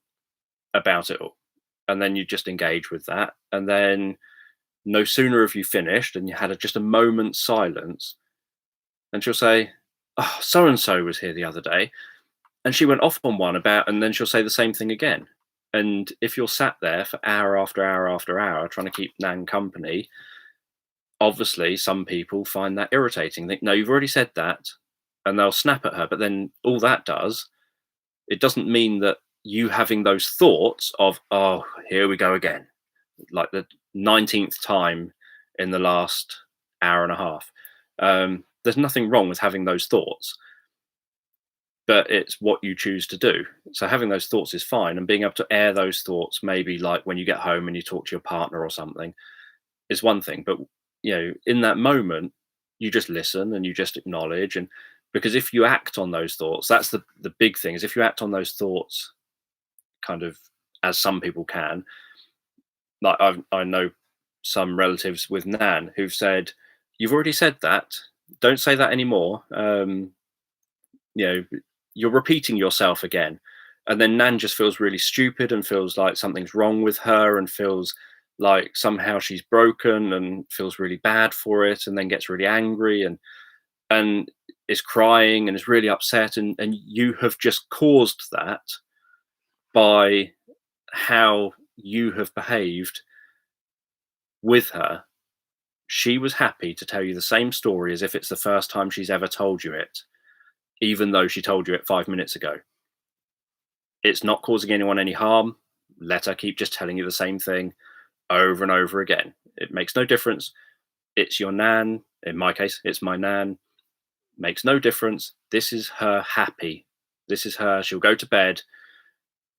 A: about it all. And then you just engage with that. And then no sooner have you finished and you had just a moment's silence, and she'll say, "Oh, so and so was here the other day, and she went off on one about," and then she'll say the same thing again. And if you're sat there for hour after hour after hour trying to keep Nan company, obviously some people find that irritating. Think, "No, you've already said that," and they'll snap at her. But then all that does, it doesn't mean that you having those thoughts of, "Oh, here we go again," like the 19th time in the last hour and a half. There's nothing wrong with having those thoughts, but it's what you choose to do. So having those thoughts is fine, and being able to air those thoughts, maybe like when you get home and you talk to your partner or something, is one thing. But in that moment, you just listen and you just acknowledge. And because if you act on those thoughts, that's the big thing, is if you act on those thoughts, kind of, as some people can, like I know some relatives with Nan who've said, "You've already said that. Don't say that anymore. You know, you're repeating yourself again." And then Nan just feels really stupid and feels like something's wrong with her and feels like somehow she's broken and feels really bad for it, and then gets really angry and is crying and is really upset, and you have just caused that by how you have behaved with her. She was happy to tell you the same story as if it's the first time she's ever told you it, even though she told you it 5 minutes ago. It's not causing anyone any harm. Let her keep just telling you the same thing over and over again. It makes no difference. It's your Nan. In my case, it's my Nan. Makes no difference. This is her happy. This is her. She'll go to bed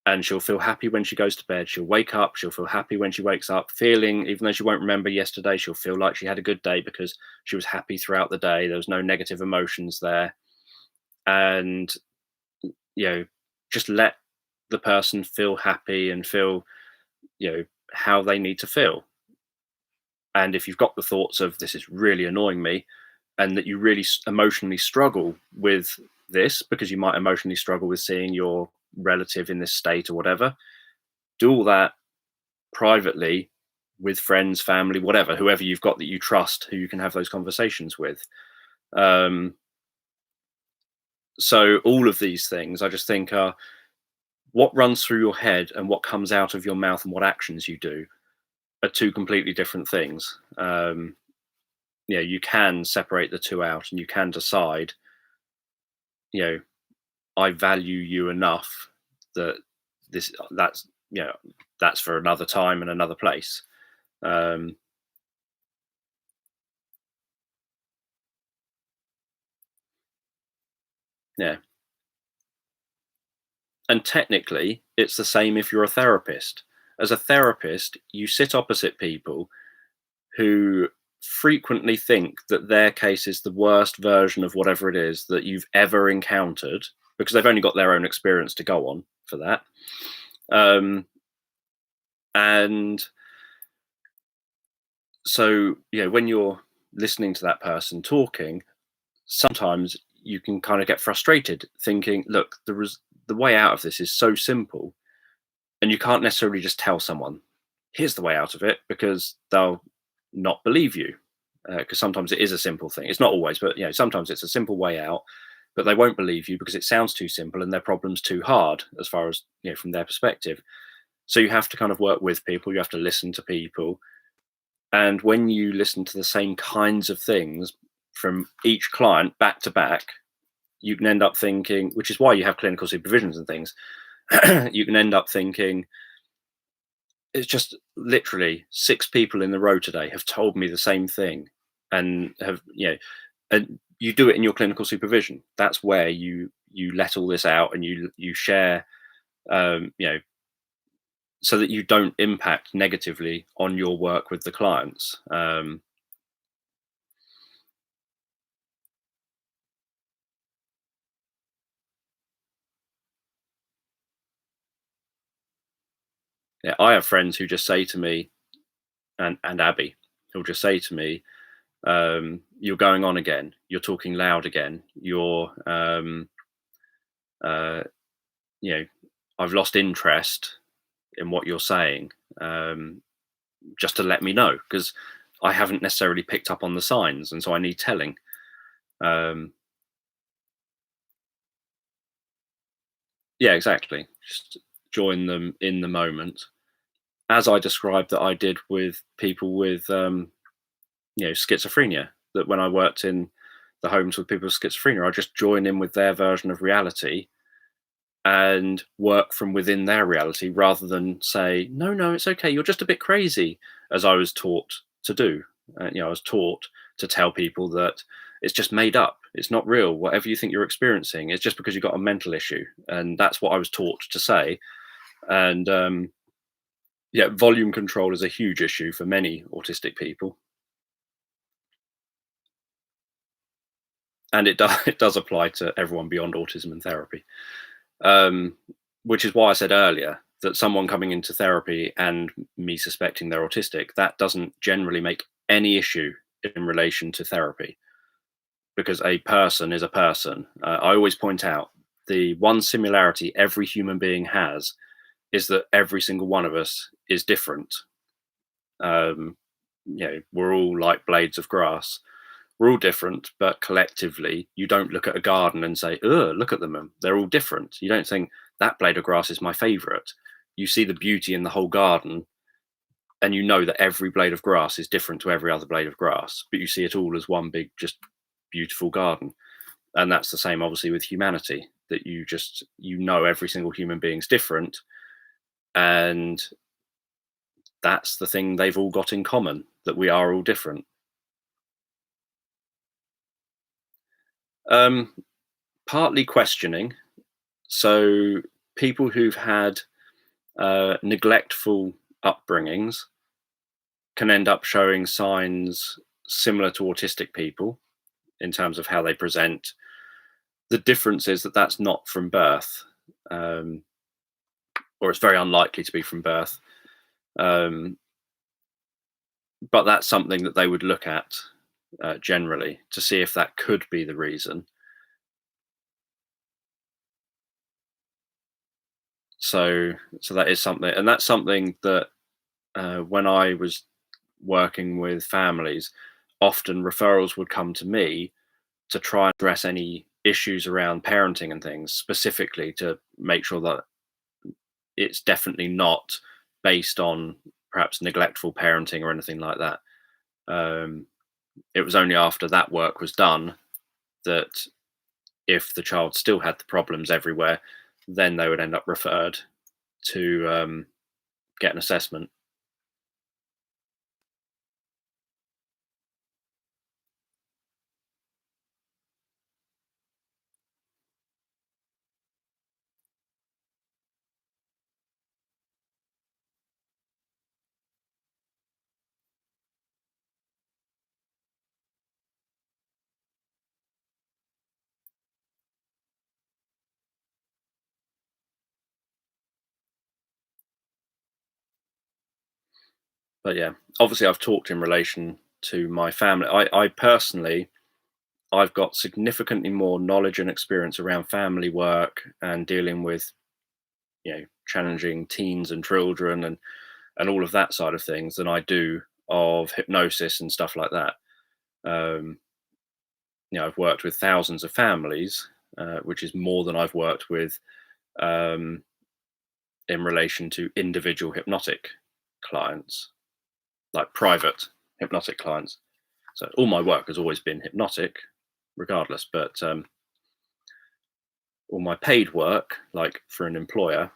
A: and she'll feel happy when she goes to bed. She'll wake up. She'll feel happy when she wakes up, feeling, even though she won't remember yesterday, she'll feel like she had a good day because she was happy throughout the day. There was no negative emotions there. And, just let the person feel happy and feel, how they need to feel. And if you've got the thoughts of, "This is really annoying me," and that you really emotionally struggle with this, because you might emotionally struggle with seeing your relative in this state or whatever, do all that privately with friends, family, whatever, whoever you've got that you trust, who you can have those conversations with. Um, so all of these things, I just think, are what runs through your head and what comes out of your mouth and what actions you do are two completely different things. You can separate the two out, and you can decide, you know, I value you enough that that's that's for another time and another place. Um, yeah, and technically, it's the same if you're a therapist. As a therapist, you sit opposite people who frequently think that their case is the worst version of whatever it is that you've ever encountered, because they've only got their own experience to go on for that. Um, and so, when you're listening to that person talking, sometimes you can kind of get frustrated thinking, look, the way out of this is so simple, and you can't necessarily just tell someone, here's the way out of it, because they'll not believe you. Because sometimes it is a simple thing. It's not always, but sometimes it's a simple way out, but they won't believe you because it sounds too simple and their problem's too hard as far as from their perspective. So you have to kind of work with people. You have to listen to people, and when you listen to the same kinds of things from each client back to back, you can end up thinking, which is why you have clinical supervisions and things. You can end up thinking, it's just literally six people in the row today have told me the same thing, and have and you do it in your clinical supervision. That's where you let all this out, and you share, um, you know, so that you don't impact negatively on your work with the clients. Yeah, I have friends who just say to me, and Abby, who'll just say to me, "You're going on again. You're talking loud again. Uh, you know, I've lost interest in what you're saying." Just to let me know, because I haven't necessarily picked up on the signs, and so I need telling. Um, yeah, exactly. Just join them in the moment, as I described that I did with people with schizophrenia. That when I worked in the homes with people with schizophrenia, I just join in with their version of reality and work from within their reality, rather than say, no, no, it's okay, you're just a bit crazy, as I was taught to do. I was taught to tell people that it's just made up, it's not real, whatever you think you're experiencing, it's just because you've got a mental issue. And that's what I was taught to say. And yeah, volume control is a huge issue for many autistic people, and it does apply to everyone beyond autism and therapy. um, which is why I said earlier that someone coming into therapy and me suspecting they're autistic, that doesn't generally make any issue in relation to therapy, because a person is a person. I always point out the one similarity every human being has is that every single one of us is different. Um, we're all like blades of grass. We're all different, but collectively, you don't look at a garden and say, "Oh, look at them. They're all different." You don't think that blade of grass is my favorite. You see the beauty in the whole garden, and you know that every blade of grass is different to every other blade of grass, but you see it all as one big, just beautiful garden. And that's the same, obviously, with humanity. That every single human being's different, and that's the thing they've all got in common, that we are all different. Um, Partly questioning. So people who've had neglectful upbringings can end up showing signs similar to autistic people in terms of how they present. The difference is that that's not from birth, um, or it's very unlikely to be from birth. Um, but that's something that they would look at generally to see if that could be the reason. So, so that is something, and that's something that when I was working with families, often referrals would come to me to try and address any issues around parenting and things specifically to make sure that it's definitely not based on perhaps neglectful parenting or anything like that. Um, it was only after that work was done that if the child still had the problems everywhere, then they would end up referred to get an assessment. But yeah, obviously I've talked in relation to my family. I personally, I've got significantly more knowledge and experience around family work and dealing with, challenging teens and children and all of that side of things than I do of hypnosis and stuff like that. Um, I've worked with thousands of families, which is more than I've worked with um, in relation to individual hypnotic clients, like private hypnotic clients. So all my work has always been hypnotic, regardless. But all my paid work, like for an employer,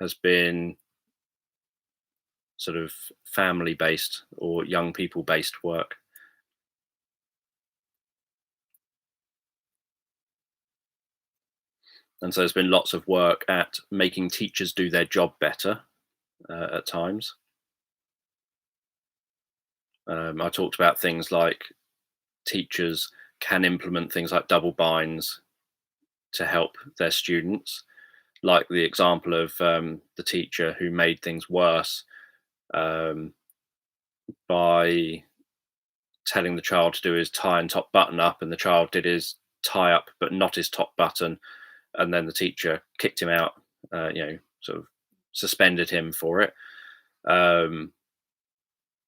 A: has been sort of family based or young people based work. And so there's been lots of work at making teachers do their job better at times. I talked about things like teachers can implement things like double binds to help their students, like the example of the teacher who made things worse um, by telling the child to do his tie and top button up, and the child did his tie up but not his top button, and then the teacher kicked him out, sort of suspended him for it. Um,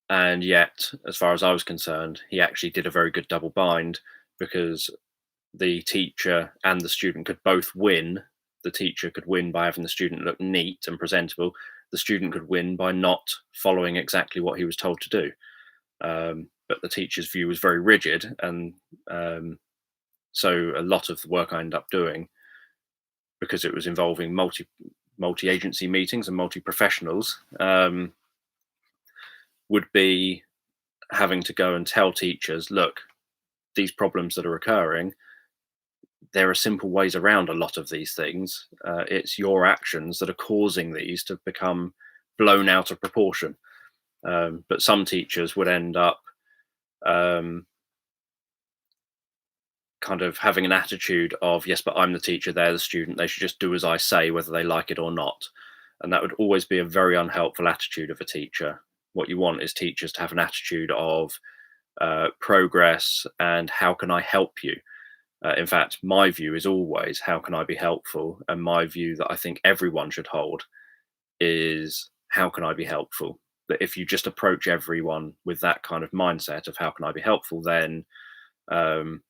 A: and yet, as far as I was concerned, he actually did a very good double bind because the teacher and the student could both win. The teacher could win by having the student look neat and presentable. The student could win by not following exactly what he was told to do. But the teacher's view was very rigid, and so a lot of the work I ended up doing, because it was involving multi agency meetings and multi professionals, would be having to go and tell teachers, look, these problems that are occurring, there are simple ways around a lot of these things. It's your actions that are causing these to become blown out of proportion. But some teachers would end up um, kind of having an attitude of, yes, but I'm the teacher, they're the student, they should just do as I say, whether they like it or not. And that would always be a very unhelpful attitude of a teacher. What you want is teachers to have an attitude of progress and how can I help you. In fact, my view is always how can I be helpful? And my view that I think everyone should hold is how can I be helpful? But if you just approach everyone with that kind of mindset of how can I be helpful, then um,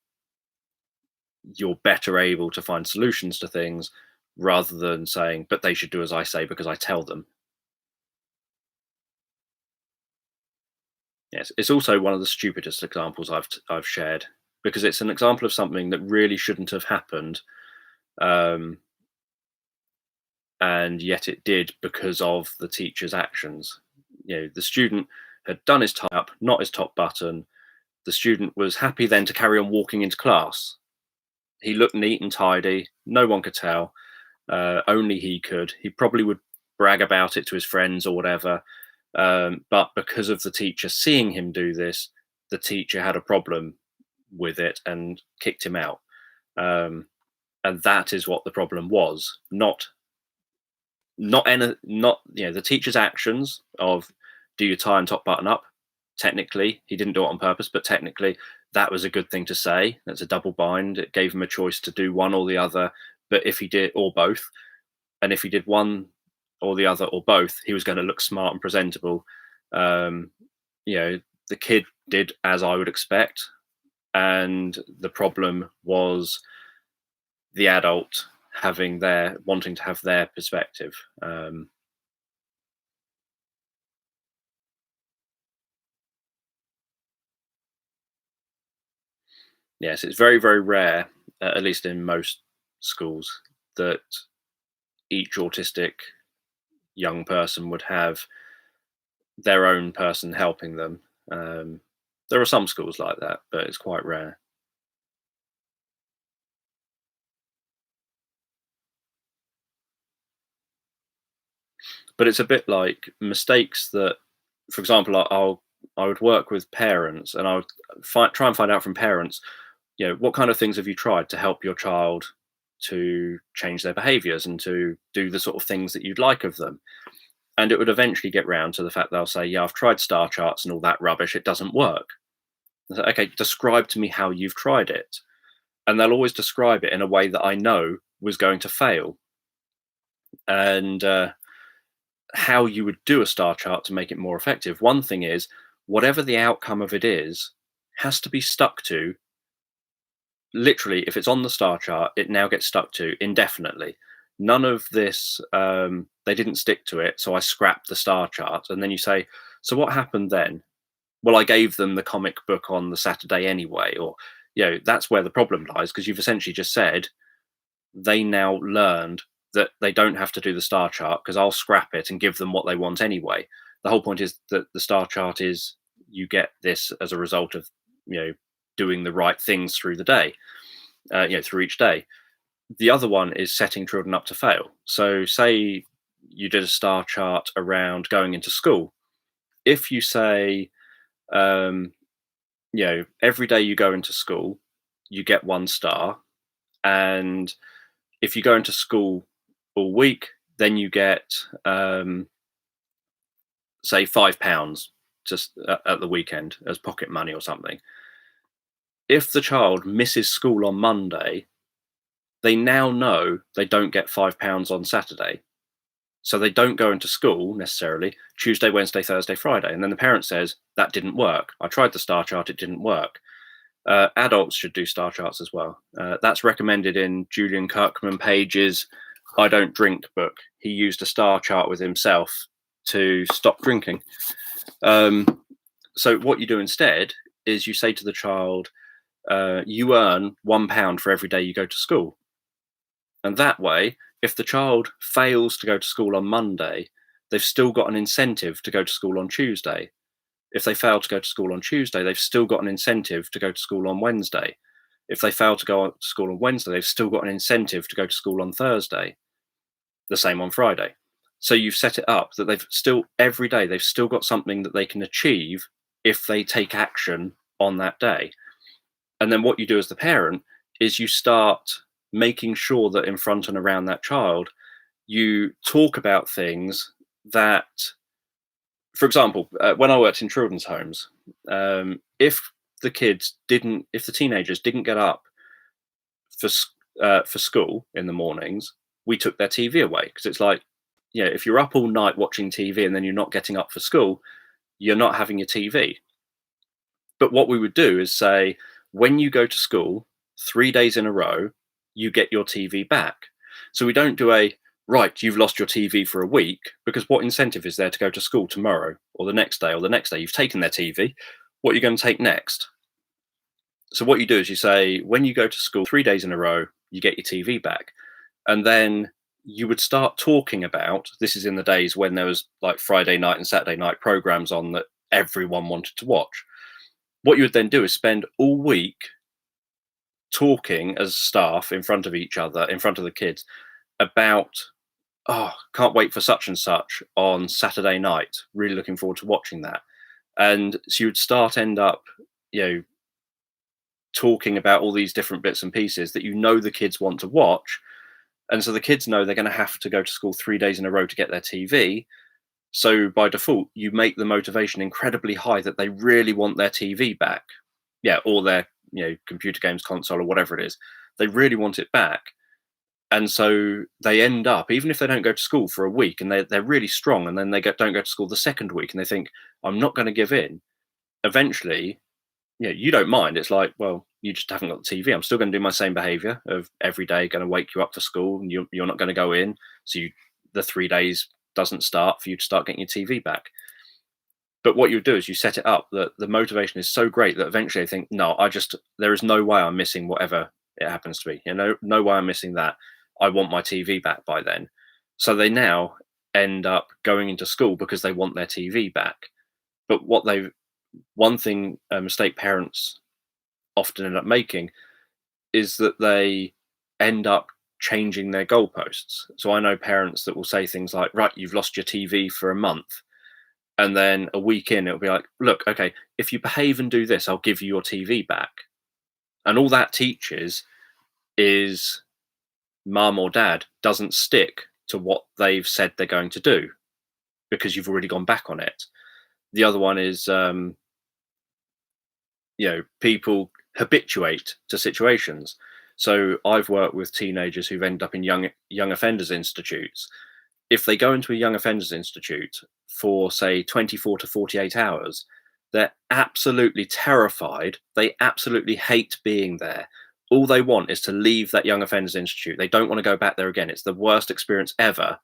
A: you're better able to find solutions to things rather than saying, but they should do as I say because I tell them. Yes, it's also one of the stupidest examples I've shared because it's an example of something that really shouldn't have happened, um, and yet it did because of the teacher's actions. The student had done his tie up, not his top button. The student was happy then to carry on walking into class. He looked neat and tidy. No one could tell. Only he could. He probably would brag about it to his friends or whatever. But because of the teacher seeing him do this, the teacher had a problem with it and kicked him out. And that is what the problem was, not the teacher's actions of do your tie and top button up. Technically, he didn't do it on purpose, but technically, that was a good thing to say. That's a double bind. It gave him a choice to do one or the other. But if he did, or both, and if he did one or the other or both, he was going to look smart and presentable. Um, the kid did as I would expect. and the problem was the adult having their wanting to have their perspective. Yes, it's very, very rare, at least in most schools, that each autistic young person would have their own person helping them. Um, there are some schools like that, but it's quite rare. But it's a bit like mistakes that, for example, I would work with parents, and I would try and find out from parents, what kind of things have you tried to help your child to change their behaviours and to do the sort of things that you'd like of them. And it would eventually get round to the fact they'll say, "Yeah, I've tried star charts and all that rubbish. It doesn't work." I say, "Okay, describe to me how you've tried it." And they'll always describe it in a way that I know was going to fail. And how you would do a star chart to make it more effective. One thing is, whatever the outcome of it is, has to be stuck to. Literally, if it's on the star chart, it now gets stuck to indefinitely. None of this, they didn't stick to it, so I scrapped the star chart. And then you say, so what happened then? Well, I gave them the comic book on the Saturday anyway. Or, that's where the problem lies, because you've essentially just said they now learned that they don't have to do the star chart because I'll scrap it and give them what they want anyway. The whole point is that the star chart is you get this as a result of, doing the right things through the day, through each day. The other one is setting children up to fail. So, say you did a star chart around going into school. If you say, um, every day you go into school, you get 1 star, and if you go into school all week, then you get, say, £5 just at the weekend as pocket money or something. If the child misses school on Monday, they now know they don't get £5 on Saturday. So they don't go into school necessarily Tuesday, Wednesday, Thursday, Friday. And then the parent says, that didn't work. I tried the star chart, it didn't work. Adults should do star charts as well. That's recommended in Julian Kirkman Page's I Don't Drink book. He used a star chart with himself to stop drinking. So what you do instead is you say to the child, you earn £1 for every day you go to school. And that way, if the child fails to go to school on Monday, they've still got an incentive to go to school on Tuesday. If they fail to go to school on Tuesday, they've still got an incentive to go to school on Wednesday. If they fail to go to school on Wednesday, they've still got an incentive to go to school on Thursday. The same on Friday. So you've set it up that they've still, every day, they've still got something that they can achieve if they take action on that day. And then what you do as the parent is you start making sure that in front and around that child, you talk about things that, for example, when I worked in children's homes, if if the teenagers didn't get up for school in the mornings, we took their TV away, because it's like, if you're up all night watching TV and then you're not getting up for school, you're not having your TV. But what we would do is say, when you go to school 3 days in a row, you get your TV back. So we don't do right, you've lost your TV for a week, because what incentive is there to go to school tomorrow or the next day or the next day? You've taken their TV. What are you going to take next? So what you do is you say, when you go to school 3 days in a row, you get your TV back. And then you would start talking about, this is in the days when there was like Friday night and Saturday night programs on that everyone wanted to watch. What you would then do is spend all week talking as staff in front of each other, in front of the kids, about, can't wait for such and such on Saturday night. Really looking forward to watching that. And so you would end up, talking about all these different bits and pieces that the kids want to watch. And so the kids know they're going to have to go to school 3 days in a row to get their TV. So by default, you make the motivation incredibly high that they really want their TV back. Yeah, or their computer games console or whatever it is. They really want it back. And so they end up, even if they don't go to school for a week and they're really strong, and then they don't go to school the second week and they think, I'm not going to give in. Eventually, you don't mind. It's like, well, you just haven't got the TV. I'm still going to do my same behavior of every day, going to wake you up for school, and you're not going to go in. So the 3 days doesn't start for you to start getting your TV back. But what you do is you set it up that the motivation is so great that eventually they think, no, there is no way I'm missing whatever it happens to be. No way I'm missing that. I want my TV back by then. So they now end up going into school because they want their TV back. But one thing, a mistake parents often end up making is that they end up changing their goalposts. So I know parents that will say things like, right, you've lost your TV for a month. And then a week in, it'll be like, look, okay, if you behave and do this, I'll give you your TV back. And all that teaches is mum or dad doesn't stick to what they've said they're going to do because you've already gone back on it. The other one is, people habituate to situations. So I've worked with teenagers who've ended up in young offenders institutes. If they go into a young offenders institute for say 24 to 48 hours, they're absolutely terrified. They absolutely hate being there. All they want is to leave that young offenders institute. They don't want to go back there again. It's the worst experience ever.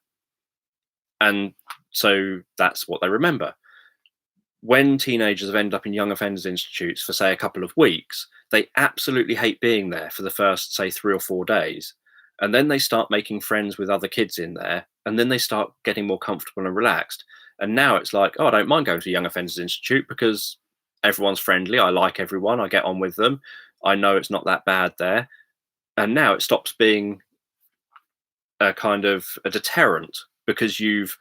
A: And so that's what they remember. When teenagers have ended up in young offenders institutes for say a couple of weeks, they absolutely hate being there for the first say 3 or 4 days, and then they start making friends with other kids in there, and then they start getting more comfortable and relaxed. And now it's like, oh, I don't mind going to a young offenders institute because everyone's friendly, I like everyone, I get on with them, I know it's not that bad there. And now it stops being a kind of a deterrent because you've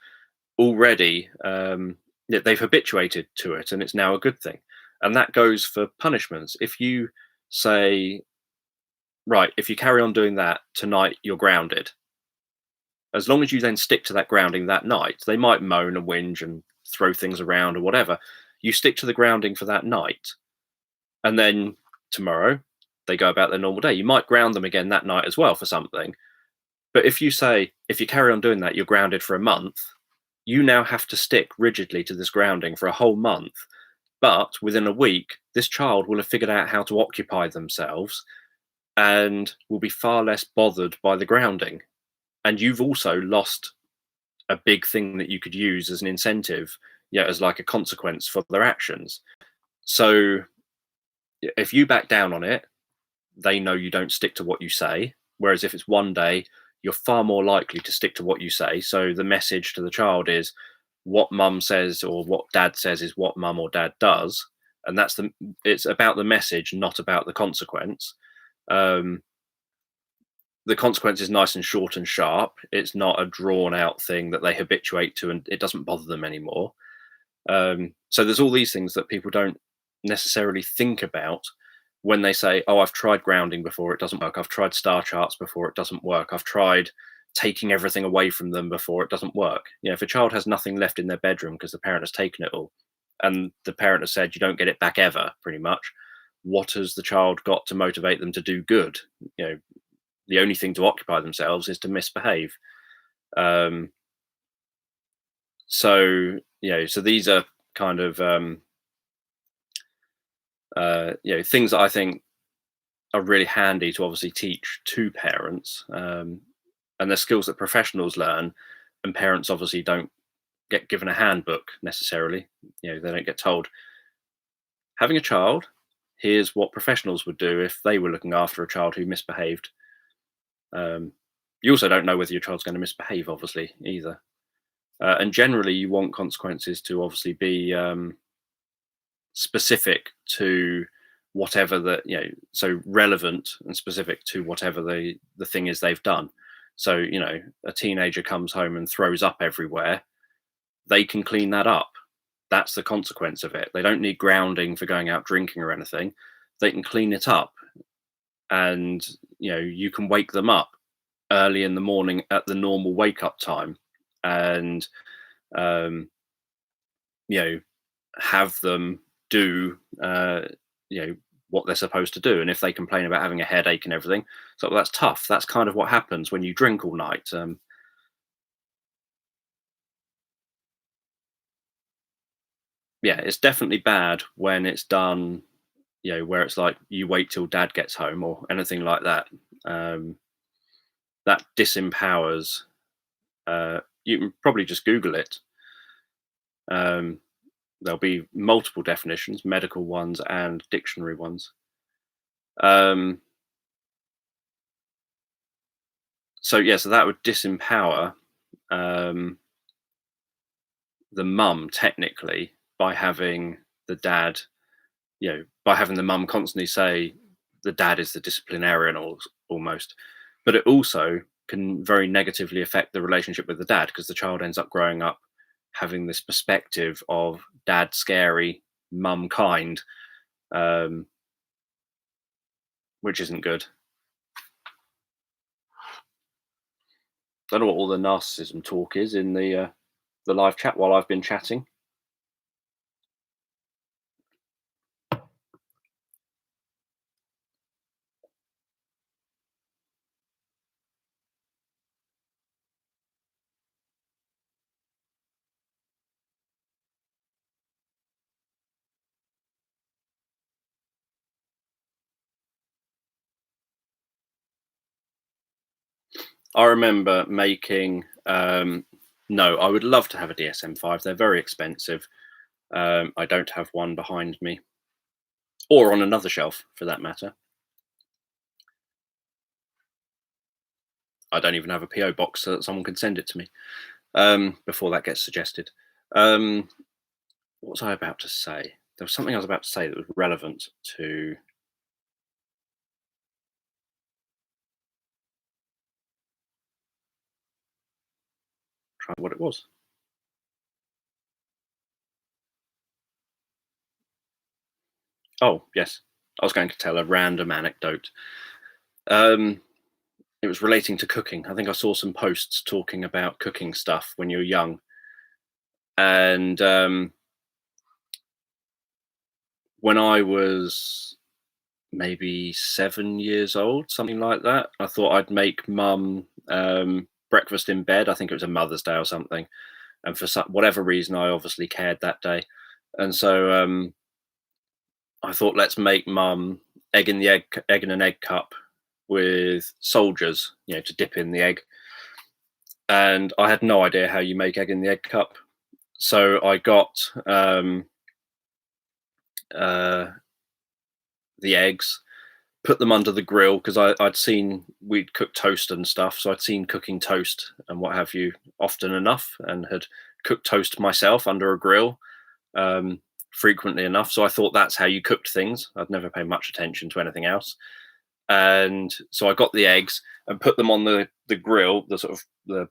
A: already they've habituated to it, and it's now a good thing. And that goes for punishments. If you say, right, if you carry on doing that tonight, you're grounded, as long as you then stick to that grounding that night, they might moan and whinge and throw things around or whatever. You stick to the grounding for that night, and then tomorrow they go about their normal day. You might ground them again that night as well for something. But if you say, if you carry on doing that, you're grounded for a month, you now have to stick rigidly to this grounding for a whole month. But within a week, this child will have figured out how to occupy themselves and will be far less bothered by the grounding. And you've also lost a big thing that you could use as an incentive, as like a consequence for their actions. So if you back down on it, they know you don't stick to what you say. Whereas if it's one day, you're far more likely to stick to what you say. So the message to the child is what mum says or what dad says is what mum or dad does. And it's about the message, not about the consequence. The consequence is nice and short and sharp. It's not a drawn out thing that they habituate to and it doesn't bother them anymore. So there's all these things that people don't necessarily think about when they say, oh, I've tried grounding before, it doesn't work. I've tried star charts before, it doesn't work. I've tried taking everything away from them before, it doesn't work. If a child has nothing left in their bedroom because the parent has taken it all, and the parent has said you don't get it back ever, pretty much, what has the child got to motivate them to do good? The only thing to occupy themselves is to misbehave. So these are kind of things that I think are really handy to obviously teach to parents, and they're skills that professionals learn, and parents obviously don't get given a handbook necessarily. They don't get told, having a child, here's what professionals would do if they were looking after a child who misbehaved. You also don't know whether your child's going to misbehave, obviously, either. And generally, you want consequences to obviously be specific to whatever so relevant and specific to whatever the thing is they've done. So a teenager comes home and throws up everywhere, they can clean that up. That's the consequence of it. They don't need grounding for going out drinking or anything. They can clean it up, and you can wake them up early in the morning at the normal wake up time, and have them do what they're supposed to do. And if they complain about having a headache and everything, so that's tough. That's kind of what happens when you drink all night. It's definitely bad when it's done where it's like you wait till dad gets home or anything like that. Um, that disempowers. You can probably just Google it. Um, there'll be multiple definitions, medical ones and dictionary ones. Um, so that would disempower um, the mum technically by having the dad, by having the mum constantly say the dad is the disciplinarian almost. But it also can very negatively affect the relationship with the dad because the child ends up growing up having this perspective of dad scary, mum kind, um, which isn't good. Don't know what all the narcissism talk is in the live chat while I've been chatting. I remember making. No, I would love to have a DSM-5. They're very expensive. I don't have one behind me, or on another shelf for that matter. I don't even have a PO box so that someone can send it to me before that gets suggested. Um, what was I about to say? There was something I was about to say that was relevant to. Try what it was. Oh yes, I was going to tell a random anecdote. Um, it was relating to cooking. I think I saw some posts talking about cooking stuff when you're young, and when I was maybe 7 years old, something like that, I thought I'd make mum breakfast in bed. I think it was a Mother's Day or something, and for whatever reason, I obviously cared that day, and so I thought let's make mum egg in an egg cup with soldiers, to dip in the egg. And I had no idea how you make egg in the egg cup, so I got uh, the eggs, put them under the grill because I'd seen we'd cook toast and stuff, so I'd seen cooking toast and what have you often enough, and had cooked toast myself under a grill um, frequently enough. So I thought that's how you cooked things. I'd never paid much attention to anything else, and so I got the eggs and put them on the grill, the sort of the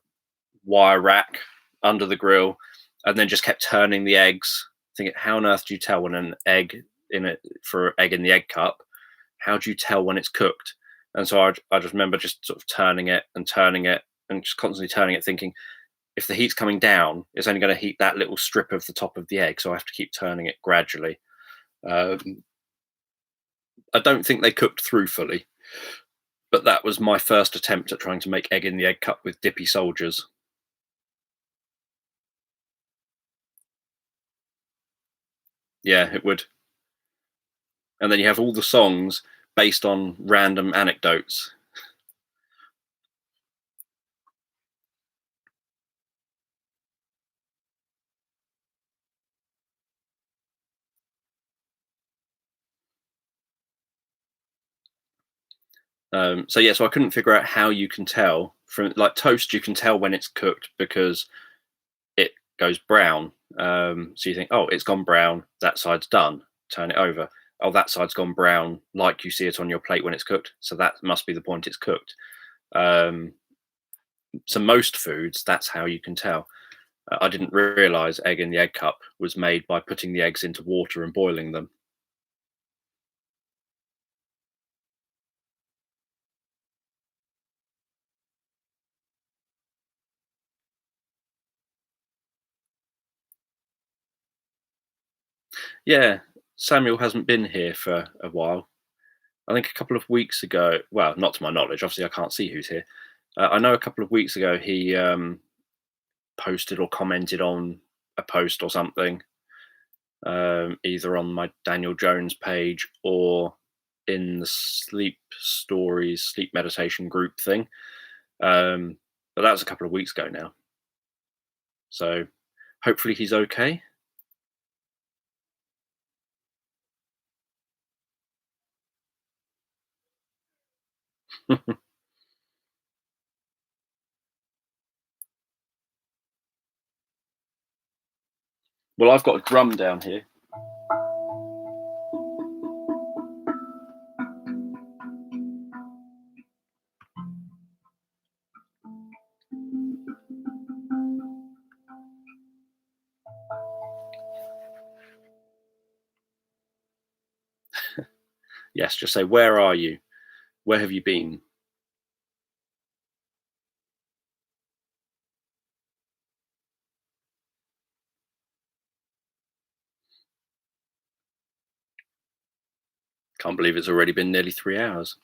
A: wire rack under the grill, and then just kept turning the eggs. Thinking, how on earth do you tell when an egg in it for egg in the egg cup? How do you tell when it's cooked? And so I just remember just sort of turning it and just constantly turning it, thinking if the heat's coming down, it's only going to heat that little strip of the top of the egg. So I have to keep turning it gradually. I don't think they cooked through fully, but that was my first attempt at trying to make egg in the egg cup with dippy soldiers. Yeah, it would. And then you have all the songs based on random anecdotes. So I couldn't figure out how you can tell from like toast. You can tell when it's cooked because it goes brown. So you think, oh, it's gone brown. That side's done. Turn it over. Oh, that side's gone brown, like you see it on your plate when it's cooked. So that must be the point it's cooked. Um, so most foods, that's how you can tell. I didn't realize egg in the egg cup was made by putting the eggs into water and boiling them. Yeah, Samuel hasn't been here for a while. I think a couple of weeks ago, well, not to my knowledge, obviously I can't see who's here. I know a couple of weeks ago he posted or commented on a post or something. either on my Daniel Jones page or in the sleep meditation group thing. But that was a couple of weeks ago now. So hopefully he's okay. Well, I've got a drum down here. Yes, just say, where are you? Where have you been? Can't believe it's already been nearly 3 hours.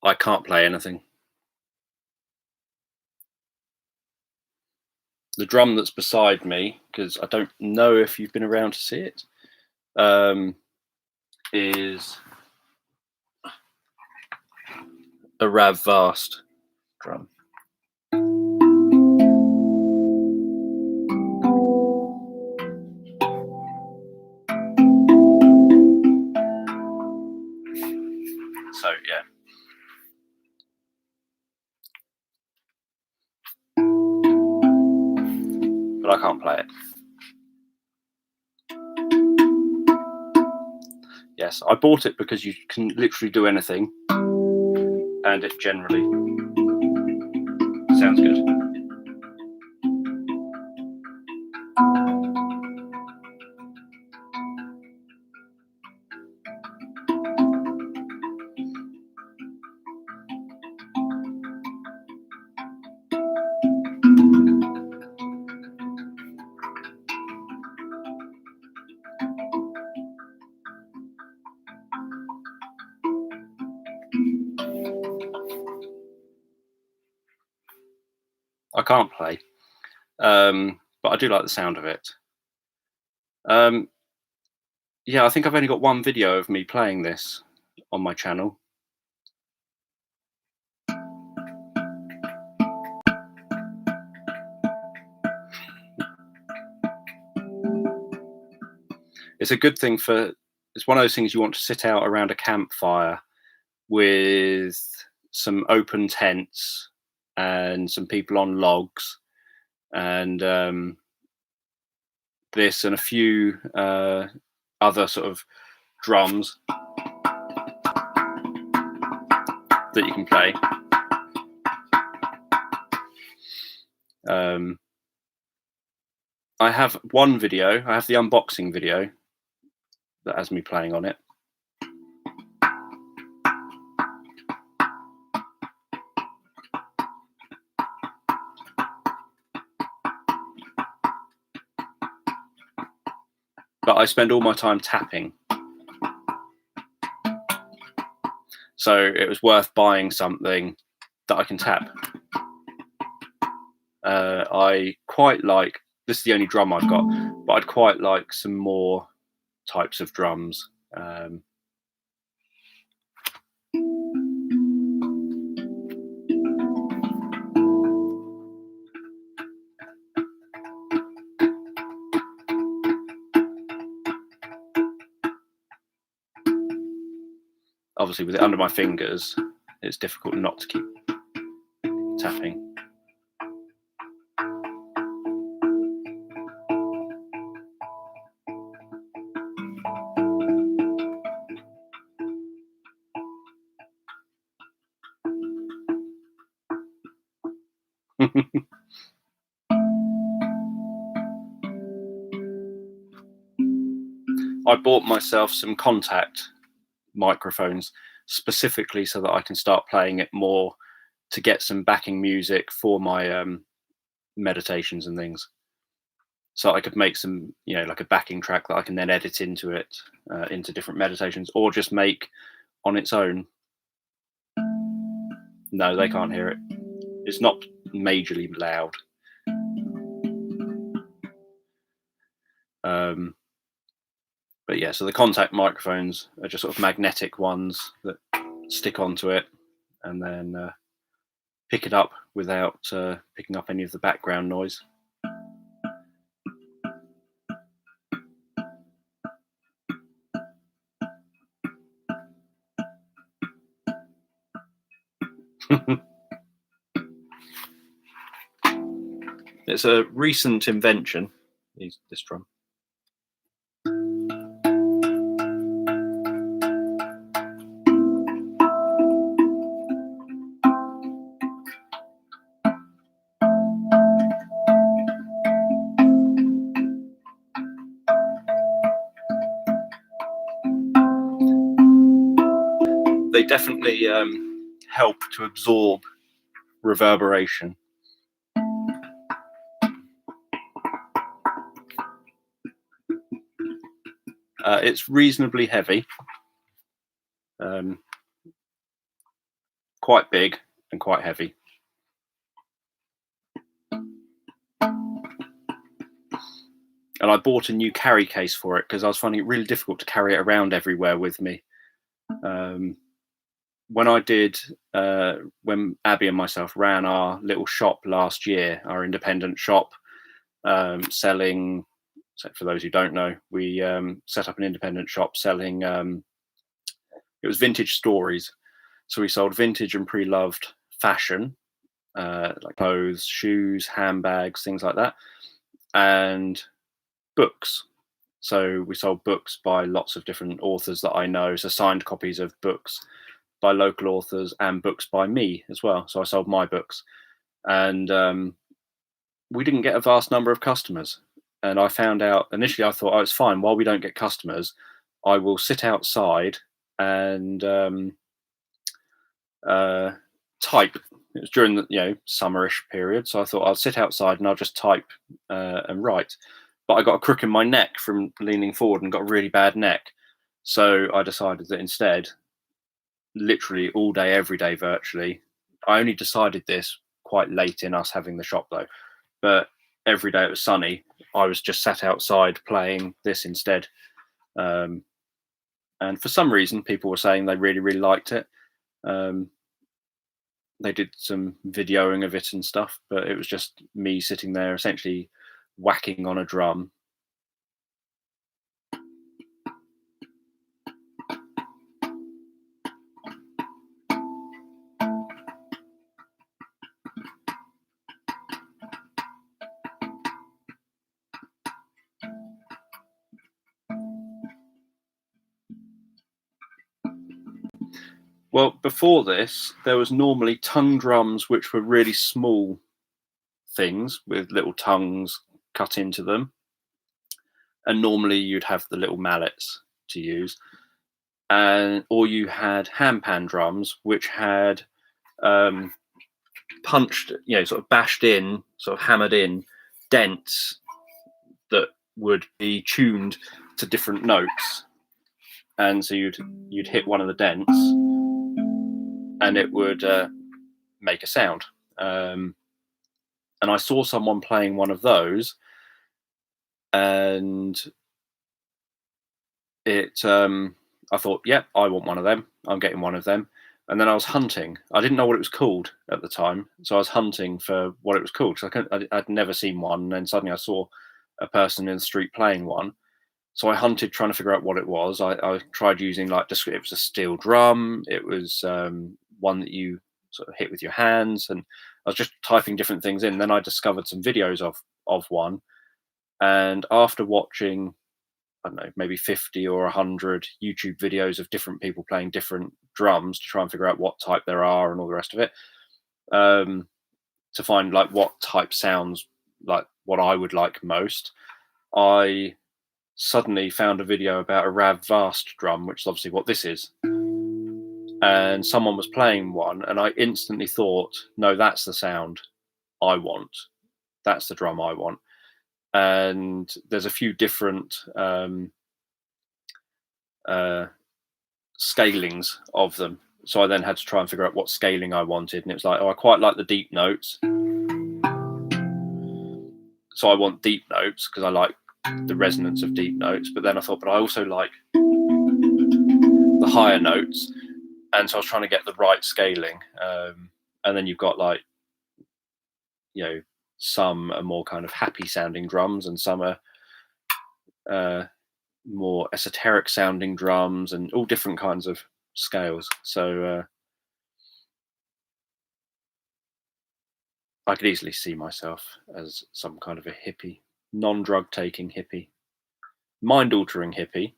A: I can't play anything. The drum that's beside me, because I don't know if you've been around to see it, is a Rav Vast drum. So yeah. But I can't play it. Yes, I bought it because you can literally do anything, and it generally sounds good. I can't play, but I do like the sound of it. Yeah, I think I've only got one video of me playing this on my channel. It's a good thing it's one of those things you want to sit out around a campfire with some open tents and some people on logs, and this and a few other sort of drums that you can play. I have one video, I have the unboxing video that has me playing on it. But I spend all my time tapping. So it was worth buying something that I can tap. I quite like, this is the only drum I've got, but I'd quite like some more types of drums. Obviously with it under my fingers, it's difficult not to keep tapping. I bought myself some contact microphones specifically so that I can start playing it more to get some backing music for my meditations and things. So I could make some, like a backing track that I can then edit into it, into different meditations, or just make on its own. No, they can't hear it. It's not majorly loud. Um, but yeah, so the contact microphones are just sort of magnetic ones that stick onto it, and then pick it up without picking up any of the background noise. It's a recent invention, this drum. They definitely help to absorb reverberation. It's reasonably heavy, quite big and quite heavy. And I bought a new carry case for it because I was finding it really difficult to carry it around everywhere with me. When I did, when Abby and myself ran our little shop last year, our independent shop, selling, so for those who don't know, we set up an independent shop selling, it was vintage stories. So we sold vintage and pre-loved fashion, like clothes, shoes, handbags, things like that, and books. So we sold books by lots of different authors that I know, so signed copies of books by local authors and books by me as well. So I sold my books, and we didn't get a vast number of customers. And I found out initially, I thought, oh, it's fine. While we don't get customers, I will sit outside and type. It was during the summerish period, so I thought I'll sit outside and I'll just type and write. But I got a crook in my neck from leaning forward and got a really bad neck. So I decided that instead, literally all day, every day, virtually. I only decided this quite late in us having the shop though, but every day it was sunny. I was just sat outside playing this instead. And for some reason, people were saying they really, really liked it. They did some videoing of it and stuff, but it was just me sitting there essentially whacking on a drum. Well, before this, there was normally tongue drums, which were really small things with little tongues cut into them. And normally you'd have the little mallets to use. Or you had handpan drums, which had punched, sort of bashed in, sort of hammered in dents that would be tuned to different notes. And so you'd hit one of the dents and it would make a sound. And I saw someone playing one of those, and I thought, yep, I want one of them. I'm getting one of them. And then I was hunting. I didn't know what it was called at the time, so I was hunting for what it was called. So I'd never seen one, and then suddenly I saw a person in the street playing one. So I hunted, trying to figure out what it was. I tried using it was a steel drum. It was one that you sort of hit with your hands, and I was just typing different things in. Then I discovered some videos of one, and after watching, I don't know, maybe 50 or 100 YouTube videos of different people playing different drums to try and figure out what type there are and all the rest of it, to find like what type sounds like what I would like most, I suddenly found a video about a Rav Vast drum, which is obviously what this is. And someone was playing one, and I instantly thought, no, that's the sound I want. That's the drum I want. And there's a few different scalings of them. So I then had to try and figure out what scaling I wanted. And it was like, oh, I quite like the deep notes. So I want deep notes because I like the resonance of deep notes. But then I thought, but I also like the higher notes, and so I was trying to get the right scaling. And then you've got like, some are more kind of happy sounding drums, and some are more esoteric sounding drums, and all different kinds of scales. So I could easily see myself as some kind of a hippie, non-drug taking hippie, mind altering hippie,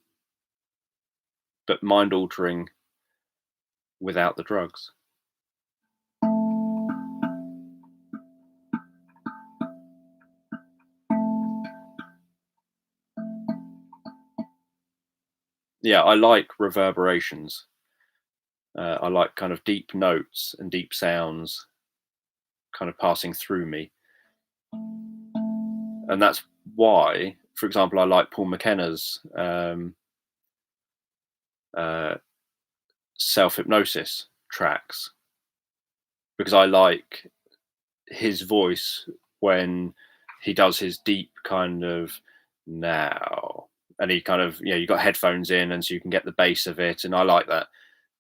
A: but mind altering without the drugs. Yeah, I like reverberations. I like kind of deep notes and deep sounds kind of passing through me. And that's why, for example, I like Paul McKenna's self-hypnosis tracks, because I like his voice when he does his deep kind of now, and he kind of, you got headphones in, and so you can get the bass of it, and I like that.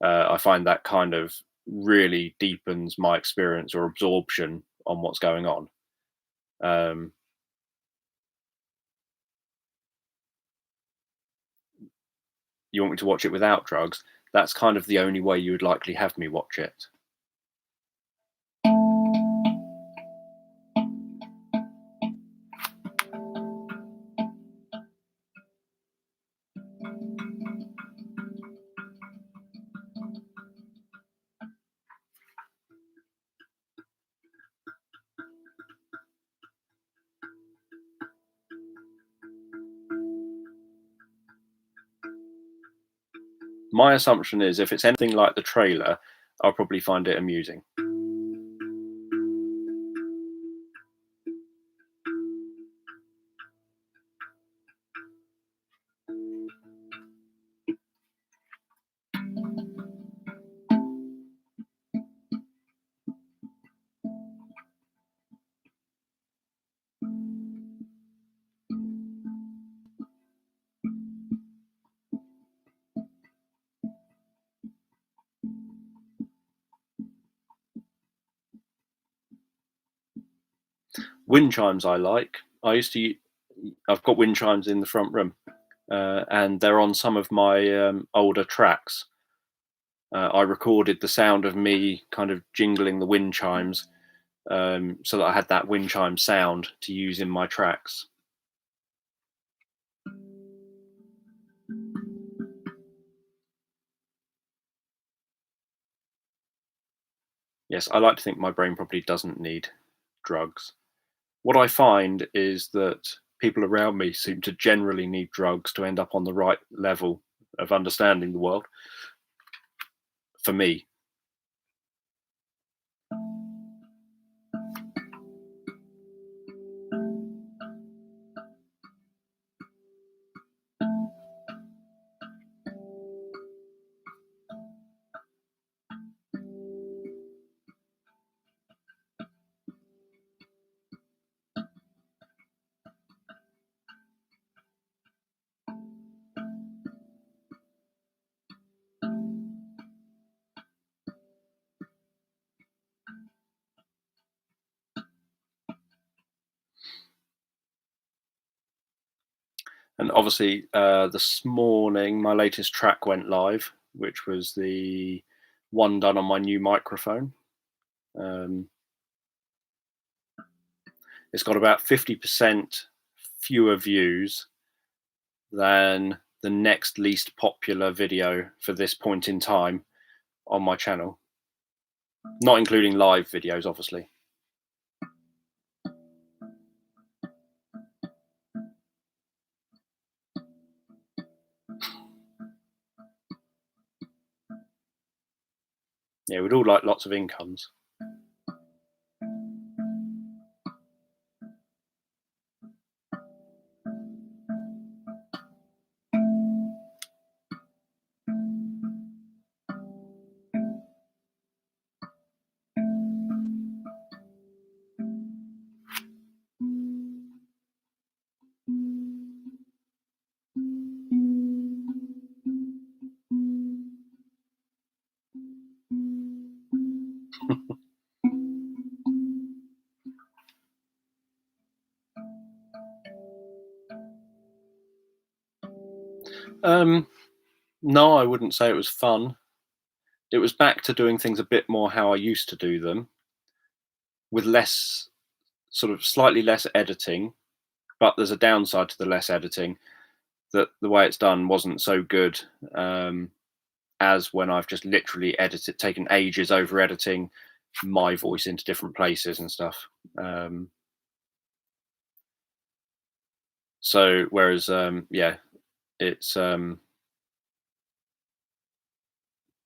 A: I find that kind of really deepens my experience or absorption on what's going on. You want me to watch it without drugs? That's kind of the only way you would likely have me watch it. My assumption is if it's anything like the trailer, I'll probably find it amusing. Wind chimes I like. I've got wind chimes in the front room, and they're on some of my older tracks. I recorded the sound of me kind of jingling the wind chimes, so that I had that wind chime sound to use in my tracks. Yes, I like to think my brain probably doesn't need drugs. What I find is that people around me seem to generally need drugs to end up on the right level of understanding the world. For me. And obviously, this morning, my latest track went live, which was the one done on my new microphone. It's got about 50% fewer views than the next least popular video for this point in time on my channel, not including live videos, obviously. Yeah, we'd all like lots of incomes. Um, no, I wouldn't say it was fun. It was back to doing things a bit more how I used to do them, with less, sort of slightly less editing. But there's a downside to the less editing, that the way it's done wasn't so good, um, as when I've just literally taken ages over editing my voice into different places and stuff. Um, so whereas, yeah, it's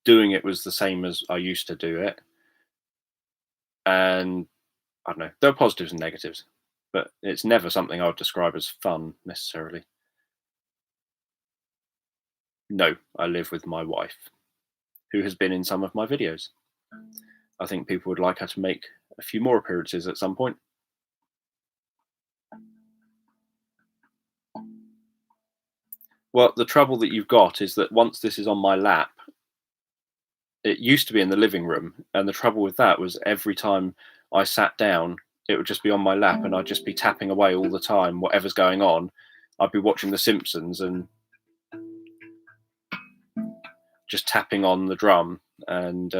A: doing it was the same as I used to do it, and I don't know. There are positives and negatives, but it's never something I would describe as fun necessarily. No, I live with my wife, who has been in some of my videos. I think people would like her to make a few more appearances at some point. Well, the trouble that you've got is that once this is on my lap, it used to be in the living room, and the trouble with that was every time I sat down, it would just be on my lap, and I'd just be tapping away all the time, whatever's going on. I'd be watching The Simpsons and just tapping on the drum, and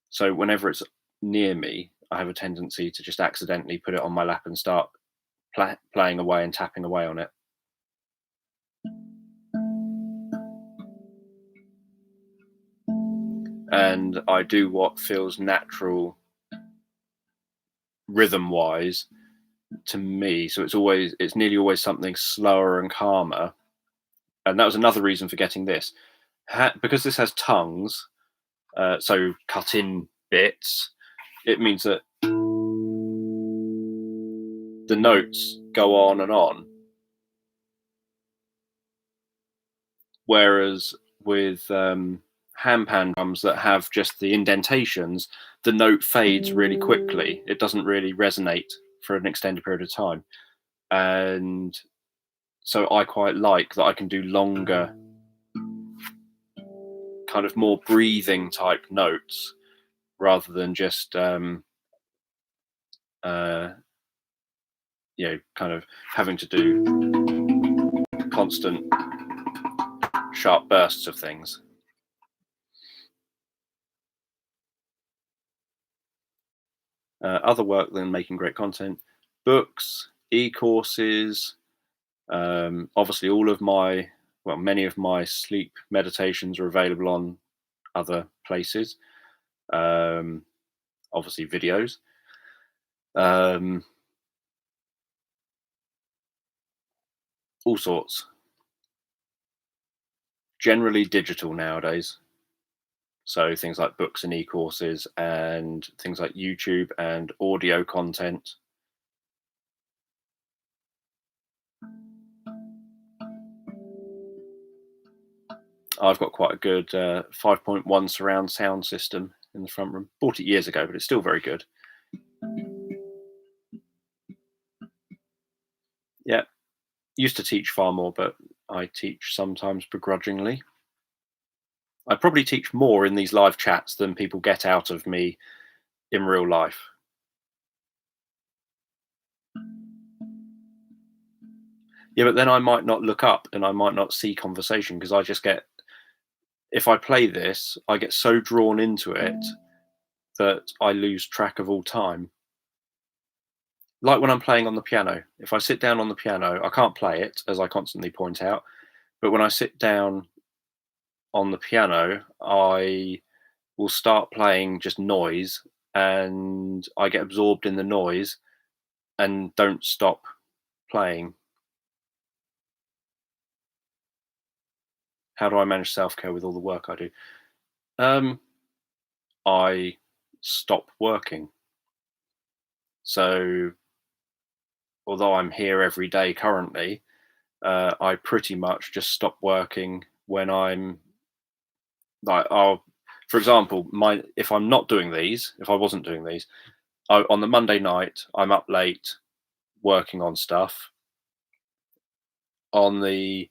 A: so whenever it's near me, I have a tendency to just accidentally put it on my lap and start playing away and tapping away on it. And I do what feels natural rhythm wise to me. So it's nearly always something slower and calmer. And that was another reason for getting this. Because this has tongues, so cut in bits, it means that the notes go on and on. Whereas with handpan drums that have just the indentations, the note fades really quickly. It doesn't really resonate for an extended period of time. And so I quite like that I can do longer, kind of more breathing type notes rather than just, kind of having to do constant sharp bursts of things. Other work than making great content: books, e-courses, obviously many of my sleep meditations are available on other places. Um, Obviously videos. Um, all sorts. Generally digital nowadays. So things like books and e-courses and things like YouTube and audio content. I've got quite a good 5.1 surround sound system in the front room. Bought it years ago, but it's still very good. Yeah, used to teach far more, but I teach sometimes begrudgingly. I probably teach more in these live chats than people get out of me in real life. Yeah, but then I might not look up and I might not see conversation because I just get, if I play this, I get so drawn into it that I lose track of all time. Like when I'm playing on the piano, if I sit down on the piano, I can't play it, as I constantly point out. But when I sit down on the piano, I will start playing just noise and I get absorbed in the noise and don't stop playing. How do I manage self care with all the work I do? I stop working. So, although I'm here every day currently, I pretty much just stop working when I'm like, for example, if I'm not doing these, if I wasn't doing these, on the Monday night, I'm up late working on stuff. On the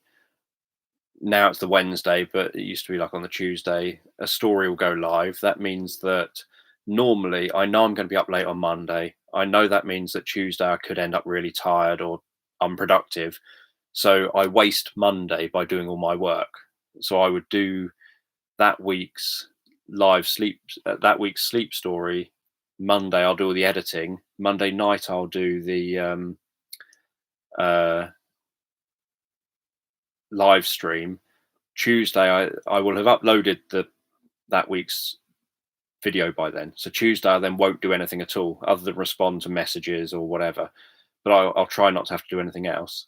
A: Now it's the Wednesday, but it used to be like on the Tuesday, a story will go live. That means that normally I know I'm going to be up late on Monday. I know that means that Tuesday I could end up really tired or unproductive. So I waste Monday by doing all my work. So I would do that week's that week's sleep story. Monday I'll do all the editing. Monday night I'll do the uh, live stream. Tuesday I will have uploaded that week's video by then. So Tuesday I then won't do anything at all other than respond to messages or whatever. But I'll try not to have to do anything else.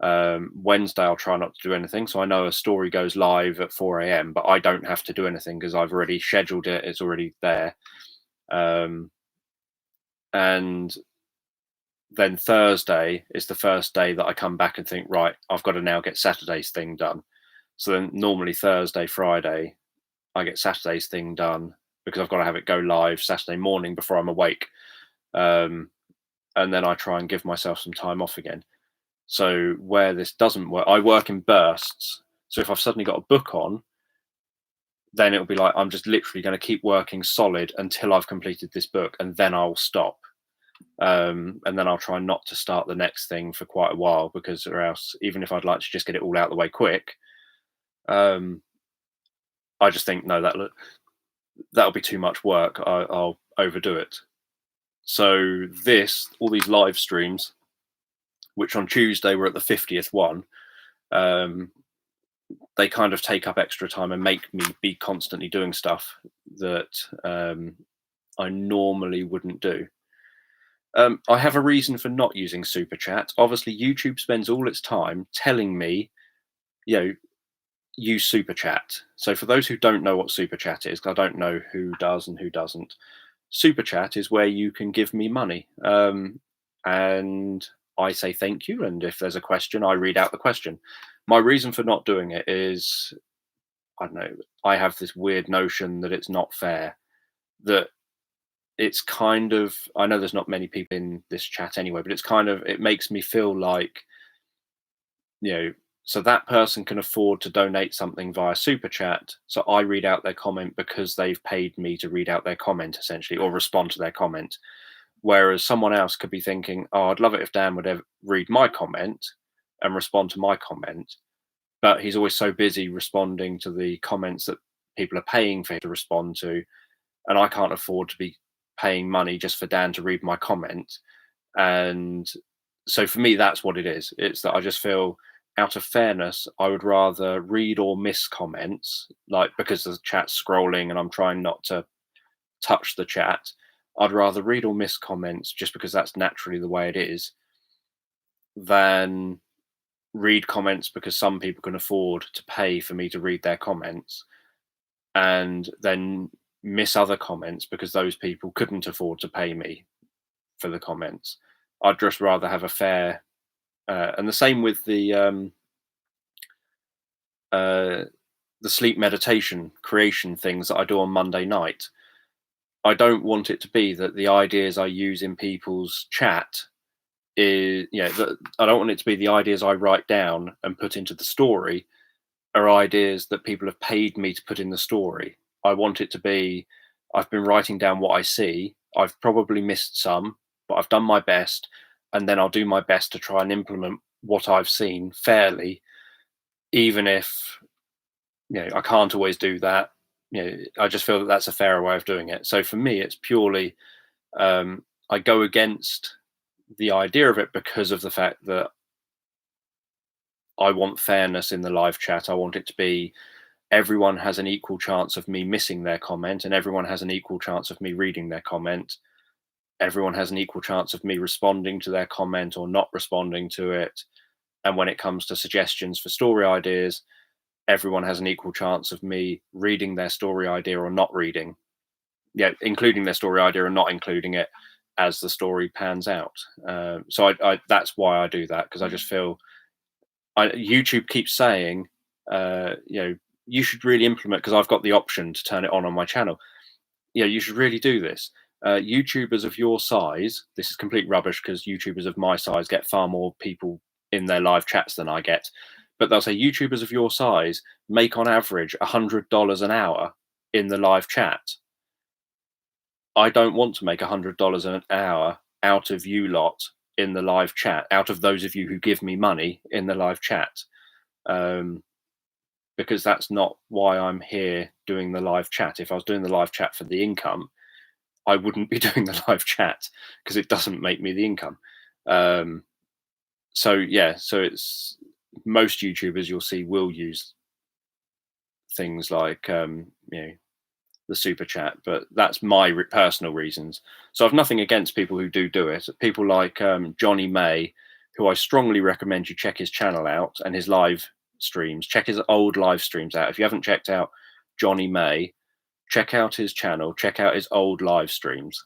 A: Wednesday I'll try not to do anything. So I know a story goes live at 4 a.m., but I don't have to do anything because I've already scheduled it. It's already there. And then Thursday is the first day that I come back and think, right, I've got to now get Saturday's thing done. So then normally Thursday, Friday, I get Saturday's thing done because I've got to have it go live Saturday morning before I'm awake. And then I try and give myself some time off again. So where this doesn't work, I work in bursts. So if I've suddenly got a book on, then it'll be like, I'm just literally going to keep working solid until I've completed this book, and then I'll stop. And then I'll try not to start the next thing for quite a while, because or else, even if I'd like to just get it all out of the way quick, I just think, no, that'll be too much work. I'll overdo it. So all these live streams, which on Tuesday were at the 50th one, they kind of take up extra time and make me be constantly doing stuff that I normally wouldn't do. I have a reason for not using Super Chat. Obviously, YouTube spends all its time telling me, use Super Chat. So for those who don't know what Super Chat is, 'cause I don't know who does and who doesn't, Super Chat is where you can give me money. And I say thank you. And if there's a question, I read out the question. My reason for not doing it is, I don't know, I have this weird notion that it's not fair, that it's kind of, I know there's not many people in this chat anyway, but it makes me feel like, so that person can afford to donate something via Super Chat. So I read out their comment because they've paid me to read out their comment, essentially, or respond to their comment. Whereas someone else could be thinking, oh, I'd love it if Dan would ever read my comment and respond to my comment. But he's always so busy responding to the comments that people are paying for him to respond to. And I can't afford to be paying money just for Dan to read my comment. And so for me, that's what it is. It's that I just feel, out of fairness, I would rather read or miss comments, like because the chat's scrolling and I'm trying not to touch the chat. I'd rather read or miss comments just because that's naturally the way it is, than read comments because some people can afford to pay for me to read their comments, and then miss other comments because those people couldn't afford to pay me for the comments. I'd just rather have a fair, and the same with the sleep meditation creation things that I do on Monday night. I don't want it to be that the ideas I use in people's chat is, I don't want it to be the ideas I write down and put into the story are ideas that people have paid me to put in the story. I want it to be, I've been writing down what I see. I've probably missed some, but I've done my best. And then I'll do my best to try and implement what I've seen fairly, even if, I can't always do that. I just feel that that's a fairer way of doing it. So for me, it's purely, I go against the idea of it because of the fact that I want fairness in the live chat. I want it to be, everyone has an equal chance of me missing their comment, and everyone has an equal chance of me reading their comment. Everyone has an equal chance of me responding to their comment or not responding to it. And when it comes to suggestions for story ideas, everyone has an equal chance of me reading their story idea or not reading. Including their story idea or not including it as the story pans out. So that's why I do that, because I just feel YouTube keeps saying, you should really implement, because I've got the option to turn it on my channel. You should really do this. YouTubers of your size, this is complete rubbish because YouTubers of my size get far more people in their live chats than I get. But they'll say YouTubers of your size make on average $100 an hour in the live chat. I don't want to make $100 an hour out of you lot in the live chat, out of those of you who give me money in the live chat, because that's not why I'm here doing the live chat. If I was doing the live chat for the income, I wouldn't be doing the live chat, because it doesn't make me the income. So yeah, so it's most YouTubers you'll see will use things like the super chat, but that's my personal reasons. So I've nothing against people who do it. People like Johnny May, who I strongly recommend you check his channel out and his live streams. Check his old live streams out. If you haven't checked out Johnny May, check out his channel, check out his old live streams.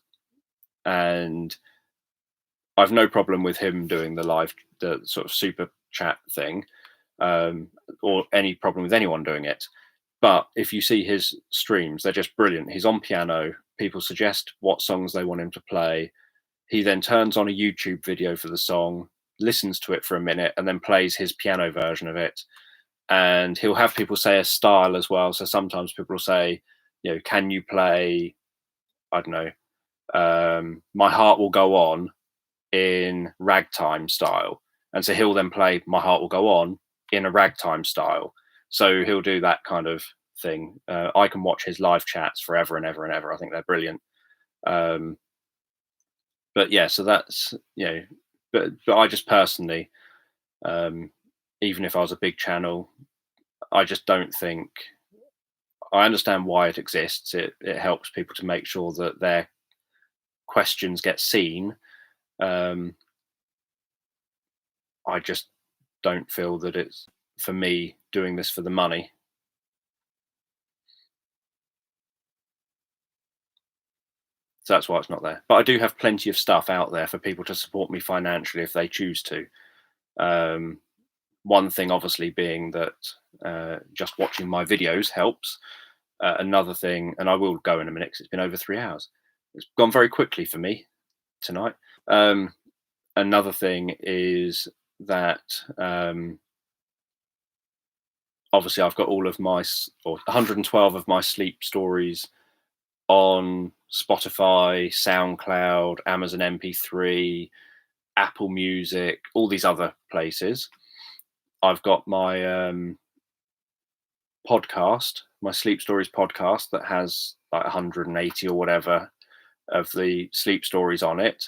A: And I've no problem with him doing the sort of super chat thing, or any problem with anyone doing it. But if you see his streams, they're just brilliant. He's on piano. People suggest what songs they want him to play. He then turns on a YouTube video for the song, listens to it for a minute, and then plays his piano version of it. And he'll have people say a style as well. So sometimes people will say, can you play, I don't know, My Heart Will Go On in ragtime style? And so he'll then play My Heart Will Go On in a ragtime style. So he'll do that kind of thing. I can watch his live chats forever and ever and ever. I think they're brilliant. But yeah, so that's, but I just personally, even if I was a big channel, I just don't think, I understand why it exists. It helps people to make sure that their questions get seen. I just don't feel that it's for me doing this for the money. So that's why it's not there. But I do have plenty of stuff out there for people to support me financially if they choose to. One thing obviously being that just watching my videos helps. Another thing, and I will go in a minute because it's been over 3 hours. It's gone very quickly for me tonight. Another thing is that obviously I've got all of my, or 112 of my sleep stories on Spotify, SoundCloud, Amazon MP3, Apple Music, all these other places. I've got my podcast, my Sleep Stories podcast, that has like 180 or whatever of the sleep stories on it.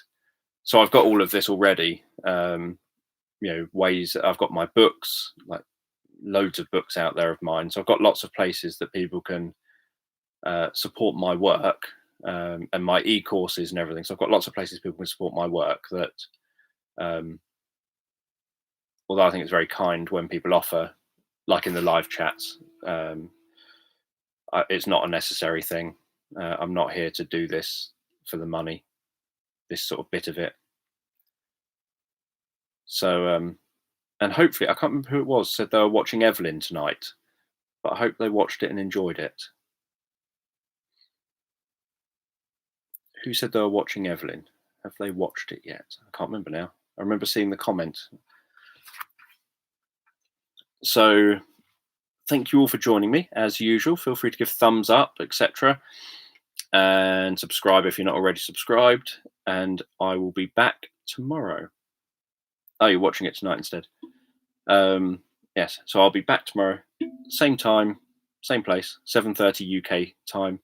A: So I've got all of this already. Ways I've got my books, like loads of books out there of mine. So I've got lots of places that people can support my work, and my e-courses and everything. So I've got lots of places people can support my work that, although I think it's very kind when people offer, like in the live chats, it's not a necessary thing. I'm not here to do this for the money, this sort of bit of it. So, and hopefully, I can't remember who it was, said they were watching Evelyn tonight, but I hope they watched it and enjoyed it. Who said they were watching Evelyn? Have they watched it yet? I can't remember now. I remember seeing the comment. So thank you all for joining me. As usual, feel free to give thumbs up, etc. And subscribe if you're not already subscribed. And I will be back tomorrow. Oh, you're watching it tonight instead. Yes, so I'll be back tomorrow. Same time, same place, 7:30 UK time.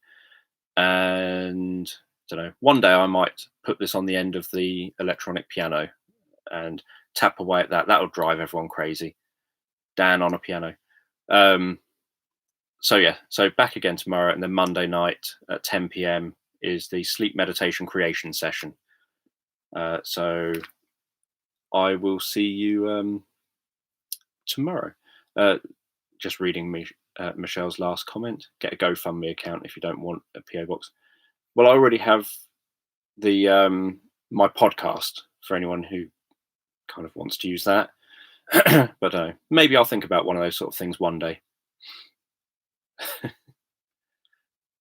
A: And I don't know, one day I might put this on the end of the electronic piano and tap away at that. That'll drive everyone crazy. Dan on a piano. So yeah, so back again tomorrow, and then Monday night at 10 p.m. is the sleep meditation creation session. So I will see you tomorrow. Just reading Michelle's last comment. Get a GoFundMe account if you don't want a PO box. Well, I already have the my podcast for anyone who kind of wants to use that. But maybe I'll think about one of those sort of things one day.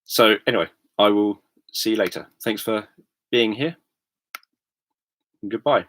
A: So anyway, I will see you later. Thanks for being here. Goodbye.